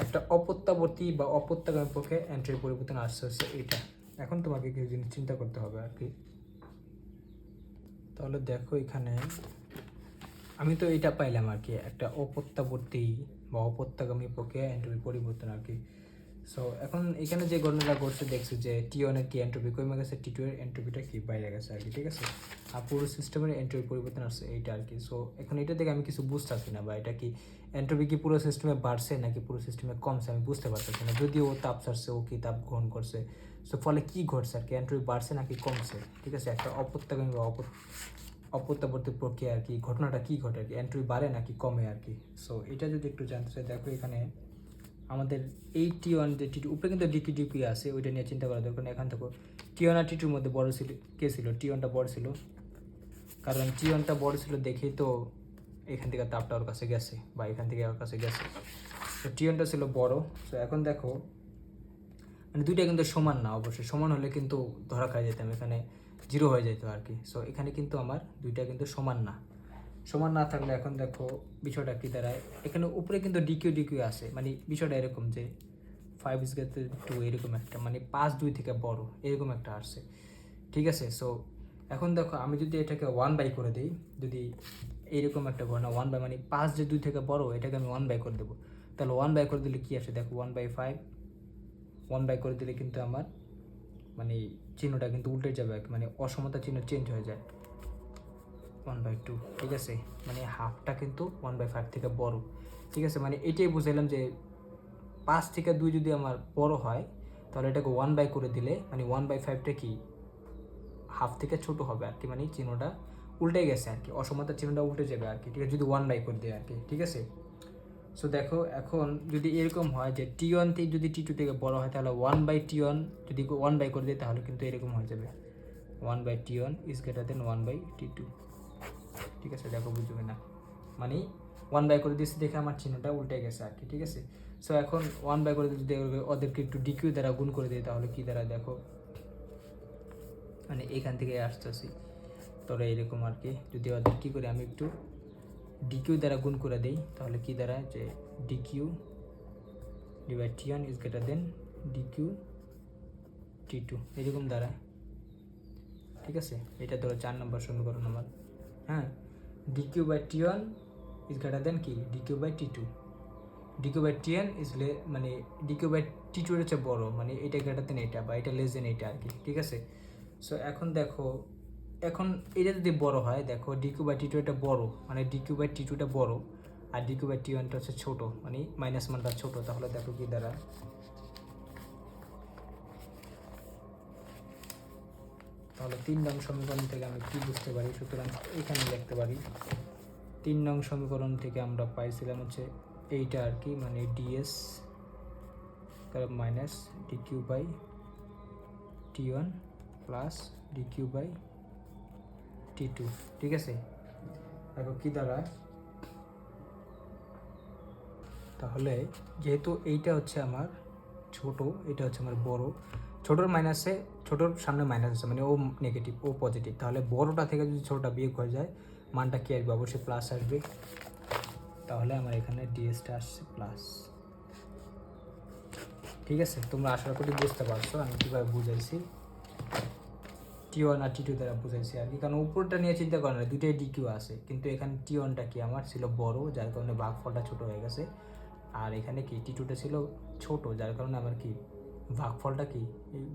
একটা অপত্যাবর্তী বা অপত্যাগামী পক্ষে এন্ট্রপি পরিবর্তন আসছে হচ্ছে এইটা। এখন তোমাকে কিছু জিনিস চিন্তা করতে হবে আর কি। তাহলে দেখো এখানে আমি তো এটা পাইলাম আর কি, একটা অপত্যাবর্তী বা অপত্যাগামী পক্ষে এন্ট্রপি পরিবর্তন আর কি। সো এখন এখানে যে ঘটনাটা ঘটছে দেখছি যে টি ওয়ানের কি এন্ট্রপি কমে গেছে, টি টু এর এন্ট্রপিটা কি বাইরে গেছে আর কি, ঠিক আছে। আর পুরো সিস্টেমের এন্ট্রপি পরিবর্তন আসছে এইটা আর কি। সো এখন এটা থেকে আমি কিছু বুঝতেছি না, বা এটা কি এন্ট্রপি কি পুরো সিস্টেমে বাড়ছে নাকি পুরো সিস্টেমে কমছে, আমি বুঝতে পারতেছি না। যদিও ও তাপ ছাড়ছে, ও কি তাপ গ্রহণ করছে, সো ফলে কি ঘটছে আর কি, এন্ট্রপি বাড়ছে নাকি কমছে, ঠিক আছে। একটা অপত্যাগামী বা অপত্যাবর্তী প্রক্রিয়া আর কি, ঘটনাটা কি ঘটে আর কি, এন্ট্রপি বাড়ে নাকি কমে আর কি। সো এটা যদি একটু জানতে চাই, দেখো এখানে আমাদের এই টি ওয়ান যে টি টু উপরে কিন্তু ডিকিউ আছে, ওইটা নিয়ে চিন্তা করা দরকার। এখান থেকে টি ওয়ান আর টি টুর মধ্যে বড় ছিল কে ছিল, টি ওয়ানটা বড় ছিল, কারণ টি ওয়ানটা বড় ছিল দেখেই তো এখান থেকে তাপটা ওর কাছে গেছে বা এখান থেকে ওর কাছে গেছে। তো টি ওয়ানটা ছিল বড়। তো এখন দেখো মানে দুইটা কিন্তু সমান না, অবশ্যই সমান হলে কিন্তু ধরা খাই যেতাম, এখানে 0 হয়ে যেত আর কি। সো এখানে কিন্তু আমার দুইটা কিন্তু সমান না, সমান না থাকলে এখন দেখো বিষয়টা কী দাঁড়ায়, এখানে উপরে কিন্তু ডিকিউ আছে, মানে বিষয়টা এরকম যে 5:2 এরকম একটা, মানে 5-2 থেকে বড় এরকম একটা আসছে, ঠিক আছে। সো এখন দেখো আমি যদি এটাকে 1/, করে দিই, যদি এইরকম একটা ঘটনা 1/, মানে 5 যে 2 থেকে বড়, এটাকে আমি 1/, করে দেবো, তাহলে 1/, করে দিলে কি আসে, দেখো 1/5, 1/, করে দিলে কিন্তু আমার মানে চিহ্নটা কিন্তু উল্টে যাবে, মানে অসমতা চিহ্ন চেঞ্জ হয়ে যায়, 1/2, ঠিক আছে। মানে হাফটা কিন্তু 1/5 থেকে বড়, ঠিক আছে। মানে এটাই বুঝাইলাম যে 5 থেকে 2 যদি আমার বড় হয়, তাহলে এটাকে 1/, করে দিলে মানে 1/5টা কি হাফ থেকে ছোট হবে আর কি, মানে চিহ্নটা উল্টে গেছে আর কি, অসমতার চিহ্নটা উল্টে যাবে আর কি, ঠিক আছে, যদি 1/, করে দেয় আর কি, ঠিক আছে। সো দেখো এখন যদি এরকম হয় যে টি ওয়ান থেকে যদি টি টু থেকে বড় হয়, তাহলে 1/T1 যদি 1/, করে দেয়, তাহলে কিন্তু এরকম হয়ে যাবে 1/T1 is greater then 1/T2, ঠিক আছে। দেখো বুঝবে না, মানে 1/, করে দিয়েছি দেখে আমার চিহ্নটা উল্টে গেছে আর কি, ঠিক আছে। সো এখন 1/, করে যদি ওদেরকে একটু ডিকিউ দ্বারা গুণ করে দিই, তাহলে কি দ্বারা দেখো মানে এখান থেকে আসতেছি তোরা এরকম আর কি, যদি ওদের কী করে আমি একটু ডিকিউ দ্বারা গুণ করে দিই, তাহলে কি দাঁড়ায় যে DQ divide T1 is greater then DQ T2 এরকম দাঁড়ায়, ঠিক আছে। এটা ধরো 4 নম্বর সমীকরণ আমার, হ্যাঁ, DQ by T1 is greater than কি DQ by T2, DQ by TN ইজলে মানে ডিকিউ বাই টি টু এর হচ্ছে বড়ো, মানে এটা গ্রেটার দেন এটা বা এটা লেস দেন এটা আর কি, ঠিক আছে। সো এখন দেখো, এখন এটা যদি বড় হয়, দেখো ডিকিউ বাই টি টু এটা বড়ো, মানে ডিকিউ বাই টি টুটা বড়ো আর ডিকিউ বাই টি ওয়ানটা হচ্ছে ছোটো, মানে মাইনাস মানটা ছোটো। তাহলে দেখো কি দ্বারা, তাহলে 3 নং সমীকরণ থেকে আমি কি বুঝতে পারি, সুতরাং এখানে লিখতে পারি 3 নং সমীকরণ থেকে আমরা পাইছিলাম হচ্ছে এইটা আর কি, মানে DS minus DQ by T one plus DQ by T two, ঠিক আছে। দেখো কি দাঁড়ায়, তাহলে যেহেতু এইটা হচ্ছে আমার ছোট, এটা হচ্ছে আমার বড়, ছোটোর মাইনাসে ছোটোর সামনে মাইনাস আছে, মানে ও নেগেটিভ ও পজিটিভ, তাহলে বড়টা থেকে যদি ছোটোটা বিয়োগ হয়ে যায় মানটা কি আসবে, অবশ্যই প্লাস আসবে। তাহলে আমার এখানে ডিএসটা আসছে প্লাস, ঠিক আছে। তোমরা আশা করি বুঝতে পারছো আমি কীভাবে বুঝাইছি, টি ওয়ান আর টি টু দ্বারা বুঝাইছি আর কি। কারণ উপরটা নিয়ে চিন্তা করে না, দুটোই ডিকিউ আছে, কিন্তু এখানে টি ওয়ানটা কি আমার ছিল বড়, যার কারণে ভাগফলটা ছোটো হয়ে গেছে, আর এখানে কি টি টুটা ছিল ছোট, যার কারণে আমার কি ভাগফলটা কি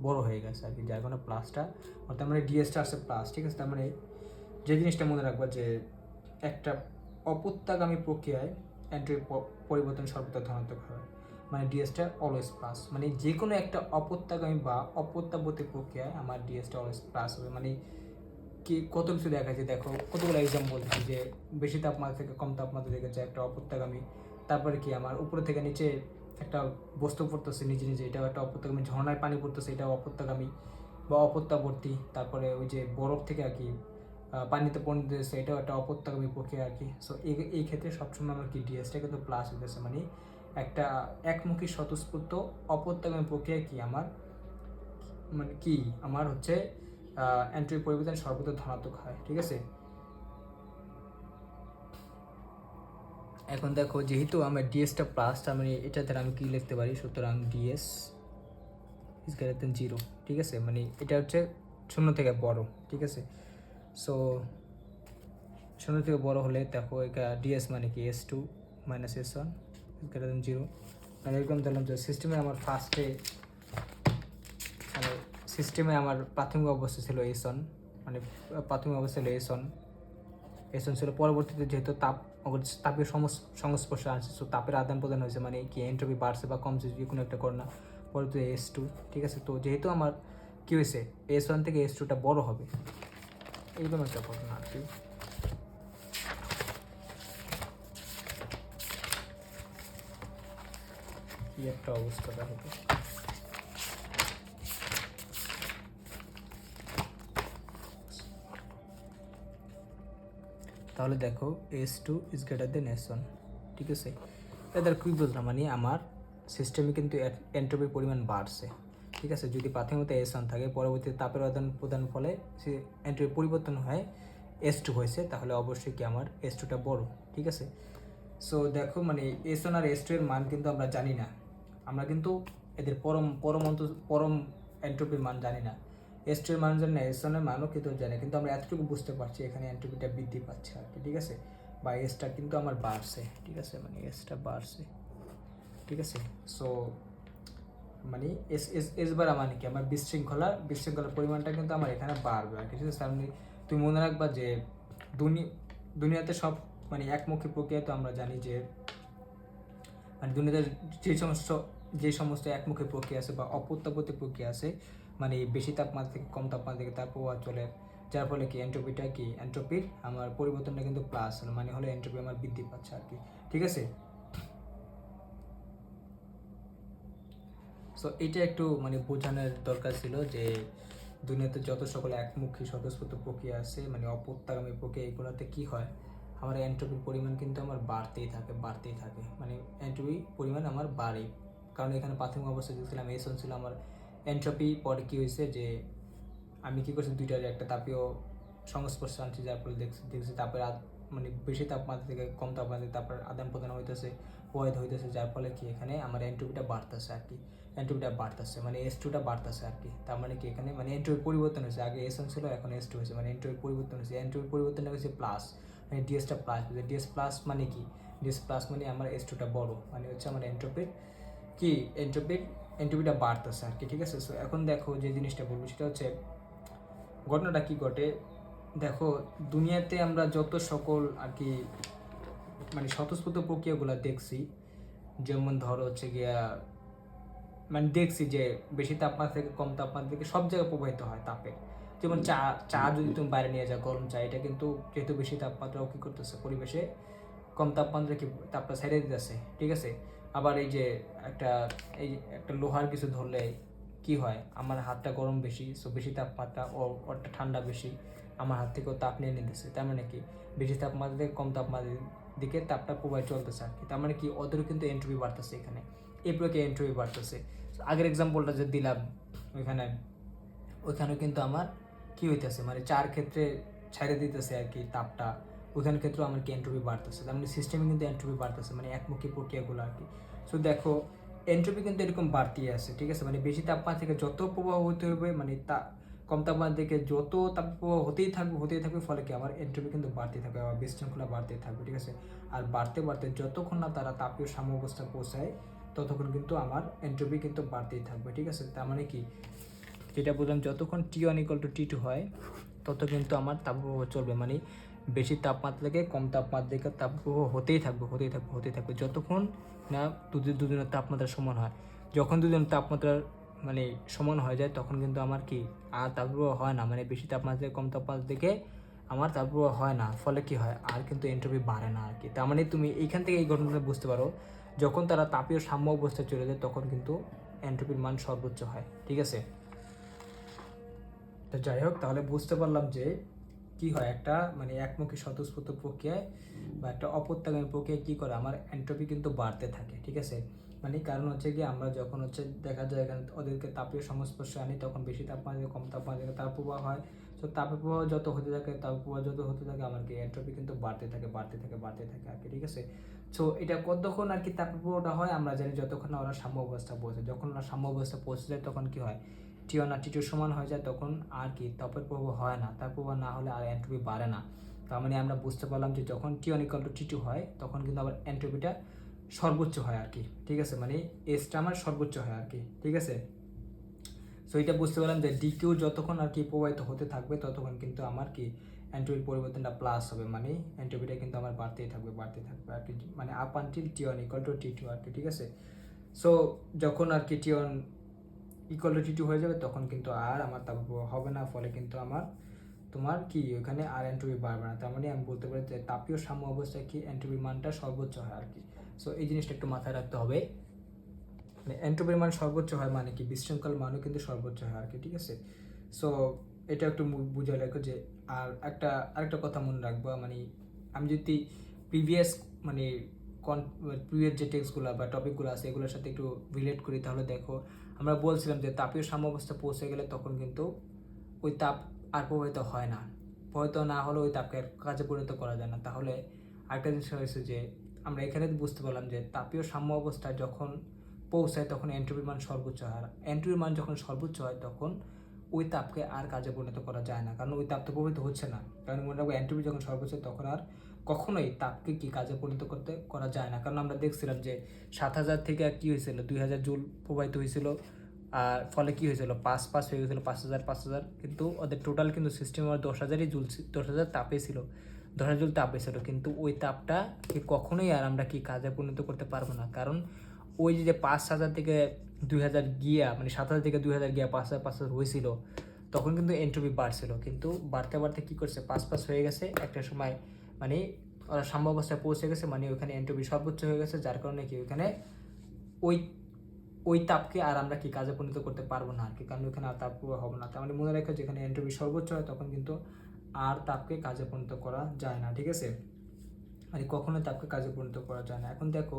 বড় হয়ে গেছে আর কি, যার কারণে প্লাসটা, অর্থাৎ মানে ডিএসটা আসছে প্লাস, ঠিক আছে। তার মানে যে জিনিসটা মনে রাখবা যে একটা অপত্যাগামী প্রক্রিয়ায় এন্ট্রি পরিবর্তন সর্বদা ধনাত্মক হয়, মানে ডিএসটা অলওয়েজ প্লাস, মানে যে কোনো একটা অপত্যাগামী বা অপত্যাবর্তী প্রক্রিয়ায় আমার ডিএসটা অলওয়েজ প্লাস হবে। মানে কি কত কিছু দেখা যায়, দেখো কতগুলো এক্সাম্পল বলছি যে বেশি তাপমাত্রা থেকে কম তাপমাত্রা দেখেছে একটা অপত্যাগামী, তারপরে কি আমার উপরে থেকে নিচে একটা বস্তু পড়তেছে নিজে নিজে, এটাও একটা অপত্যাগামী, ঝর্ণায় পানি পড়তেছে এটাও অপত্যাগামী বা অপত্যাবর্তী, তারপরে ওই যে বরফ থেকে আর কি পানিতে পরিণত হয়েছে, এটাও একটা অপত্যাগামী প্রক্রিয়া আর কি। সো এই ক্ষেত্রে সবসময় আমার কি ডিএসটা কিন্তু প্লাস হইতেছে, মানে একটা একমুখী স্বতঃস্ফূর্ত অপত্যাগামী প্রক্রিয়া কি আমার, মানে কি আমার হচ্ছে এন্ট্রি পরিবর্তন সর্বদা ধনাত্মক হয়, ঠিক আছে। এখন দেখো যেহেতু আমার ডিএসটা প্লাস, তার মানে এটা দ্বারা আমি কি লিখতে পারি, সুতরাং ডিএস ইজ গ্রেটার দেন 0, ঠিক আছে। মানে এটা হচ্ছে 0 থেকে বড়, ঠিক আছে। সো 0 থেকে বড় হলে দেখো এটা ডিএস মানে কি S two minus S one is greater than 0, মানে এরকম ধরলাম যে সিস্টেমে আমার ফার্স্টে, মানে সিস্টেমে আমার প্রাথমিক অবস্থা ছিল এস ওয়ান, মানে প্রাথমিক অবস্থা ছিল এস ওয়ান ছিল, পরবর্তীতে যেহেতু তাপের সংস্পর্শে আসছে, সো তাপের আদান প্রদান হয়েছে, মানে কি এন্ট্রপি বাড়ছে বা কমছে যে কোনো একটা করোনা, পরবর্তীতে এস টু, ঠিক আছে। তো যেহেতু আমার কী হয়েছে এস ওয়ান থেকে এস টুটা বড়ো হবে, এইরকম একটা ঘটনা আর কি। কি একটা অবস্থাটা হবে, তাহলে দেখো S two is greater than S one, ঠিক আছে। এদের কী বুঝলাম, মানে আমার সিস্টেমে কিন্তু এন্ট্রপির পরিমাণ বাড়ছে, ঠিক আছে। যদি প্রাথমিকত এস ওয়ান থাকে, পরবর্তীতে তাপের আদান প্রদানের ফলে সে এন্ট্রপি পরিবর্তন হয় এস টু হয়েছে, তাহলে অবশ্যই কি আমার এস টুটা বড়, ঠিক আছে। সো দেখো মানে এস ওয়ান আর এস টু এর মান কিন্তু আমরা জানি না, আমরা কিন্তু এদের পরম এন্ট্রপির মান জানি না, এস টু এর মান জানি না, এস ওয়ানের মানও কিন্তু জানি, কিন্তু আমরা এতটুকু বুঝতে পারছি এখানে এন্ট্রপিটা বৃদ্ধি পাচ্ছে আর কি, ঠিক আছে। বা এসটা কিন্তু আমার বাড়ছে, ঠিক আছে, মানে এসটা বাড়ছে, ঠিক আছে। সো মানে এস এস এস বাড়া মানে কি আমার বিশৃঙ্খলার পরিমাণটা কিন্তু আমার এখানে বাড়বে আর কি, ঠিক আছে। তুমি মনে রাখবা যে দুনিয়াতে সব মানে একমুখী প্রক্রিয়া, তো আমরা জানি যে মানে দুনিয়াতে যে সমস্ত একমুখী প্রক্রিয়া আছে বা অপত্যাবর্তী প্রক্রিয়া আছে, মানে বেশি তাপমাত্রা থেকে কম তাপমাত্রা থেকে তাপ প্রবাহ চলে, যার ফলে কি এন্ট্রপির আমার পরিবর্তনটা কিন্তু প্লাস, মানে হলে এন্ট্রপি আমার বৃদ্ধি পাচ্ছে আর কি, ঠিক আছে। সো এটা একটু মানে বোঝানোর দরকার ছিল যে দুনিয়াতে যত সকল একমুখী স্বতঃস্ফূর্ত প্রক্রিয়া আছে, মানে অপত্যাগামী প্রক্রিয়া, এগুলোতে কী হয়, আমার এন্ট্রপির পরিমাণ কিন্তু আমার বাড়তেই থাকে, মানে এন্ট্রপি পরিমাণ আমার বাড়ে, কারণ এখানে প্রাথমিক অবস্থায় দেখছিলাম এস ওয়ান ছিল আমার এন্ট্রপি, পরে কী হয়েছে যে আমি কী করছি দুইটার একটা তাপীয় সংস্পর্শে আনছি, যার ফলে দেখছি তাপের মানে বেশি তাপমাত্রা থেকে কম তাপমাত্রা তারপর আদান প্রদান হইতেছে, প্রবাহিত হইতেছে, যার ফলে কি এখানে আমার এন্ট্রপিটা বাড়তেছে আর কি, মানে এস টুটা বাড়তেছে আর কি। তার মানে কি এখানে মানে এন্ট্রপি পরিবর্তন হয়েছে, আগে এস ওয়ান ছিল এখন এস টু হয়েছে, মানে এন্ট্রপি পরিবর্তন হয়েছে প্লাস, মানে ডিএসটা প্লাস, ডিএস প্লাস মানে কি দিস প্লাস মানে আমার S2টা বড়, মানে হচ্ছে আমার এন্ট্রপির কি এন্ট্রপিটা বাড়তেছে আর কি, ঠিক আছে। সো এখন দেখো যে জিনিসটা বলবো সেটা হচ্ছে ঘটনাটা কি ঘটে। দেখো দুনিয়াতে আমরা যত সকল আর কি মানে স্বতঃস্ফূর্ত প্রক্রিয়াগুলো দেখছি, যেমন ধরো হচ্ছে গিয়া মানে দেখছি যে বেশি তাপমাত্রা থেকে কম তাপমাত্রা থেকে সব জায়গায় প্রবাহিত হয় তাপে। যেমন চা চা যদি তুমি বাইরে নিয়ে যাও গরম চা, এটা কিন্তু যেহেতু বেশি তাপমাত্রাও কী করতেছে পরিবেশে কম তাপমাত্রা কি তাপটা ছেড়ে দিতেছে, ঠিক আছে। আবার এই যে একটা এই একটা লোহার কিছু ধরলে কি হয়, আমার হাতটা গরম বেশি, সো বেশি তাপমাত্রা ওরটা ঠান্ডা বেশি, আমার হাত থেকেও তাপ নিয়ে নিতেছে। তার মানে কি বেশি তাপমাত্রা থেকে কম তাপমাত্রার দিকে তাপটা প্রবাহ চলতেছে আর কি। তার মানে কি ওদেরও কিন্তু এন্ট্রপি বাড়তেছে এখানে, এই প্রক্রিয়া এন্ট্রপি বাড়তেছে। আগের এক্সাম্পলটা যে দিলাম ওইখানেও কিন্তু আমার কি হইতেছে মানে চার ক্ষেত্রে ছেড়ে দিতেছে আর কি তাপটা, ওইখানে ক্ষেত্রেও আমার কি এন্ট্রপি বাড়তেছে। তার মানে সিস্টেমে কিন্তু এন্ট্রপি বাড়তেছে, মানে একমুখী প্রক্রিয়াগুলো আর কি। সো দেখো এন্ট্রপি কিন্তু এরকম বাড়তেই আছে, ঠিক আছে। মানে বেশি তাপমাত্রা থেকে যত প্রবাহ হতে হবে, মানে কম তাপমাত্রা থেকে যত তাপ প্রবাহ হতেই থাকবে, ফলে কি আমার এন্ট্রপি কিন্তু বাড়তেই থাকবে, আমার বিশৃঙ্খলা বাড়তেই থাকবে, ঠিক আছে। আর বাড়তে বাড়তে যতক্ষণ না তারা তাপীয় সাম্য অবস্থা পৌঁছায় ততক্ষণ কিন্তু আমার এন্ট্রপি কিন্তু বাড়তেই থাকবে, ঠিক আছে। তার মানে কি যেটা বললাম, যতক্ষণ T1 = T2 হয় তত কিন্তু আমার তাপপ্রবাহ চলবে, মানে বেশি তাপমাত্রা থেকে কম তাপমাত্রা থেকে তাপপ্রবাহ হতেই থাকবে যতক্ষণ না দুজনের তাপমাত্রা সমান হয়। যখন দুজনের তাপমাত্রার মানে সমান হয়ে যায় তখন কিন্তু আমার কি আর তাপপ্রবাহ হয় না, মানে বেশি তাপমাত্রা থেকে কম তাপমাত্রা থেকে আমার তাপপ্রবাহ হয় না, ফলে কি হয় আর কিন্তু এন্ট্রপি বাড়ে না আর কি। তার মানে তুমি এইখান থেকে এই ঘটনাটা বুঝতে পারো, যখন তারা তাপীয় সাম্য অবস্থায় চলে যায় তখন কিন্তু এন্ট্রপির মান সর্বোচ্চ হয়, ঠিক আছে। তো যাই হোক, তাহলে বুঝতে পারলাম যে কি হয় একটা মানে একমুখী স্বতঃস্ফূর্ত প্রক্রিয়ায় বা একটা অপত্যাগামী প্রক্রিয়ায় কি করে আমার এন্ট্রপি কিন্তু বাড়তে থাকে, ঠিক আছে। মানে কারণ হচ্ছে কি আমরা যখন হচ্ছে দেখা যায় এখানে ওদেরকে তাপীয় সংস্পর্শে আনি তখন বেশি তাপমাত্রা কম তাপমাত্রা তাপ প্রবাহ হয়। তো তাপের প্রবাহ যত হতে থাকে তাপ প্রবাহ যত হতে থাকে আমার কি এন্ট্রপি কিন্তু বাড়তে থাকে আর কি, ঠিক আছে। সো এটা কতক্ষণ আর কি তাপের প্রবাহটা হয় আমরা জানি যতক্ষণ না ওরা সাম্য অবস্থা পৌঁছে, যখন ওরা সাম্য অবস্থা পৌঁছে যায় তখন কি হয় T1 আর T2 সমান হয়ে যায়, তখন আর কি তাপের প্রবাহ হয় না, তাপ প্রবাহ না হলে আর এন্ট্রপি বাড়ে না। তার মানে আমরা বুঝতে পারলাম যে যখন T1 = T2 হয় তখন কিন্তু আবার এন্ট্রপিটা সর্বোচ্চ হয় আর কি, ঠিক আছে। মানে এসটা আমার সর্বোচ্চ হয় আর কি, ঠিক আছে। সো এটা বুঝতে পারলাম যে ডিকিউ যতক্ষণ আর কি প্রবাহিত হতে থাকবে ততক্ষণ কিন্তু আমার কি এন্ট্রপির পরিবর্তনটা প্লাস হবে, মানে এন্ট্রপিটা কিন্তু আমার বাড়তেই থাকবে আর কি, মানে আপ আনটিল T1 = T2 আর কি, ঠিক আছে। সো যখন আর কি T1 = T2 হয়ে যাবে তখন কিন্তু আর আমার তাপপ্রবাহ হবে না, ফলে কিন্তু আমার তোমার কি ওখানে আর এন্ট্রপি বাড়বে না। তার মানে আমি বলতে পারি যে তাপীয় সাম্য অবস্থায় কি এন্ট্রপির মানটা সর্বোচ্চ হয় আর কি। সো এই জিনিসটা একটু মাথায় রাখতে হবে, মানে এন্ট্রপির মান সর্বোচ্চ হয় মানে কি বিশৃঙ্খল মানও কিন্তু সর্বোচ্চ হয় আর কি, ঠিক আছে। সো এটা একটু বুঝে রাখো যে আরেকটা কথা মনে রাখবো, মানে আমি যদি প্রিভিয়াস মানে প্রিভিয়াস যে টেক্সটগুলো বা টপিকগুলো আছে এগুলোর সাথে একটু রিলেট করি, তাহলে দেখো আমরা বলছিলাম যে তাপীয় সাম্য অবস্থা পৌঁছে গেলে তখন কিন্তু ওই তাপ আর প্রবাহিত হয় না, প্রবাহিত না হলে ওই তাপকে কাজে পরিণত করা যায় না। তাহলে আরেকটা জিনিস হয়েছে যে আমরা এখানে বুঝতে পারলাম যে তাপীয় সাম্য অবস্থায় যখন পৌঁছায় তখন এন্ট্রপির মান সর্বোচ্চ হয়, আর এন্ট্রপির মান যখন সর্বোচ্চ হয় তখন ওই তাপকে আর কাজে পরিণত করা যায় না, কারণ ওই তাপ তো প্রবাহিত হচ্ছে না। কারণ মনে রাখবো এন্ট্রপি যখন সর্বোচ্চ তখন আর কখনোই তাপকে কি কাজে পরিণত করা যায় না। কারণ আমরা দেখছিলাম যে 7,000 থেকে কি হয়েছিল 2,000 জুল প্রবাহিত হয়েছিল, আর ফলে কি হয়েছিল 5 হয়ে গেছিলো 5,000, কিন্তু ওদের টোটাল কিন্তু সিস্টেম 10,000ই জুল 10,000 তাপে ছিল, 10,000 জুল তাপে ছিল, কিন্তু ওই তাপটা কি কখনোই আর আমরা কি কাজে পরিণত করতে পারবো না। কারণ ওই যে 5,000 থেকে 2,000 গিয়া মানে 7,000 থেকে 2,000 গিয়া 5,000 হয়েছিল তখন কিন্তু এন্ট্রপি বাড়ছিল, কিন্তু বাড়তে বাড়তে কী করছে 5 হয়ে গেছে একটা সময়, মানে ওরা সাম্য অবস্থায় পৌঁছে গেছে, মানে ওইখানে এন্ট্রপি সর্বোচ্চ হয়ে গেছে, যার কারণে কি ওইখানে ওই ওই তাপকে আর আমরা কি কাজে পরিণত করতে পারবো না আর কি, কারণ ওইখানে আর তাপ প্রবাহ হবে না। তার মানে মনে রাখো যেখানে এন্ট্রপি সর্বোচ্চ হয় তখন কিন্তু আর তাপকে কাজে পরিণত করা যায় না, ঠিক আছে। মানে কখনোই তাপকে কাজে পরিণত করা যায় না। এখন দেখো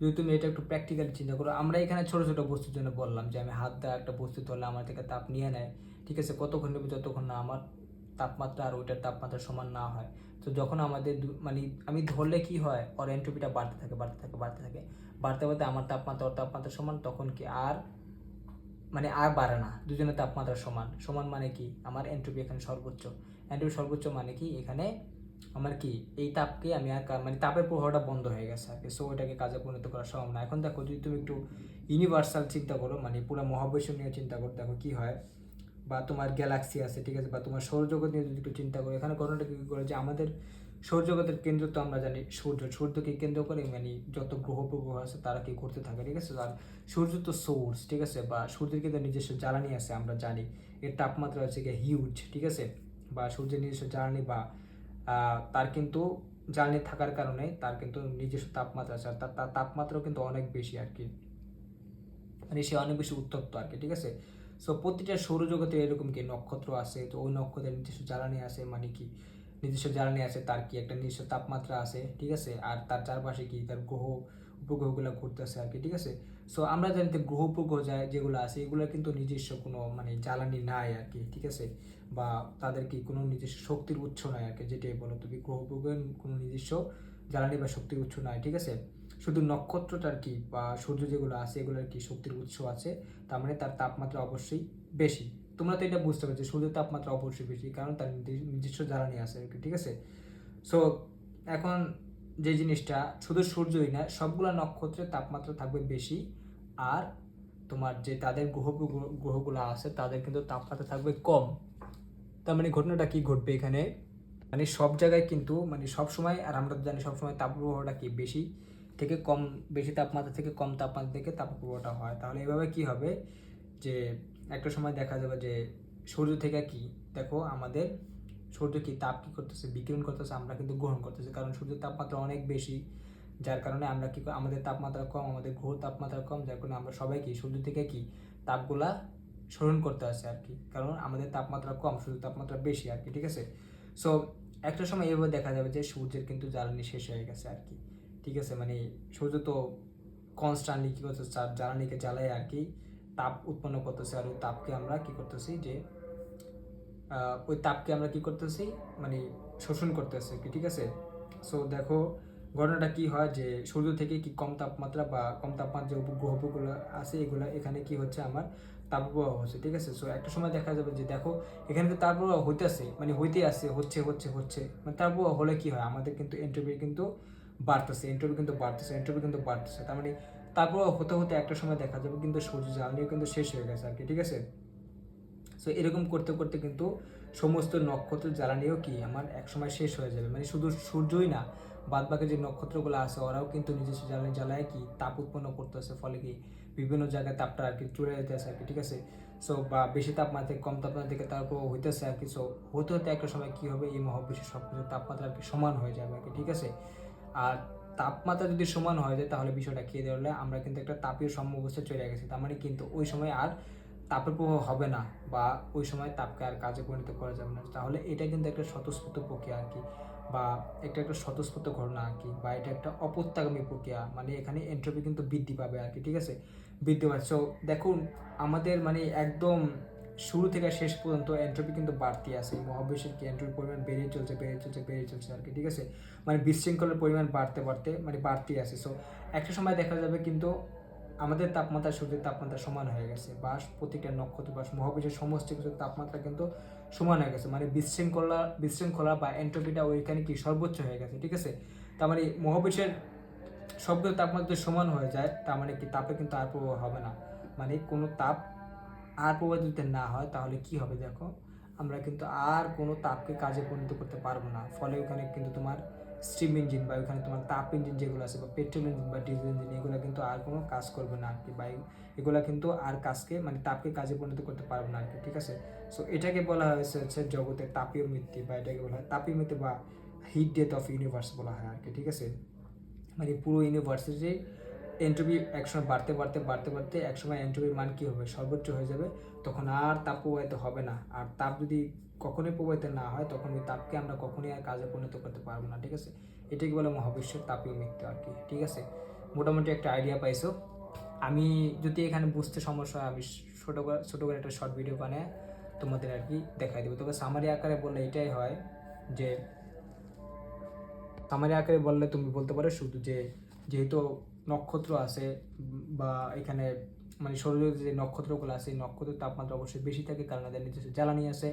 যদি তুমি এটা একটু প্র্যাকটিক্যালি চিন্তা করো, আমরা এখানে ছোটো ছোটো বস্তুর জন্য বললাম যে আমি হাত দেওয়া একটা বস্তু ধরলে আমার থেকে তাপ নিয়ে নেয়, ঠিক আছে, কতক্ষণ নেবে যতক্ষণ না আমার তাপমাত্রা আর ওইটার তাপমাত্রা সমান না হয়। তো যখন আমাদের মানে আমি ধরলে কি হয় ওর এন্ট্রপিটা বাড়তে থাকে বাড়তে বাড়তে আমার তাপমাত্রা ওর তাপমাত্রা সমান, তখন কি আর মানে আর বাড়ে না, দুজনের তাপমাত্রা সমান, মানে কি আমার এন্ট্রপি এখানে সর্বোচ্চ, মানে কি এখানে আমার কি এই তাপকে আমি আর মানে তাপের প্রবাহটা বন্ধ হয়ে গেছে আর কি, সো ওটাকে কাজে পরিণত করা সম্ভব না। এখন দেখো যদি তুমি একটু ইউনিভার্সাল চিন্তা করো, মানে পুরো মহাবিশ্ব নিয়ে চিন্তা করো, দেখো কি হয়, বা তোমার গ্যালাক্সি আছে, ঠিক আছে, বা তোমার সৌরজগৎ নিয়ে যদি একটু চিন্তা করো, এখানে ঘটনাটা কি করে যে আমাদের সৌরজগতের কেন্দ্র তো আমরা জানি সূর্যকে কেন্দ্র করে মানে যত গ্রহ উপগ্রহ আছে তারা কি ঘুরতে থাকে, ঠিক আছে। আর সূর্য তো সোর্স, ঠিক আছে, বা সূর্যের কিন্তু নিজস্ব জ্বালানি আছে, আমরা জানি এর তাপমাত্রা হচ্ছে গিয়ে হিউজ, ঠিক আছে, বা সূর্যের নিজস্ব জ্বালানি বা তার কিন্তু জ্বালানি থাকার কারণে তার কিন্তু নিজস্ব তাপমাত্রা আছে, আর তার তাপমাত্রাও কিন্তু অনেক বেশি আর কি, মানে সে অনেক বেশি উত্তপ্ত আর কি, ঠিক আছে। সো প্রতিটা সৌরজগতে এরকম কি নক্ষত্র আছে, তো ওই নক্ষত্রের নিজস্ব জ্বালানি আছে, মানে কি নিজস্ব জ্বালানি আছে, তার কি একটা নিজস্ব তাপমাত্রা আছে, ঠিক আছে, আর তার চারপাশে কি তার গ্রহ উপগ্রহগুলো ঘুরতেছে আর কি, ঠিক আছে। সো আমরা জানি যে গ্রহ উপগ্রহ যেগুলো আছে এগুলো কিন্তু নিজস্ব কোনো মানে জ্বালানি নাই আর কি, ঠিক আছে, বা তাদের কি কোনো নিজস্ব শক্তির উৎস নাই আর কি, যেটাই বলো তুমি গ্রহ উপগ্রহের কোনো নিজস্ব জ্বালানি বা শক্তির উৎস নাই, ঠিক আছে। শুধু নক্ষত্রটার কি বা সূর্য যেগুলো আছে এগুলোর কি শক্তির উৎস আছে, তার মানে তার তাপমাত্রা অবশ্যই বেশি। তোমরা তো এটা বুঝতে পারছো, সূর্যের তাপমাত্রা অবশ্যই বেশি, কারণ তার নিজস্ব জ্বালানি আছে আর কি, ঠিক আছে। সো এখন যে জিনিসটা শুধু সূর্যই না, সবগুলা নক্ষত্রের তাপমাত্রা থাকবে বেশি, আর তোমার যে তাদের গ্রহগুলো আছে তাদের কিন্তু তাপমাত্রা থাকবে কম। তার মানে ঘটনাটা কি ঘটবে এখানে, মানে সব জায়গায় কিন্তু মানে সব সময়, আর আমরা তো জানি সবসময় তাপপ্রবাহটা কি বেশি থেকে কম, বেশি তাপমাত্রা থেকে কম তাপমাত্রা থেকে তাপপ্রবাহটা হয়। তাহলে এভাবে কি হবে যে একটা সময় দেখা যাবে যে সূর্য থেকে কি দেখো আমাদের সূর্য কি তাপ কি করতেছে, বিকিরণ করতেছে, আমরা কিন্তু গ্রহণ করতেছি, কারণ সূর্যের তাপমাত্রা অনেক বেশি, যার কারণে আমরা কি আমাদের তাপমাত্রা কম, আমাদের গ্রহ তাপমাত্রা কম, যার কারণে আমরা সবাই কি সূর্য থেকে কি তাপগুলা শোষণ করতে আসে আর কি, কারণ আমাদের তাপমাত্রা কম, সূর্যের তাপমাত্রা বেশি আর কি, ঠিক আছে। সো একটা সময় এভাবে দেখা যাবে যে সূর্যের কিন্তু জ্বালানি শেষ হয়ে গেছে আর কি, ঠিক আছে, মানে সূর্য তো কনস্ট্যান্টলি কী করতেছে, জ্বালানিকে জ্বালায় আর কি তাপ উৎপন্ন করতেছে, আর ওই তাপকে আমরা কি করতেছি যে ওই তাপকে আমরা কি করতেছি মানে শোষণ করতেছি কি, ঠিক আছে। সো দেখো ঘটনাটা কি হয় যে সূর্য থেকে কি কম তাপমাত্রা বা কম তাপমাত্রা যে গ্রহগুলো আছে এগুলো এখানে কি হচ্ছে আমার তাপপ্রবাহ হচ্ছে, ঠিক আছে। সো একটা সময় দেখা যাবে যে দেখো এখানে তো তাপপ্রবাহ হইতেছে, মানে হইতে আসছে, হচ্ছে মানে তাপপ্রবাহ হলে কি হয় আমাদের কিন্তু এন্ট্রপি কিন্তু বাড়তেছে, এন্ট্রপি কিন্তু বাড়তেছে, তার মানে তাপপ্রবাহ হতে হতে একটা সময় দেখা যাবে কিন্তু সূর্য জ্বালানিও কিন্তু শেষ হয়ে গেছে আর কি, ঠিক আছে। সো এরকম করতে করতে কিন্তু সমস্ত নক্ষত্রের জ্বালানিও কি আমার একসময় শেষ হয়ে যাবে, মানে শুধু সূর্যই না, বাদবাকি যে নক্ষত্রগুলো আছে ওরাও কিন্তু নিজস্ব জ্বালানি জ্বালায় কি তাপ উৎপন্ন করতেছে, ফলে কি বিভিন্ন জায়গায় তাপটা আর কি চলে যেতেছে আর কি, ঠিক আছে। সো বা বেশি তাপমাত্রা থেকে কম তাপমাত্রা থেকে তারপর হইতেছে আর কি। সো হতে হতে একটা সময় কি হবে এই মহাবিশ্বের সব কিছু তাপমাত্রা আর কি সমান হয়ে যাবে আর কি, ঠিক আছে। আর তাপমাত্রা যদি সমান হয়ে যায় তাহলে বিষয়টা খেয়ে ধরলে আমরা কিন্তু একটা তাপীয় সমঅবস্থায় চলে গেছি, তার মানে কিন্তু ওই সময় আর তাপের প্রভাব হবে না, বা ওই সময় তাপকে আর কাজে পরিণত করা যাবে না। তাহলে এটা কিন্তু একটা স্বতঃস্ফূর্ত প্রক্রিয়া আর কি, বা একটা স্বতঃস্ফূর্ত ঘটনা আর কি, বা এটা একটা অপত্যাগামী প্রক্রিয়া, মানে এখানে এন্ট্রপি কিন্তু বৃদ্ধি পাবে আর কি, ঠিক আছে, বৃদ্ধি পাবে। সো দেখুন আমাদের মানে একদম শুরু থেকে শেষ পর্যন্ত এন্ট্রপি কিন্তু বাড়তি আছে, এই মহাবিশ্বের কি এন্ট্রপির পরিমাণ বেড়ে চলছে আর কি, ঠিক আছে, মানে বিশৃঙ্খলার পরিমাণ বাড়তে বাড়তে মানে বাড়তি আছে। সো একটা সময় দেখা যাবে কিন্তু আমাদের তাপমাত্রা সূর্যের তাপমাত্রা সমান হয়ে গেছে, বা প্রত্যেকটা নক্ষত্র বা মহাবিশ্বের সমস্ত কিছুর তাপমাত্রা কিন্তু সমান হয়ে গেছে, মানে বিশৃঙ্খলা বা এন্ট্রপিটা ওইখানে কি সর্বোচ্চ হয়ে গেছে, ঠিক আছে। তার মানে মহাবিশ্বের সবগুলো তাপমাত্রা সমান হয়ে যায়, তার মানে কি তাপে কিন্তু আর প্রভাব হবে না, মানে কোনো তাপ আর প্রভাব যদি না হয় তাহলে কি হবে দেখো, আমরা কিন্তু আর কোনো তাপকে কাজে পরিণত করতে পারবো না, ফলে ওখানে কিন্তু তোমার স্টিম ইঞ্জিন বা ওখানে তোমার তাপ ইঞ্জিন যেগুলো আছে বা পেট্রোল ইঞ্জিন বা ডিজেল ইঞ্জিন এগুলো কিন্তু আর কোনো কাজ করবে না আর কি, বা এগুলো কিন্তু আর কাজকে মানে তাপকে কাজে পরিণত করতে পারবে না আর কি, ঠিক আছে। সো এটাকে বলা হয়েছে হচ্ছে জগতের তাপীয় মৃত্যু, বা এটাকে বলা হয় তাপীয় মৃত্যু বা হিট ডেথ অফ ইউনিভার্স বলা হয় আর কি, ঠিক আছে। মানে পুরো ইউনিভার্সিটির এন্ট্রপি একসময় বাড়তে একসময় এন্ট্রপির মান কী হবে সর্বোচ্চ হয়ে যাবে, তখন আর তাপ প্রবাহিত হবে না, আর তাপ যদি কখনোই প্রবাহিত না হয় তখন ওই তাপকে আমরা কখনোই আর কাজে পরিণত করতে পারবো না, ঠিক আছে। এটাকে বলে মহাবিশ্বের তাপীয় মৃত্যু আর কি, ঠিক আছে। মোটামুটি একটা আইডিয়া পাইছো। আমি যদি এখানে বুঝতে সমস্যা হয় আমি ছোটো করে একটা শর্ট ভিডিও বানিয়ে তোমাদের আর কি দেখাই দেবো, তবে সামারি আকারে বললে এটাই হয় যে সামারি আকারে বললে তুমি বলতে পারো শুধু যে যেহেতু নক্ষত্র আছে বা এখানে মানে সৌরজগতের যে নক্ষত্রগুলো আছে নক্ষত্রের তাপমাত্রা অবশ্যই বেশি থাকে, কারণ এদের নিজস্ব জ্বালানি আছে,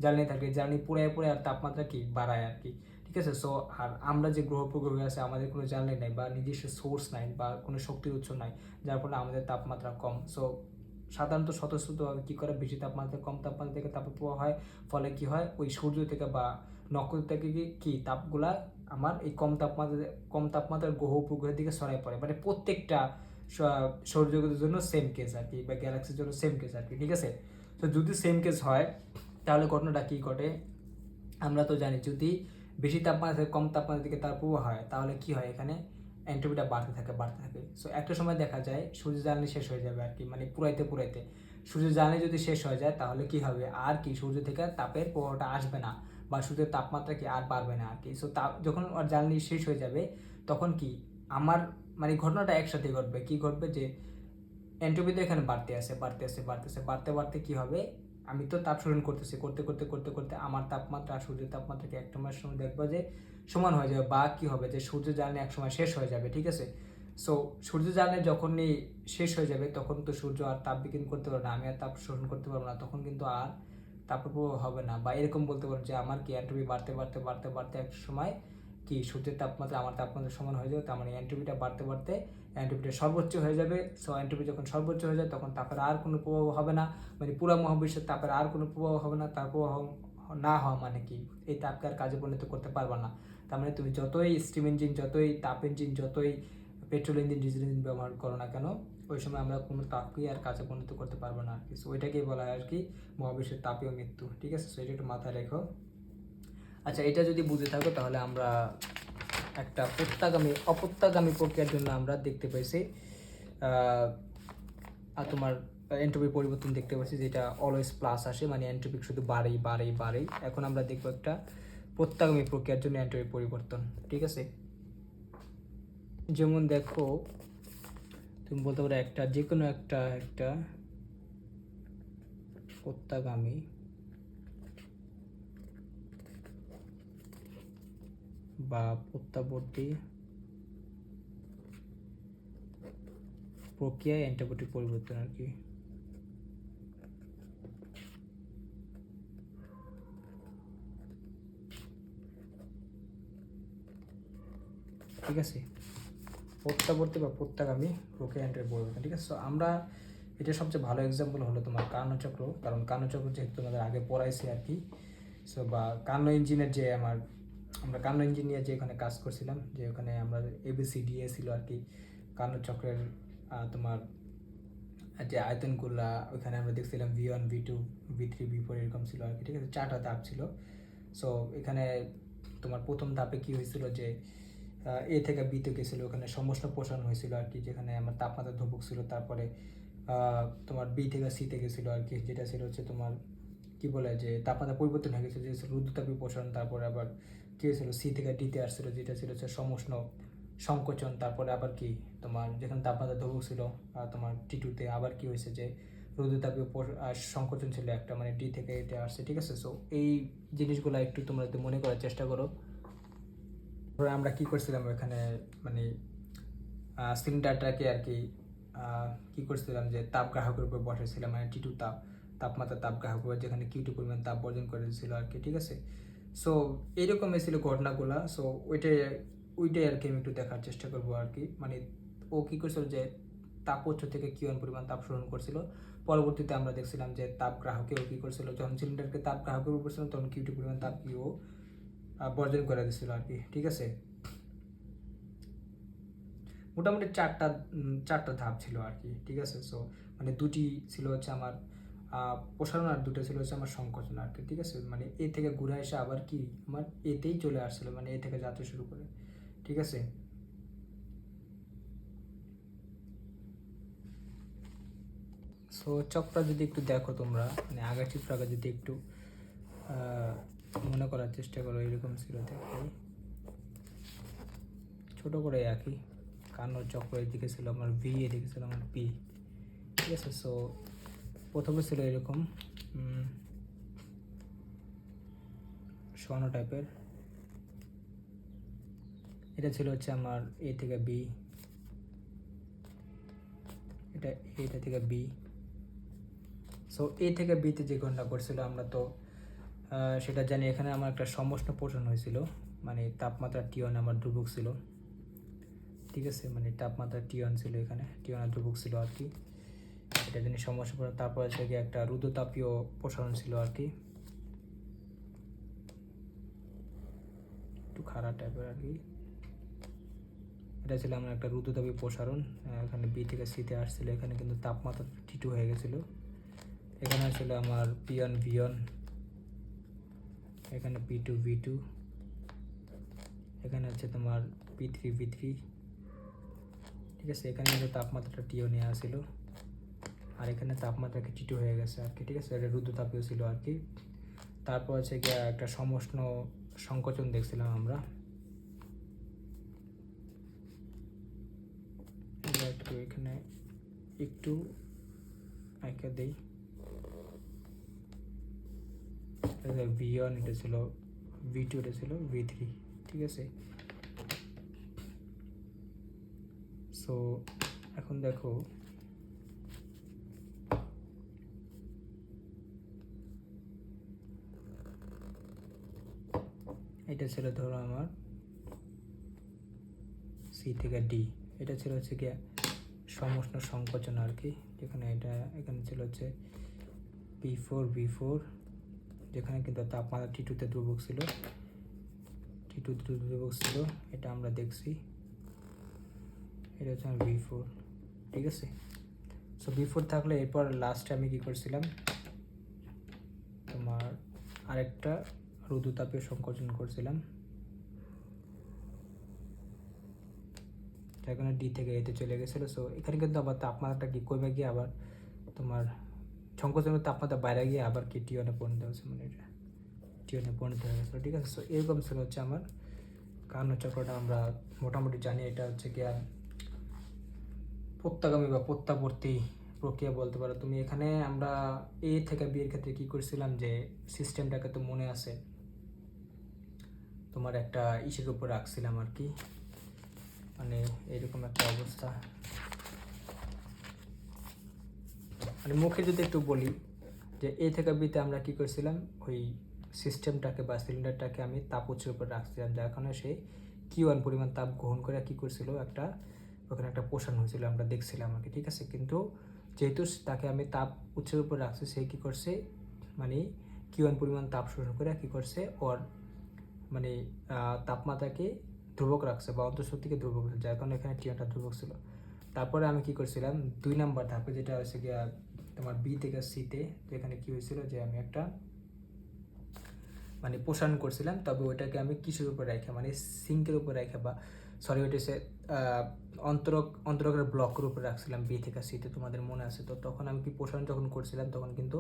জ্বালানি থাকে, জ্বালানি পুড়ে আর তাপমাত্রা কি বাড়ায় আর কি, ঠিক আছে। সো আর আমরা যে গ্রহ উপগ্রহে আছে আমাদের কোনো জ্বালানি নাই বা নিজস্ব সোর্স নাই বা কোনো শক্তির উৎস নাই, যার ফলে আমাদের তাপমাত্রা কম। সো সাধারণত স্বতঃস্ফূর্তভাবে কী করে, বেশি তাপমাত্রা কম তাপমাত্রা থেকে তাপপ্রবাহ হয়, ফলে কি হয়, ওই সূর্য থেকে বা নক্ষত্র থেকে কি তাপগুলা আমার এই কম তাপমাত্রার গ্রহ উপগ্রহের দিকে ছড়ায় পড়ে। মানে প্রত্যেকটা সৌরজগতের জন্য সেম কেস আর কি, বা গ্যালাক্সির জন্য সেম কেস আর কি, ঠিক আছে। তো যদি সেম কেস হয় তাহলে ঘটনাটা কী ঘটে আমরা তো জানি, যদি বেশি তাপমাত্রা থেকে কম তাপমাত্রার দিকে তার প্রবাহ হয় তাহলে কি হয়, এখানে এন্ট্রপিটা বাড়তে থাকে। সো একটা সময় দেখা যায় সূর্য জ্বালানি শেষ হয়ে যাবে আর কি, মানে পুরাইতে সূর্য জ্বালানি যদি শেষ হয়ে যায় তাহলে কি হবে, আর কি সূর্য থেকে তাপের প্রবাহটা আসবে না বা সূর্যের তাপমাত্রা কি আর বাড়বে না আর কি। সো তাপ যখন আর জ্বালানি শেষ হয়ে যাবে তখন কি আমার মানে ঘটনাটা একসাথে ঘটবে, কি ঘটবে যে এন্ট্রপি তো এখানে বাড়তে কি হবে, আমি তো তাপ শোষণ করতেছি, করতে আমার তাপমাত্রা আর সূর্যের তাপমাত্রাকে একটা সময় দেখবো যে সমান হয়ে যাবে, বা কি হবে যে সূর্য জ্বালানি এক সময় শেষ হয়ে যাবে, ঠিক আছে। সো সূর্য জ্বালানি যখনই শেষ হয়ে যাবে তখন তো সূর্য আর তাপ বিকিরণ করতে পারবে না, আমি আর তাপ শোষণ করতে পারবো না, তখন কিন্তু আর তাপপ্রবাহ হবে না। বা এরকম বলতে পারো যে আমার কি এন্ট্রপি বাড়তে একটা সময় কি সূর্যের তাপমাত্রা আমার তাপমাত্রা সমান হয়ে যাবে, তার মানে এন্ট্রপিটা বাড়তে এন্ট্রপিটা সর্বোচ্চ হয়ে যাবে। সো এন্ট্রপি যখন সর্বোচ্চ হয়ে যায় তখন তাপের আর কোনো প্রভাব হবে না, মানে পুরো মহাবিশ্বের তাপের আর কোনো প্রভাব হবে না। তার প্রভাব না হওয়া মানে কি, এই তাপকে আর কাজে পরিণত করতে পারবে না। তার মানে তুমি যতই স্টিম ইঞ্জিন, যতই তাপ ইঞ্জিন, যতই পেট্রোল ইঞ্জিন, ডিজেল ইঞ্জিন ব্যবহার করো না কেন, ওই সময় আমরা কোনো তাপকেই আর কাজে পরিণত করতে পারবো না আর কি। সো ওইটাকেই বলা হয় আর কি মহাবিশ্বের তাপীয় মৃত্যু, ঠিক আছে। সো এটা একটু মাথায় রেখো। আচ্ছা, এটা যদি বুঝে থাকো তাহলে আমরা একটা অপত্যাগামী প্রক্রিয়ার জন্য আমরা দেখতে পাইছি তোমার এন্ট্রপি পরিবর্তন দেখতে পাচ্ছি, যেটা অলওয়েজ প্লাস আসে, মানে এন্ট্রপি শুধু বাড়েই। এখন আমরা দেখবো একটা প্রত্যাগামী প্রক্রিয়ার জন্য এন্ট্রপি পরিবর্তন, ঠিক আছে। যেমন দেখো, তুমি বলতে পারো যে কোনো একটা প্রত্যাগামী বা প্রত্যাবর্তী প্রক্রিয়ায় এন্ট্রপি পরিবর্তন আর কি। ঠিক আছে, প্রত্যাবর্তী বা প্রত্যাগামী প্রক্রিয়া এন্ট্রপি পরিবর্তন, ঠিক আছে। সো আমরা এটা সবচেয়ে ভালো এক্সাম্পল হলো তোমার কার্নোচক্র, কারণ কার্নোচক্র যেহেতু তোমাদের আগে পড়াইছি আর কি। সো বা কার্নো ইঞ্জিনের যে আমরা কার্নো ইঞ্জিন নিয়ে যে এখানে কাজ করছিলাম, যে ওখানে আমরা ABCDA ছিল আর কি কার্নোচক্রের তোমার যে আয়তনগুলা, ওইখানে আমরা দেখছিলাম V1 V2 V3 V4 এরকম ছিল আর কি, ঠিক আছে। 4টা ধাপ ছিল। সো এখানে তোমার প্রথম ধাপে কি হয়েছিল যে A থেকে B তে গেছিলো, ওখানে সমষ্ণ পোষণ হয়েছিল আর কি, যেখানে আমার তাপমাত্রা ধ্রুবক ছিল। তারপরে তোমার B থেকে C তে গেছিলো আর কি, যেটা ছিল হচ্ছে তোমার কি বলে যে তাপমাত্রা পরিবর্তন হয়ে গেছিল, যে রুদ্রতাপীয় পোষণ। তারপরে আবার কি হয়েছিল, C থেকে D তে আসছিল, যেটা ছিল হচ্ছে সমষ্ণ সংকোচন। তারপরে আবার কি তোমার যেখানে তাপমাত্রা ধ্রুবক ছিল তোমার T2 তে আবার কি হয়েছে যে রুদ্রতাপীয় সংকোচন ছিল একটা, মানে D থেকে এতে আসছে, ঠিক আছে। সো এই জিনিসগুলো একটু তোমরা একটু মনে করার চেষ্টা করো। আমরা কি করছিলাম এখানে, মানে সিলিন্ডারটাকে আর কি কি করছিলাম যে তাপ গ্রাহকের উপর বসাইছিলাম, মানে T2 তাপমাত্রা তাপ গ্রাহক, যেখানে Q2 পরিমাণ তাপ বর্জন করে দিয়েছিল আর কি, ঠিক আছে। সো এইরকমই ছিল ঘটনাগুলো। সো ওইটাই আর কি আমি একটু দেখার চেষ্টা করবো আর কি। মানে ও কি করছিল যে তাপ উৎস থেকে Q1 পরিমাণ তাপ শোষণ করছিল। পরবর্তীতে আমরা দেখছিলাম যে তাপ গ্রাহকেও কি করছিল, যখন সিলিন্ডারকে তাপ গ্রাহকের উপর ছিল তখন Q2 পরিমাণ তাপ ও বর্জন করে দিচ্ছিল আর কি, ঠিক আছে। মোটামুটি চারটা ধাপ ছিল আর কি, ঠিক আছে। সো মানে দুটি ছিল হচ্ছে আমার প্রসারণ, আর দুটো ছিল হচ্ছে আমার সংকোচন আর কি, ঠিক আছে। মানে এ থেকে ঘুরে এসে আবার কি আমার এতেই চলে আসছিল, মানে এ থেকে যাত্রা শুরু করে, ঠিক আছে। সো চক্রটা যদি একটু দেখো তোমরা, মানে আগের চিত্র আগে যদি একটু মনে করার চেষ্টা করো, এরকম ছিল। দেখো ছোট করে একই কান্নর চক্র, এদিকে ছিল আমার V, এদিকে ছিল আমার P, ঠিক আছে। সো প্রথমে ছিল এরকম স্বর্ণ টাইপের, এটা ছিল হচ্ছে আমার A থেকে B, এটা থেকে B। সো A থেকে B তে যে ঘটনা করছিল আমরা তো সেটা জানি, এখানে আমার একটা সমষ্ণ পোষণ হয়েছিল, মানে তাপমাত্রা টি1 আমার ধ্রুবক ছিল, ঠিক আছে, মানে তাপমাত্রা টি1 ছিল, এখানে টি1 ধ্রুবক ছিল আর কি, এটা জিনিস সমস্যা পড়ে। তারপর হচ্ছে কি একটা রুদ্রতাপীয় প্রসারণ ছিল আর কি, একটু খারাপ টাইপের আর কি, এটা ছিল আমার একটা রুদ্রতাপীয় প্রসারণ। এখানে বি থেকে সিতে আসছিল, এখানে কিন্তু তাপমাত্রা টি2 হয়ে গেছিলো। এখানে ছিল আমার পি1 ভি1, এখানে পি2 ভি2, এখানে হচ্ছে তোমার পি3 ভি3, ঠিক আছে। এখানে কিন্তু তাপমাত্রাটা টিও নেওয়া ছিল, আর এখানে তাপমাত্রাকে টি2 হয়ে গেছে আর কি, ঠিক আছে। এটা রুদ্রতাপীয় ছিল আর কি। তারপর হচ্ছে গিয়ে একটা সমষ্ণ সংকোচন দেখছিলাম আমরা, একটু এখানে একটু আঁকা দেই, ভি1 এটা ছিল, ভি2 এটা ছিল, ভি3, ঠিক আছে। সো এখন দেখো এটা ছিল ধরো আমার সি থেকে ডি, এটা ছিল হচ্ছে গিয়ে সমষ্ণ সংকোচন আর কি, যেখানে এটা এখানে ছিল হচ্ছে পি4 ভি4, যেখানে কিন্তু তাপমাত্রা টি2তে ধ্রুবক ছিল, টি2 ধ্রুবক ছিল, এটা আমরা দেখছি। এটা হচ্ছে আমার ভি4, ঠিক আছে। সো ভি4 থাকলে এরপর লাস্টে আমি কী করছিলাম, তোমার আরেকটা রুদ্রতাপীয় সংকোচন করছিলাম, এখানে ডি থেকে এতে চলে গেছিলো। সো এখানে কিন্তু আবার তাপমাত্রাটা কি কমে গিয়ে আবার তোমার সংকোচনের তাপমাত্রা বাইরে গিয়ে আবার কি টিওনে পরিণত হয়েছে, মানে এটা টিওনে পরিণত হয়ে গেছিলো, ঠিক আছে। সো এরকম ছিল হচ্ছে আমার কার্নো চক্রটা। আমরা মোটামুটি জানি এটা হচ্ছে কি প্রত্যাগামী বা প্রত্যাবর্তী প্রক্রিয়া বলতে পারো তুমি। এখানে আমরা এ থেকে বি এর ক্ষেত্রে কী করছিলাম, যে সিস্টেমটাকে তো মনে আছে তোমার একটা ইসের উপর রাখছিলাম আর কি, মানে এরকম একটা অবস্থা, মানে মুখে যদি একটু বলি যে এ থেকে বিতে আমরা কি করছিলাম, ওই সিস্টেমটাকে বা সিলিন্ডারটাকে আমি তাপ উৎসের উপর রাখছিলাম, যার কারণে সে কিউ1 পরিমাণ তাপ গ্রহণ করে কি করছিল, একটা ওখানে একটা পোষণ হয়েছিল, আমরা দেখছিলাম আর কি, ঠিক আছে। কিন্তু যেহেতু তাকে আমি তাপ উৎসের উপর রাখছি, সে কী করছে, মানে কিউ1 পরিমাণ তাপ শোষণ করে কী করছে, ওর মানে তাপমাত্রাকে ধ্রুবক রাখছে বা অন্তঃশক্তিকে ধ্রুবক রাখছে, যার কারণে এখানে টিওনটা ধ্রুবক ছিল। তারপরে আমি কি করছিলাম, 2 নাম্বার ধাপে, যেটা হচ্ছে গিয়া তোমার বি থেকে সিতে, যেখানে কি হয়েছিল যে আমি একটা মানে প্রসারণ করছিলাম, তবে ওইটাকে আমি কিসের উপর রেখে, মানে সিঙ্কের উপর রেখে, বা সরি ওইটা সে অন্তরকের ব্লকের উপর রাখছিলাম বি থেকে সিতে, তোমাদের মনে আছে তো। তখন আমি কি প্রসারণ যখন করছিলাম, তখন কিন্তু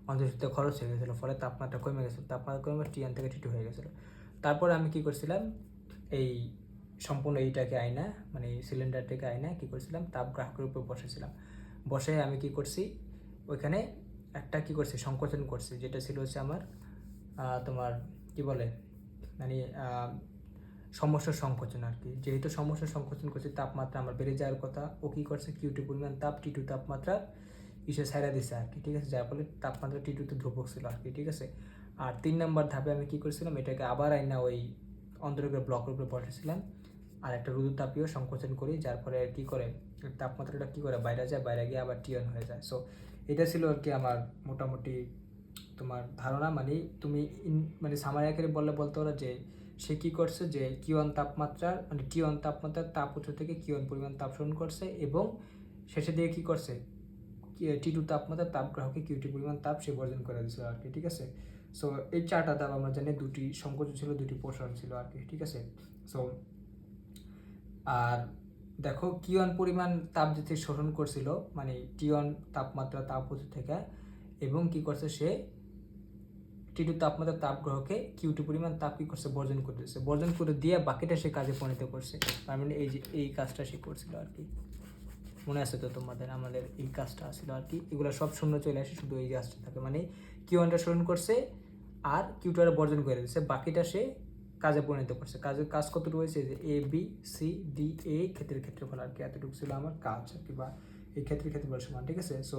অন্তর্শক্তিতে খরচ হয়ে গেছিলো, ফলে তাপমাত্রা কমে গেছিলো, তাপমাত্রা কমে টি1 থেকে টি2 হয়ে গেছিলো। তারপরে আমি কি করছিলাম, এই সম্পূর্ণ এইটাকে আয়না, মানে সিলিন্ডারটাকে আয়না কী করছিলাম, তাপগ্রাহকের উপর বসেছিলাম। বসে আমি কি করছি, ওইখানে একটা কি করছি, সংকোচন করছি, যেটা ছিল হচ্ছে আমার তোমার কি বলে, মানে সমস্যা সংকোচন আর কি। যেহেতু সমস্যা সংকোচন করছি, তাপমাত্রা আমার বেড়ে যাওয়ার কথা, ও কী করছে, কিউ2 পরিমাণ তাপ টি2 তাপমাত্রা ইসে ছাইড়া দিছে আর কি, ঠিক আছে, যার ফলে তাপমাত্রা টি2তে ধ্রুবক ছিল আর কি, ঠিক আছে। আর 3 নম্বর ধাপে আমি কী করছিলাম, এটাকে আবার আইনা ওই অন্তরকের ব্লকের উপরে বসেছিলাম, আর একটা রুদ্রতাপীয় সংকোচন করি, যার ফলে কি করে তাপমাত্রাটা কি করে বাইরে যায়, বাইরে গিয়ে আবার টিওন হয়ে যায়। সো এটা ছিল আর কি আমার মোটামুটি তোমার ধারণা, মানে তুমি মানে সামারি আকারে বলতে পারো যে সে কী করছে, যে কিউ1 তাপমাত্রার মানে টি1 তাপমাত্রার তাপ উৎস থেকে কিউ1 পরিমাণ তাপ শোষণ করছে, এবং শেষে দিয়ে কী করছে, টি2 তাপমাত্রার তাপগ্রাহকে কিউ2 পরিমাণ তাপ সে বর্জন করে দিয়েছিল আর কি, ঠিক আছে। সো এই 4টা ধাপ আমরা জানি, 2টি সংকোচন ছিল, 2টি প্রসারণ ছিল আর কি, ঠিক আছে। সো আর দেখো কিউ1 পরিমাণ তাপ যেতে শোষণ করছিল, মানে টি1 তাপমাত্রা তাপ উৎস থেকে, এবং কি করছে সে টি2 তাপমাত্রা তাপ গ্রহকে কিউ2 পরিমাণ তাপ কি করছে, বর্জন করে দিচ্ছে, বর্জন করে দিয়ে বাকিটা সে কাজে পরিণত করছে। তার মানে এই যে এই কাজটা সে করছিল আর কি, মনে আছে তো তোমাদের, আমাদের এই কাজটা আসছিল আর কি। এগুলো সব শূন্য চলে আসে, শুধু এই কাজটা থাকে, মানে কিউ1টা শোষণ করছে আর কিউ2টা বর্জন করে দিচ্ছে, বাকিটা সে কাজে পরিণত করছে। কাজ কতটুকু হয়েছে, যে A B C D A ক্ষেত্রের ক্ষেত্রফল আর কি, এতটুকু ছিল আমার কাজ আর কি, বা এই ক্ষেত্রের ক্ষেত্রফল সমান, ঠিক আছে। সো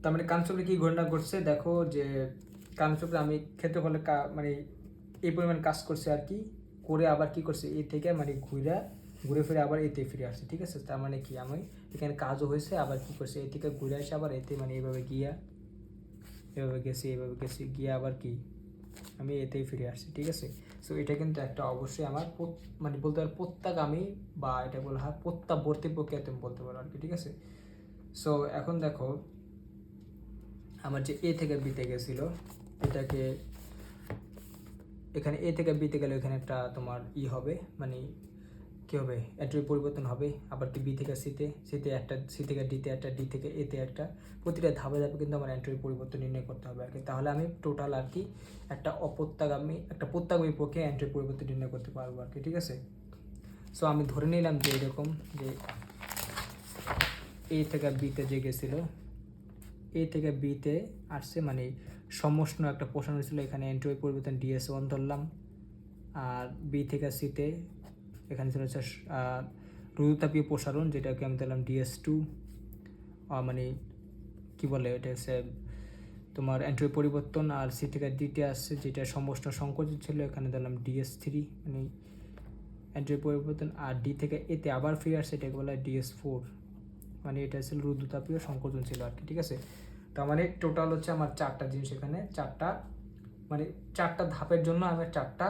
তার মানে কাঞ্চক্রে কি ঘটনা ঘটছে, দেখো যে কাঞ্চক্রে আমি ক্ষেত্রফলের মানে এই পরিমাণ কাজ করছে আর কি, করে আবার কি করছে এ থেকে মানে ঘুরে ফিরে আবার এতে ফিরে আসছে, ঠিক আছে। তার মানে কি আমি এখানে কাজও হয়েছে, আবার কি করছে এ থেকে ঘুরে আসে আবার এতে, মানে এইভাবে গেছি গিয়ে আবার কি আমি এতেই ফিরে আসছি, ঠিক আছে। সো এটা কিন্তু একটা অবশ্যই আমার মানে বলতে পারো প্রত্যাগামী, বা এটা বলা হয় প্রত্যাবর্তী প্রক্রিয়া তুমি বলতে পারো আর কি, ঠিক আছে। সো এখন দেখো আমার যে এ থেকে বিতে গেছিলো, এটাকে এখানে এ থেকে বিতে গেলে এখানে একটা তোমার হবে, মানে কী হবে, এন্ট্রি পরিবর্তন হবে। আবার কি বি থেকে সিতে একটা, সি থেকে ডিতে একটা, ডি থেকে এতে একটা, প্রতিটা ধাপে কিন্তু আমার এন্ট্রি পরিবর্তন নির্ণয় করতে হবে আর কি। তাহলে আমি টোটাল আর কি একটা প্রত্যাগামী পক্ষে এন্ট্রি পরিবর্তন নির্ণয় করতে পারবো আর কি, ঠিক আছে। সো আমি ধরে নিলাম যে এরকম যে এ থেকে বিতে যে গেছিলো, এ থেকে বিতে আসছে, মানে সমষ্ণ একটা পোষণ হয়েছিল, এখানে এন্ট্রি পরিবর্তন DS1 ধরলাম। আর বি থেকে সিতে এখানে ছিল হচ্ছে রুদ্রতাপীয় প্রসারণ, যেটাকে আমি দিলাম DS2, মানে কি বলে এটা হচ্ছে তোমার এন্ট্রি পরিবর্তন। আর সি থেকে ডিতে আসছে যেটা সমষ্ণ সংকোচন ছিল, এখানে দিলাম DS3, মানে এন্ট্রি পরিবর্তন। আর ডি থেকে এতে আবার ফিরে আসছে, এটাকে বলা হয় DS4, মানে এটা ছিল রুদ্রতাপীয় সংকোচন ছিল আর কি, ঠিক আছে। তার মানে টোটাল হচ্ছে আমার 4টা জিনিস, এখানে 4টা, মানে 4টা ধাপের জন্য আমার 4টা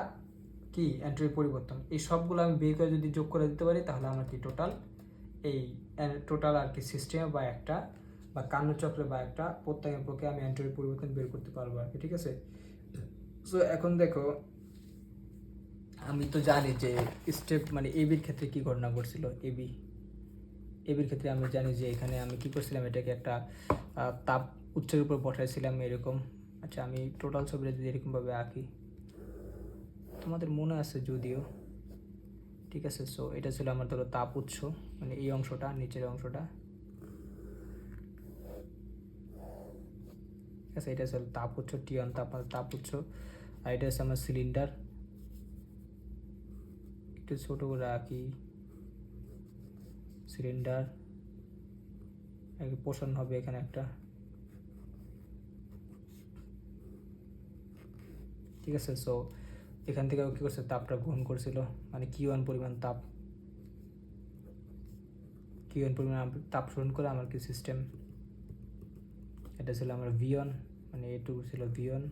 কি এন্ট্রি পরিবর্তন, এই সবগুলো আমি বের করে যদি যোগ করে দিতে পারি, তাহলে আমার কি টোটাল আর কি সিস্টেমে বা একটা বা কান্নচক্রে বা একটা প্রত্যেকের পক্ষে আমি এন্ট্রি পরিবর্তন বের করতে পারবো আর কি, ঠিক আছে। সো এখন দেখো আমি তো জানি যে স্টেপ মানে এবির ক্ষেত্রে কি ঘটনা ঘটছিল। এবির ক্ষেত্রে আমি জানি যে এখানে আমি কি করছিলাম, এটাকে একটা তাপ উৎসের উপর বসাইছিলাম এরকম। আচ্ছা আমি টোটাল ছবিটা যদি এরকমভাবে আঁকি, তোমাদের মনে আছে যদিও, ঠিক আছে। সো এটা ছিল আমার ধরো তাপ উৎস, মানে এই অংশটা, নিচের অংশটা, ঠিক আছে। এটা ছিল তাপ উৎস, টিয়ন তাপ উৎস। আর এটা হচ্ছে আমার সিলিন্ডার, একটু ছোটো করে আঁকি, সিলিন্ডার পোষণ হবে এখানে একটা, ঠিক আছে। সো এখান থেকে কী করছে, তাপটা গ্রহণ করছিল, মানে Q1 পরিমাণ তাপ তাপ শোষণ করে আমার কি সিস্টেম, এটা ছিল আমার V1, মানে এটুকু ছিল V1,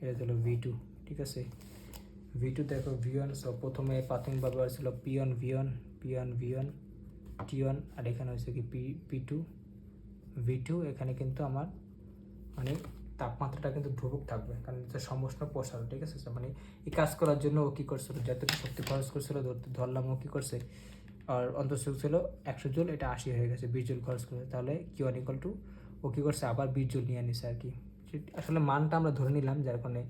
এটা ছিল V2, ঠিক আছে। V2 দেখো V1, সো প্রথমে প্রাথমিকভাবে ছিল P1 V1 T1, আর এখানে হচ্ছে কি P2 V2। এখানে কিন্তু আমার মানে তাপমাত্রাটা কিন্তু ধ্রুবক থাকবে, কারণ এটা সমষ্ণ প্রসারণ, ঠিক আছে। মানে এই কাজ করার জন্য ও কী করছিল, যতটুকু শক্তি খরচ করছিল ধরলাম ও কী করছে, আর অন্তঃস্থ ছিল 100 জুল, এটা 80 হয়ে গেছে, 20 জুল খরচ করছে। তাহলে Q1 = ও কী করছে, আবার 20 জুল নিয়ে নিছে আর কি। আসলে মানটা আমরা ধরে নিলাম যার কারণে,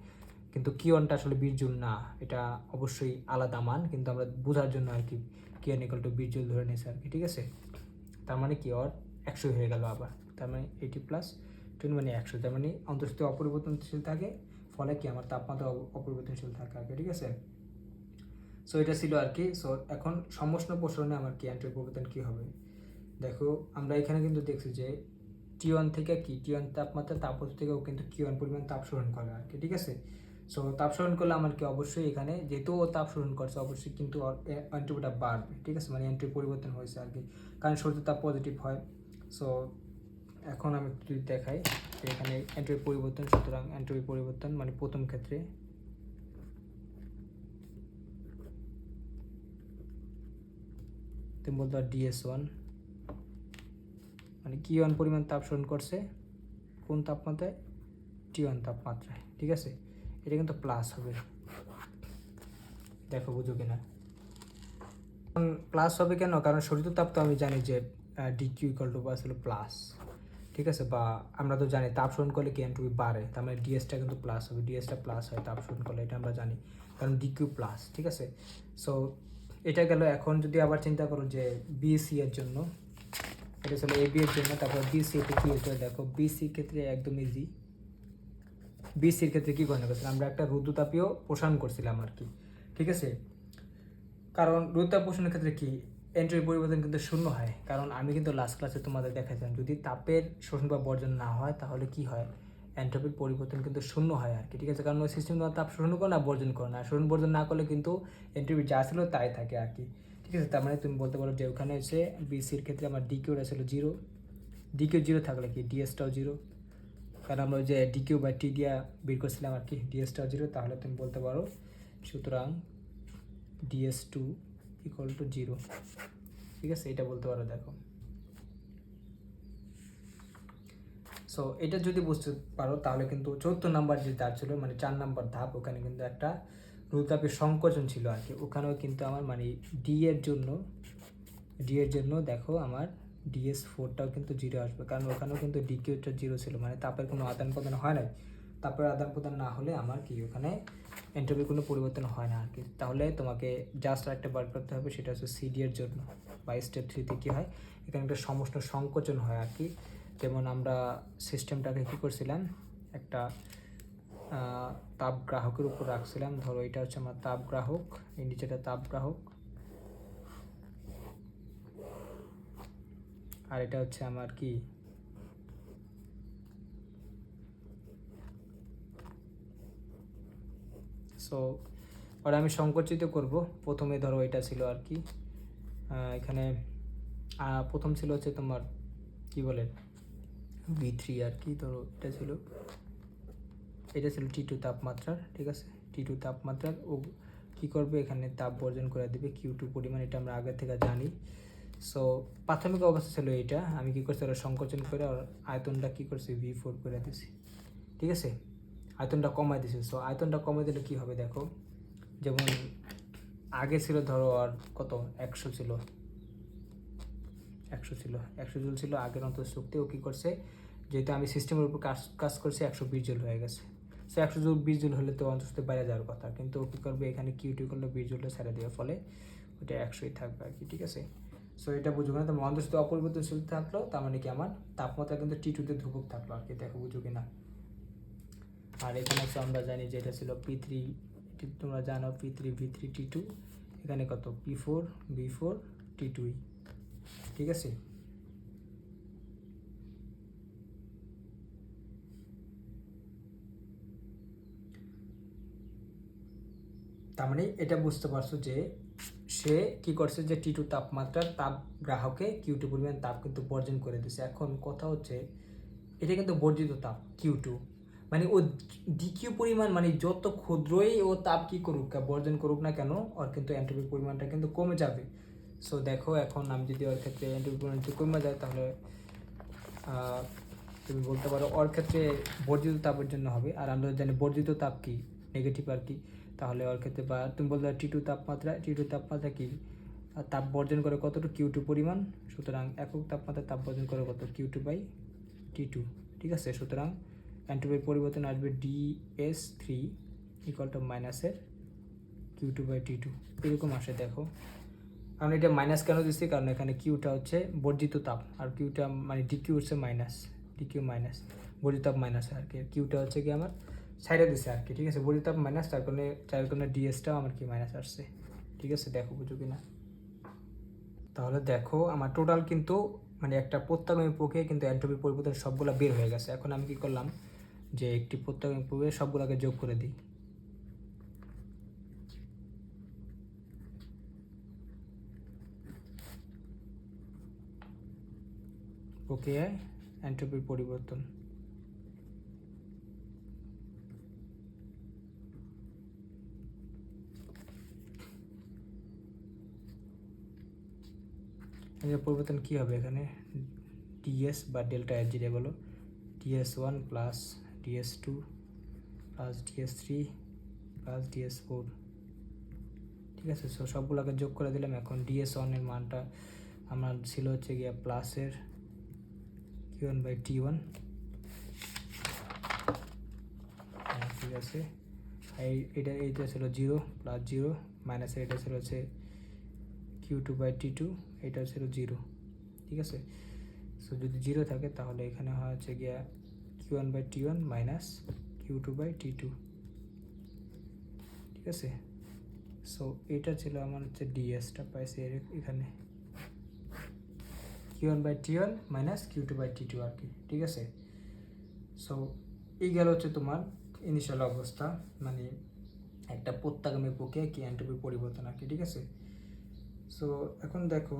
কিন্তু Q1টা আসলে 20 জুল না, এটা অবশ্যই আলাদা মান, কিন্তু আমরা বোঝার জন্য আর কি Q1 = 20 জুল ধরে নিয়েছে আর কি, ঠিক আছে। তার মানে কি ওর 100 হয়ে গেল আবার, তার মানে 80 + 20 মানে 100, তার মানে অন্তঃস্থ অপরিবর্তনশীল থাকে, ফলে কি আমার তাপমাত্রা অপরিবর্তনশীল থাকে আর কি, ঠিক আছে। সো এটা ছিল আর কি। সো এখন সমষ্ণ প্রসারণে আমার কি এন্ট্রি পরিবর্তন কী হবে, দেখো আমরা এখানে কিন্তু দেখছি যে T1 থেকে কি T1 তাপমাত্রা তাপমাত্রা থেকেও কিন্তু Q1 পরিমাণ তাপ শোষণ করে আর কি, ঠিক আছে। সো তাপ শোষণ করলে আমার কি অবশ্যই এখানে যেহেতু ও তাপ শোষণ করছে, অবশ্যই কিন্তু এন্ট্রিটা বাড়বে, ঠিক আছে, মানে এন্ট্রি পরিবর্তন হয়েছে আর কি, কারণ সূর্য তাপ পজিটিভ হয়। সো এখন আমি যদি দেখাই যে এখানে এন্ট্রি পরিবর্তন, সুতরাং এন্ট্রি পরিবর্তন মানে প্রথম ক্ষেত্রে তুমি বলতে পারো DS1, মানে Q1 পরিমাণ তাপ শোষণ করছে কোন তাপমাত্রায়, T1 তাপমাত্রায়, ঠিক আছে। এটা কিন্তু প্লাস হবে, দেখো বুঝো কিনা। প্লাস হবে কেন, কারণ সূর্য তাপ তো আমি জানি যে DQ = আসলে প্লাস, ঠিক আছে। বা আমরা তো জানি তাপ শোষণ করলে কি এন্ট্রপি বাড়ে, তার মানে ডিএসটা কিন্তু প্লাস হবে, ডিএসটা প্লাস হয় তাপ শোষণ করলে, এটা আমরা জানি, কারণ DQ প্লাস, ঠিক আছে। সো এটা গেল। এখন যদি আবার চিন্তা করো যে BC এর জন্য, এটা ছিল AB এর জন্য, তারপর BC এতে কী হতো দেখো, BC ক্ষেত্রে একদম ইজি। BCর ক্ষেত্রে কী গণনা করছিলাম আমরা, একটা রুদ্রতাপীয় প্রসারণ করছিলাম আর কি, ঠিক আছে। কারণ রুদ্রতাপ প্রসারণের ক্ষেত্রে কি এন্ট্রি পরিবর্তন কিন্তু শূন্য হয়, কারণ আমি কিন্তু লাস্ট ক্লাসে তোমাদের দেখাইছিলাম যদি তাপের শোষণ বা বর্জন না হয় তাহলে কি হয়, এন্ট্রপির পরিবর্তন কিন্তু শূন্য হয় আর কি, ঠিক আছে। কারণ ওই সিস্টেম তোমার তাপ শোষণ করে না বর্জন করে না, শোষণ বর্জন না করলে কিন্তু এন্ট্রপি যা ছিল তাই থাকে আর কি, ঠিক আছে। তার মানে তুমি বলতে পারো যে ওখানে এসে বিসির ক্ষেত্রে আমার ডিকিউটা ছিল জিরো, ডিকিউ জিরো থাকলে কি ডিএসটাও জিরো, কারণ আমরা ওই যে ডিকিউ বাই টি দিয়া বের করছিলাম আর কি, ডিএসটাও জিরো, তাহলে তুমি বলতে পারো সুতরাং DS two equal to zero, ঠিক আছে, এটা বলতে পারো। দেখো সো এটা যদি বুঝতে পারো তাহলে কিন্তু 14 নাম্বার যে ধাপ ছিল মানে 4 নাম্বার ধাপ, ওখানে কিন্তু একটা রুদ্রাপের সংকোচন ছিল আর কি। ওখানেও কিন্তু আমার মানে ডি এর জন্য দেখো আমার ডিএস ফোরটাও কিন্তু জিরো আসবে, কারণ ওখানেও কিন্তু ডিকিউটা জিরো ছিল, মানে তাপের কোনো আদান প্রদান হয় নাই। তাপের আদান প্রদান না হলে আমার কি ওখানে এন্ট্রপির কোনো পরিবর্তন হয় না আর কি। তাহলে তোমাকে জাস্ট একটা বার করতে হবে, সেটা হচ্ছে সিডি এর জন্য বা স্টেপ 3তে কী হয়, এখানে একটা সমস্ত সংকোচন হয় আর কি। যেমন আমরা সিস্টেমটাকে কী করছিলাম, একটা তাপ গ্রাহকের উপর রাখছিলাম, ধরো এটা হচ্ছে আমার তাপ গ্রাহক, এই নিচেটা তাপ গ্রাহক, আর এটা হচ্ছে আমার কি সো ওরা আমি সংকুচিত করব। প্রথমে ধরো এটা ছিল আর কি, এখানে প্রথম ছিল হচ্ছে তোমার কি বলে V3 আর কি, ধরো এটা ছিল T2 তাপমাত্রার, ঠিক আছে, T2 তাপমাত্রার ও কী করবে এখানে তাপ বর্জন করে দেবে Q2 পরিমাণ, এটা আমরা আগে থেকে জানি। সো প্রাথমিক অবস্থা ছিল এইটা, আমি কী করছি ওরা সংকোচন করে আর আয়তনটা কী করছি V4 করে দিছি, ঠিক আছে, আয়তনটা কমাই দিছি। সো আয়তনটা কমাই দিলে কী হবে দেখো, যেমন আগে ছিল ধরো আর কত 100 ছিল 100 জুল ছিল আগের অন্তর শক্তি, ও কী করছে যেহেতু আমি সিস্টেমের উপর কাজ করছি 120 জুল হয়ে গেছে। সো 120 জুল হলে তো অন্তত বাইরে যাওয়ার কথা, কিন্তু ও কী করবে এখানে কিউটি করলে 20 জুলটা ছেড়ে দেওয়ার ফলে ওটা 100ই থাকবে আর কি, ঠিক আছে। সো এটা বুঝবো না, তো অন্তত অপরিবর্তনশীল থাকলো, তার মানে কি আমার তাপমাত্রা কিন্তু T2তে ধ্রুবক থাকলো আর কি, দেখো বুঝো কি না। আর এখানে হচ্ছে আমরা জানি যে এটা ছিল P3, তোমরা জানো P3 V3 T2, এখানে কত P4 V4 T2, ঠিক আছে। তার মানে এটা বুঝতে পারছো যে সে কি করছে যে T2 তাপমাত্রার তাপ গ্রাহকে Q2 পরিমাণ তাপ কিন্তু বর্জন করে দিচ্ছে। এখন কথা হচ্ছে এটা কিন্তু বর্জিত তাপ Q2, মানে ও ডিকিউ পরিমাণ মানে যত ক্ষুদ্রই ও তাপ কি করুক বর্জন করুক না কেন, ওর কিন্তু এন্ট্রপির পরিমাণটা কিন্তু কমে যাবে। সো দেখো এখন আমি যদি ওর ক্ষেত্রে এন্ট্রপির পরিমাণ যদি কমে যায়, তাহলে তুমি বলতে পারো ওর ক্ষেত্রে বর্জিত তাপের জন্য হবে। আর আমরা জানি বর্জিত তাপ কি নেগেটিভ আর কি, তাহলে ওর ক্ষেত্রে বা তুমি বলতে পারো T2 তাপমাত্রা কি তাপ বর্জন করে কতটুকু Q2 পরিমাণ, সুতরাং একক তাপমাত্রা তাপ বর্জন করে কত Q2 বাই T2, ঠিক আছে। সুতরাং এন্ট্রপির পরিবর্তন আসবে DS3 ইকুয়াল টু মাইনাসের Q2 বাই T2, এরকম আসে। দেখো কারণ এটা মাইনাস কেন দিচ্ছি, কারণ এখানে কিউটা হচ্ছে বর্জিত তাপ আর কিউটা মানে ডিকিউ হচ্ছে মাইনাস, ডিকিউ মাইনাস বর্জিত তাপ মাইনাস আর কি, কিউটা হচ্ছে কি আমার সাইডে দিচ্ছে আর কি, ঠিক আছে, বর্জিত তাপ মাইনাস, তার কারণে ডিএসটাও আমার কি মাইনাস আসছে, ঠিক আছে। দেখো বুঝো কিনা, তাহলে দেখো আমার টোটাল কিন্তু মানে একটা প্রত্যাগামী প্রক্রিয়া কিন্তু এন্ট্রপি পরিবর্তন সবগুলো বের হয়ে গেছে। এখন আমি কি করলাম যে একটি প্রত্যাগামী প্রক্রিয়া সবগুলোকে যোগ করে দিই, প্রক্রিয়ায় এন্ট্রপির পরিবর্তন। এর পরিবর্তন কী হবে এখানে ডিএস বা ডেল্টা এচ যেটা বলো DS1 plus DS2 plus DS3 plus DS4, ঠিক আছে। সো সবগুলোকে যোগ করে দিলাম। এখন DS1 এর মানটা আমার ছিল হচ্ছে গিয়ে প্লাসের Q1 বাই T1, ঠিক আছে। এইটা ছিল 0 প্লাস 0 মাইনাসের এটা ছিল হচ্ছে Q2 বাই T2, এটা ছিল 0, ঠিক আছে। সো যদি 0 থাকে তাহলে এখানে হয় হচ্ছে গিয়া Q1 by T1 minus Q2 by T2, ঠিক আছে। সো এটা ছিল আমার হচ্ছে ডিএসটা পাইছি এখানে Q1 by T1 minus Q2 by T2 আর কি, ঠিক আছে। সো এই গেল হচ্ছে তোমার ইনিশিয়াল অবস্থা, মানে একটা প্রত্যাগামী প্রক্রিয়া কি এন্ট্রপি পরিবর্তন আর কি, ঠিক আছে। সো এখন দেখো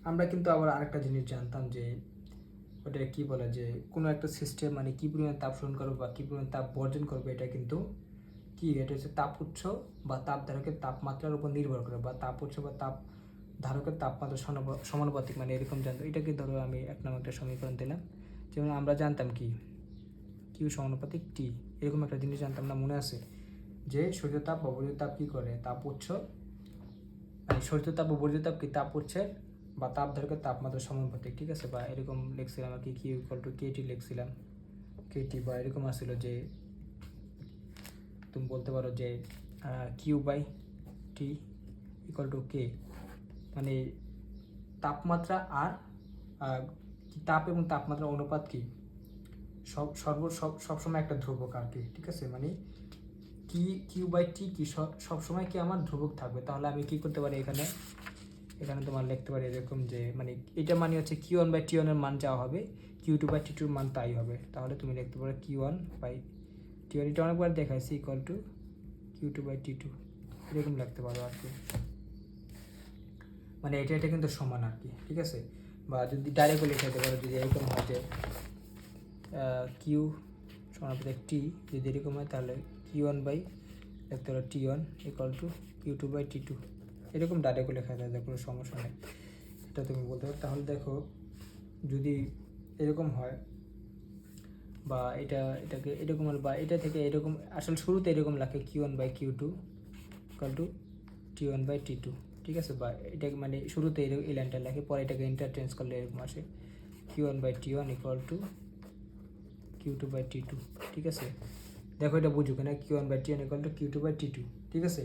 আমরা কিন্তু আবার আরেকটা জিনিস জানতাম যে ওটা কি বলে যে কোনো একটা সিস্টেম মানে কী পরিমাণ তাপ শোষণ করবে বা কী পরিমাণ তাপ বর্জন করবে, এটা কিন্তু কি, এটা হচ্ছে তাপ উৎস বা তাপ ধারকের তাপমাত্রার উপর নির্ভর করে, বা তাপ উৎস বা তাপ ধারকের তাপমাত্রা সমানুপাতিক, মানে এরকম জানতো। এটাকে ধরো আমি এক নম্বর একটা সমীকরণ দিলাম, যেমন আমরা জানতাম কি কিউ সমানুপাতিক টি, এরকম একটা জিনিস জানতাম না, মনে আছে যে সূর্য তাপ বা বর্জ্য তাপ কী করে, তাপ উৎস মানে সূর্য তাপ বা বর্জ্য তাপ কি তাপ উৎসের বা তাপ ধারকের তাপমাত্রা সমানুপাতিক, ঠিক আছে। বা এরকম লিখছিলাম আর কি, কিউ ইকুয়াল টু কেটি লিখছিলাম, কেটি, বা এরকম আসছিল যে তুমি বলতে পারো যে Q by T equal to K, মানে তাপমাত্রা আর তাপ এবং তাপমাত্রার অনুপাত কি সবসময় একটা ধ্রুবক আর কি, ঠিক আছে। মানে কি কিউ বাই টি কি সবসময় কি আমার ধ্রুবক থাকবে, তাহলে আমি কি করতে পারি এখানে তোমার লিখতে পারি এরকম যে মানে এটা মানে হচ্ছে কিউ ওয়ান বাই টি ওয়ানের মান যাওয়া হবে, কিউ টু বাই টি টুর মান তাই হবে। তাহলে তুমি লিখতে পারো Q one by T one, এটা অনেকবার দেখাইছি, equal to Q two by T two, এরকম লিখতে পারো আর কি, মানে এটা কিন্তু সমান আর কি, ঠিক আছে। বা যদি ডাইরেক্টও লিখাতে পারো, যদি এরকম হয় যে কিউ সমানুপাতিক টি, যদি এরকম হয় তাহলে কিউ ওয়ান বাই লিখতে পারো T one equal to Q two by T two, এরকম ডাইরেক্টও লেখা যায়, কোনো সমস্যা নেই, এটা তুমি বলতে পারো। তাহলে দেখো যদি এরকম হয় বা এটাকে এরকম বা এটা থেকে এরকম, আসলে শুরুতে এরকম লাগে Q one by Q two equal to T one by T two, ঠিক আছে। বা এটাকে মানে শুরুতে এই লাইনটা লাগে, পরে এটাকে ইন্টারচেঞ্জ করলে এরকম আসে Q one by T one equal to Q two by T two, ঠিক আছে। দেখো এটা বুঝুক না, Q one by T one equal to Q two by T two, ঠিক আছে।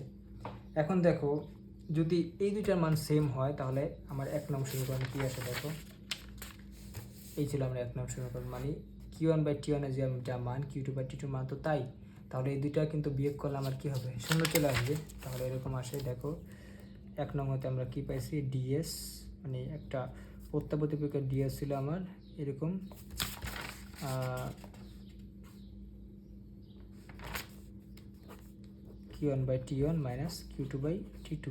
এখন দেখো যদি এই দুইটার মান সেম হয় তাহলে আমার এক নম্বর সমীকরণ কী আসে, দেখো এই ছিল আমরা এক নম্বর সমীকরণ, মানে কিউ ওয়ান বাই টি ওয়ানের যে যা মান কিউ টু বাই টি টুর মান তো তাই, তাহলে এই দুইটা কিন্তু বিয়োগ করলে আমার কী হবে, শূন্য চলে আসবে। তাহলে এরকম আসে, দেখো এক নম্বরতে আমরা কী পাইছি, ডিএস, মানে একটা প্রত্যাবর্তী প্রক্রিয়া ডিএস ছিল আমার এরকম Q one by T one minus Q two by T two,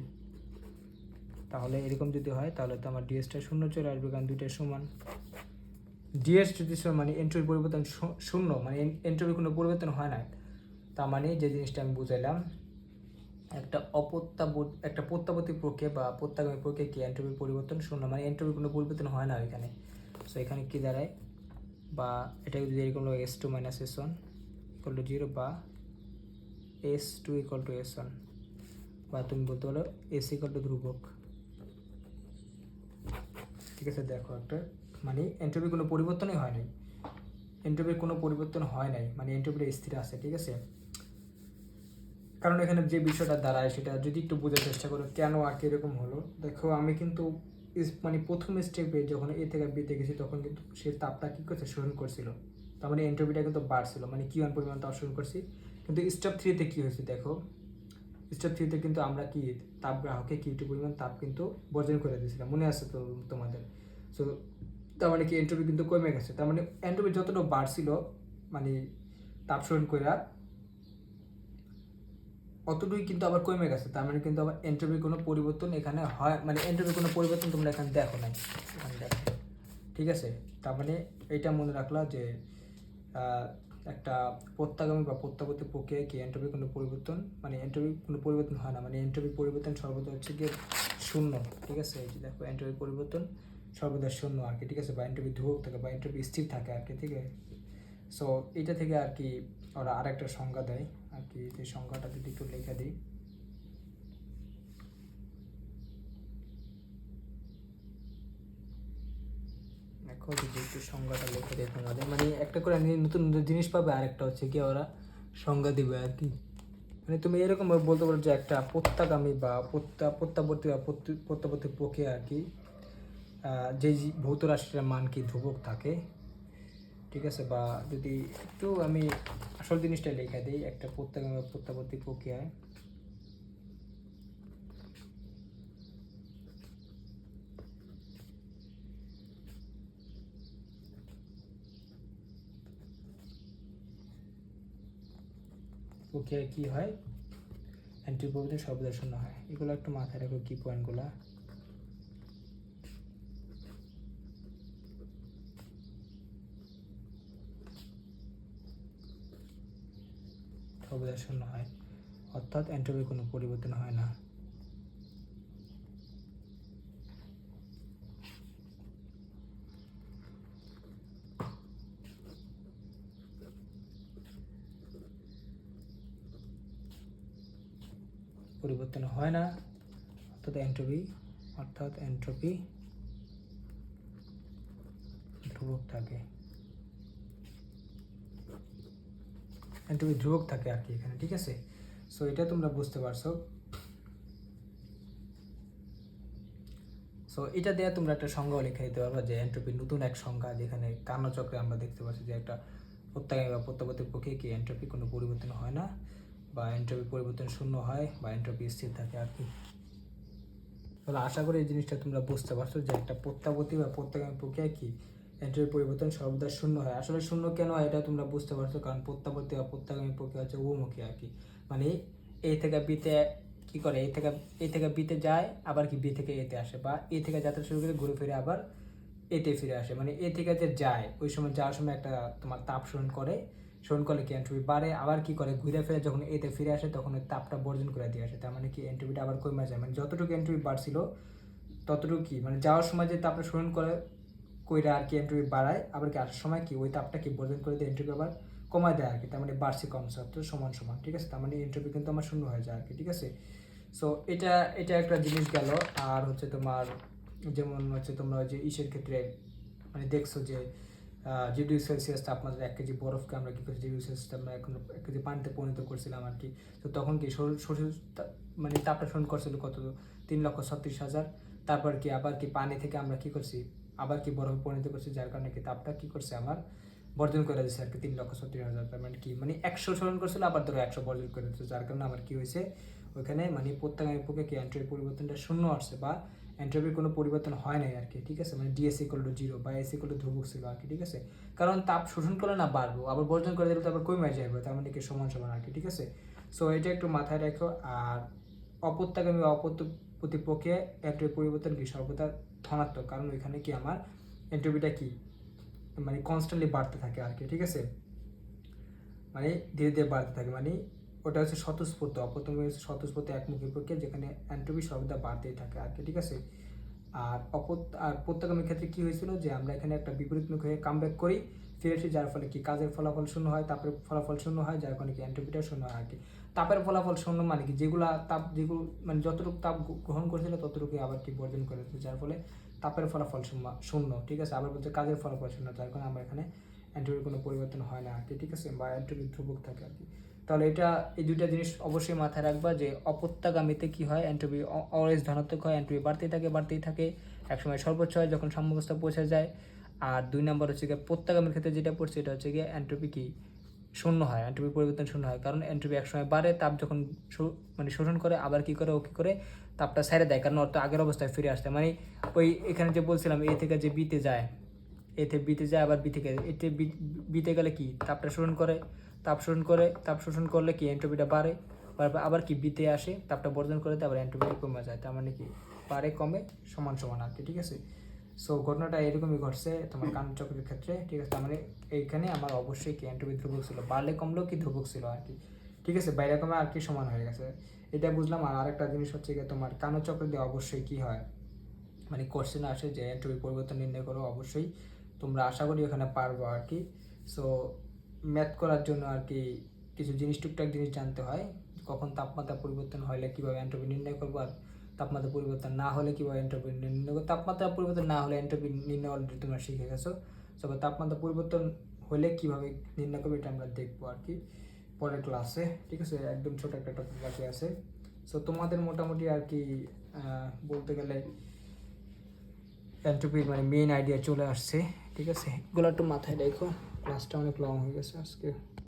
তাহলে এরকম যদি হয় তাহলে তো আমার ডিএসটা শূন্য চলে আসবে, কারণ দুইটাই সমান। ডিএস যদি মানে এন্ট্রপি পরিবর্তন শূন্য, মানে এন্ট্রপি কোনো পরিবর্তন হয় না, তার মানে যে জিনিসটা আমি বুঝাইলাম একটা প্রত্যাবর্তী প্রক্রিয়া বা প্রত্যাগামী প্রক্রিয়া কি এন্ট্রপি পরিবর্তন শূন্য, মানে এন্ট্রপি কোনো পরিবর্তন হয় না এখানে। সো এখানে কি দাঁড়ায়, বা এটা যদি এরকম S two minus S one equal to zero, বা S two equal to S one, বা তুমি বলতে পারো এস ইকুয়াল টু ধ্রুবক, ঠিক আছে। দেখো একটা মানে এন্ট্রপির কোনো পরিবর্তনই হয় নাই, এন্ট্রপির কোনো পরিবর্তন হয় নাই, মানে এন্ট্রপিটা স্থির আছে, ঠিক আছে। কারণ এখানে যে বিষয়টা দাঁড়ায় সেটা যদি একটু বোঝার চেষ্টা করো কেন আর কি এরকম হলো। দেখো আমি কিন্তু মানে প্রথম স্টেপে যখন এ থেকে বিতে গেছি তখন কিন্তু সে তাপটা কী করছে, শোষণ করছিল, তার মানে এন্ট্রপিটা কিন্তু বাড়ছিল, মানে কিউ ওয়ান পরিমাণ তাপ শোষণ করছি। কিন্তু স্টেপ থ্রিতে কী হয়েছে, দেখো স্টেপ থ্রিতে কিন্তু আমরা কি তাপ গ্রাহকে কিউ টু পরিমাণ তাপ কিন্তু বর্জন করে দিয়েছিলাম, মনে আছে তো তোমাদের। সো তার মানে কি এন্ট্রপি কিন্তু কমে গেছে, তার মানে এন্ট্রপি যতটা বাড়ছিল মানে তাপ শোষণ করে অতটুকুই কিন্তু আবার কমে গেছে, তার মানে কিন্তু আবার এন্ট্রপির কোনো পরিবর্তন এখানে হয়, মানে এন্ট্রপির কোনো পরিবর্তন তোমরা এখানে দেখো নাই, এখানে দেখো, ঠিক আছে। তার মানে এইটা মনে রাখলা যে একটা প্রত্যাগামী বা প্রত্যাবর্তী প্রক্রিয়ায় কি এন্ট্রপির কোনো পরিবর্তন, মানে এন্ট্রপির কোনো পরিবর্তন হয় না, মানে এন্ট্রপির পরিবর্তন সর্বদা হচ্ছে গিয়ে শূন্য, ঠিক আছে। এই যে দেখো এন্ট্রপির পরিবর্তন সর্বদা শূন্য আর কি, ঠিক আছে, বা এন্ট্রপি ধ্রুবক থাকে বা এন্ট্রপি স্থির থাকে আর কি, ঠিক আছে। সো এটা থেকে আর কি ওরা আরেকটা সংজ্ঞা দেয় আর কি, যে সংজ্ঞাটা যদি একটু লিখে দিই, দেখো যদি একটু সংজ্ঞাটা লিখে দেয় তোমাদের, মানে একটা করে নতুন নতুন জিনিস পাবে, আরেকটা হচ্ছে কি ওরা সংজ্ঞা দিবে আর কি। মানে তুমি এরকম বলতে পারো যে একটা প্রত্যাগামী বা প্রত্যাবর্তী বা প্রত্যাবর্তী প্রক্রিয়া আর কি, যে ভৌত রাশিটার মান কি ধ্রুবক থাকে, ঠিক আছে। বা যদি একটু আমি আসল জিনিসটা লিখে দিই, একটা প্রত্যাগামী বা প্রত্যাবর্তী প্রক্রিয়ায় প্রক্রিয়ায় কী হয়, এন্ট্রপি পরিবর্তন সর্বদা শূন্য হয়। এগুলো একটু মাথায় রাখো কি পয়েন্টগুলো। সর্বদা শূন্য হয়, অর্থাৎ এন্ট্রপির কোনো পরিবর্তন হয় না। পরিবর্তন হয় না, অর্থাৎ এন্ট্রপি ধ্রুবক থাকে। এন্ট্রপি ধ্রুবক থাকে আর কি এখানে, ঠিক আছে। সো এটা তোমরা বুঝতে পারছো। সো এটা দিয়ে তোমরা একটা সংজ্ঞাও লিখে দিতে পারবা যে এন্ট্রপির নতুন এক সংজ্ঞা, যেখানে কার্যচক্রে আমরা দেখতে পাচ্ছি যে একটা প্রত্যাগামী বা প্রত্যাবর্তী পক্ষে কি এন্ট্রপি কোনো পরিবর্তন হয় না, বা এন্ট্রপি পরিবর্তন শূন্য হয়, বা এন্ট্রপি স্থির থাকে আর কি। তাহলে আশা করি এই জিনিসটা তোমরা বুঝতে পারছো যে একটা প্রত্যাবর্তী বা প্রত্যাগামী প্রক্রিয়া কি এন্ট্রপি পরিবর্তন সর্বদা শূন্য হয়। আসলে শূন্য কেন হয় এটা তোমরা বুঝতে পারছো, কারণ প্রত্যাবর্তী বা প্রত্যাগামী প্রক্রিয়া হচ্ছে উভমুখী আর কি। মানে এ থেকে বিতে কি করে, এ থেকে বিতে যায়, আবার কি বি থেকে এতে আসে, বা এ থেকে যাত্রা শুরু করে ঘুরে ফিরে আবার এতে ফিরে আসে। মানে এ থেকে যে যায় ওই সময় যাওয়ার সময় একটা তোমার তাপ শোষণ করলে কি এন্ট্রপি বাড়ে, আবার কি করে ঘুরে ফিরে যখন এতে ফিরে আসে তখন ওই তাপটা বর্জন করে দিয়ে আসে। তার মানে কি এন্ট্রপিটা আবার কমে যায়। মানে যতটুকু এন্ট্রপি বাড়ছিল ততটুকু কি মানে যাওয়ার সময় যে তাপটা শোষণ কইরা আর কি এন্ট্রপি বাড়ায়, আবার কি আসার সময় কি ওই তাপটা কি বর্জন করে দিয়ে এন্ট্রপি আবার কমায় দেয় আর কি। তার মানে বার্ষিক অংশত্ব সমান সমান, ঠিক আছে। তার মানে এন্ট্রপি কিন্তু আমার শূন্য হয়ে যায় আর কি, ঠিক আছে। সো এটা একটা জিনিস গেল। আর হচ্ছে তোমার যেমন হচ্ছে তোমরা যে ইসের ক্ষেত্রে মানে দেখছো যে 0°C তাপমাত্রা 1 কেজি বরফকে আমরা কি করছি 0°C আমরা এখন 1 কেজি পানিতে পরিণত করছিলাম আর কি। তো তখন কি মানে তাপটা শোষণ করছিল কত, 3,36,000। তারপর কি আবার কি পানি থেকে আমরা কি করছি, আবার কি বরফে পরিণত করছি, যার কারণে কি তাপটা কি করছে আমার বর্জন করে দিচ্ছে আর কি 3,36,000। তার মানে কি মানে 100 শোষণ করছিল, আবার ধরো 100 বর্জন করে দিচ্ছে, যার কারণে আমার কি হয়েছে ওইখানে মানে প্রত্যাগামী পক্ষে কি এন্ট্রপি পরিবর্তনটা শূন্য আসছে, বা এন্ট্রপির কোনো পরিবর্তন হয় নাই আর কি, ঠিক আছে। মানে ডিএস ইকুয়াল টু 0 বা এস ইকুয়াল টু ধ্রুবক ছিল আর কি, ঠিক আছে। কারণ তাপ শোষণ করলে না বাড়বো, আবার বর্জন করে দিলে তো আবার কমে যাবে, তার মানে কি সমান সমান আর কি, ঠিক আছে। সো এটা একটু মাথায় রাখো। আর অপত্যাগামী বা প্রতিপক্ষে এন্ট্রপি পরিবর্তন কি সর্বদা ধনাত্মক, কারণ ওইখানে কি আমার এন্ট্রপিটা কি মানে কনস্ট্যান্টলি বাড়তে থাকে আর কি, ঠিক আছে। মানে ধীরে ধীরে বাড়তে থাকে, মানে ওটা হচ্ছে স্বতঃস্ফূর্ত। অপত্যাগামী হচ্ছে স্বতঃস্ফূর্ত একমুখী প্রক্রিয়া, যেখানে এন্ট্রপি সর্বদা বাড়তেই থাকে আর কি, ঠিক আছে। আর প্রত্যাগামীর ক্ষেত্রে কি হয়েছিল যে আমরা এখানে একটা বিপরীতমুখী হয়ে কামব্যাক করি, ফিরে এসে, যার ফলে কি কাজের ফলাফল শূন্য হয়, তাপের ফলাফল শূন্য হয়, যার কারণে কি এন্ট্রপিটা শূন্য হয় আর কি। তাপের ফলাফল শূন্য মানে কি যেগুলো মানে যতটুকু তাপ গ্রহণ করেছিল ততটুকু আবার কি বর্জন করেছে, যার ফলে তাপের ফলাফল শূন্য, ঠিক আছে। আবার বলছে কাজের ফলাফল শূন্য, যার কারণে আমরা এখানে এন্ট্রপির কোনো পরিবর্তন হয় না আর কি, ঠিক আছে, বা এন্ট্রপি ধ্রুবক থাকে আর কি। তাহলে এই দুইটা জিনিস অবশ্যই মাথায় রাখবা যে অপত্যাগামীতে কি হয়, এন্ট্রপি অলওয়েজ ধনাত্মক হয়, এন্ট্রপি বাড়তেই থাকে, একসময় সর্বোচ্চ হয় যখন সাম্যাবস্থা পৌঁছে যায়। আর 2 নম্বর হচ্ছে গিয়ে প্রত্যাগামীর ক্ষেত্রে যেটা পড়ছে এটা হচ্ছে গিয়ে এন্ট্রপি কি শূন্য হয়, এন্ট্রপি পরিবর্তন শূন্য হয়, কারণ এন্ট্রপি একসময় বাড়ে, তাপ যখন মানে শোষণ করে, আবার কি করে ও কি করে তাপটা ছেড়ে দেয়, কারণ ওর তো আগের অবস্থায় ফিরে আসতে। মানে ওই এখানে যে বলছিলাম এ থেকে যে বিতে যায়, এতে বিতে যায়, আবার বি থেকে এতে বিতে গেলে কি তাপটা শোষণ করে, তাপ শোষণ করলে কি এন্ট্রপিটা বাড়ে, আবার কি বিতে আসে, তাপটা বর্জন করে দেয়, আবার এন্ট্রপি কমে যায়। তার মানে কি বাড়ে কমে সমান সমান আর কি, ঠিক আছে। সো ঘটনাটা এরকমই ঘটছে তোমার কার্যচক্রের ক্ষেত্রে, ঠিক আছে। তার মানে এইখানে আমার অবশ্যই কি এন্ট্রপি ধ্রুবক ছিল, বাড়লে কমলেও কি ধ্রুবক ছিল আর কি, ঠিক আছে। বাইরে কমে আর কি সমান হয়ে গেছে, এটা বুঝলাম। আর আরেকটা জিনিস হচ্ছে গিয়ে তোমার কার্যচক্র দিয়ে অবশ্যই কি হয় মানে কোশ্চেন আসে যে এন্ট্রপি পরিবর্তন নির্ণয় করো, অবশ্যই তোমরা আশা করি ওখানে পারবো আর কি। সো ম্যাথ করার জন্য আর কি কিছু জিনিস, টুকটাক জিনিস জানতে হয়, কখন তাপমাত্রা পরিবর্তন হলে কীভাবে এন্ট্রপি নির্ণয় করবো, আর তাপমাত্রা পরিবর্তন না হলে কীভাবে এন্ট্রপি নির্ণয় করবো। তাপমাত্রা পরিবর্তন না হলে এন্ট্রপি নির্ণয় অলরেডি তোমরা শিখে গেছো। তবে তাপমাত্রা পরিবর্তন হলে কীভাবে নির্ণয় করবে এটা আমরা দেখবো আর কি পরের ক্লাসে, ঠিক আছে। একদম ছোট একটা টপিক বাকি আছে। সো তোমাদের মোটামুটি আর কি বলতে গেলে এন্ট্রপির মানে মেইন আইডিয়া চলে আসছে, ঠিক আছে। এগুলো একটু মাথায় রেখো, ক্লাসটা অনেক লং হয়ে গেছে আজকে।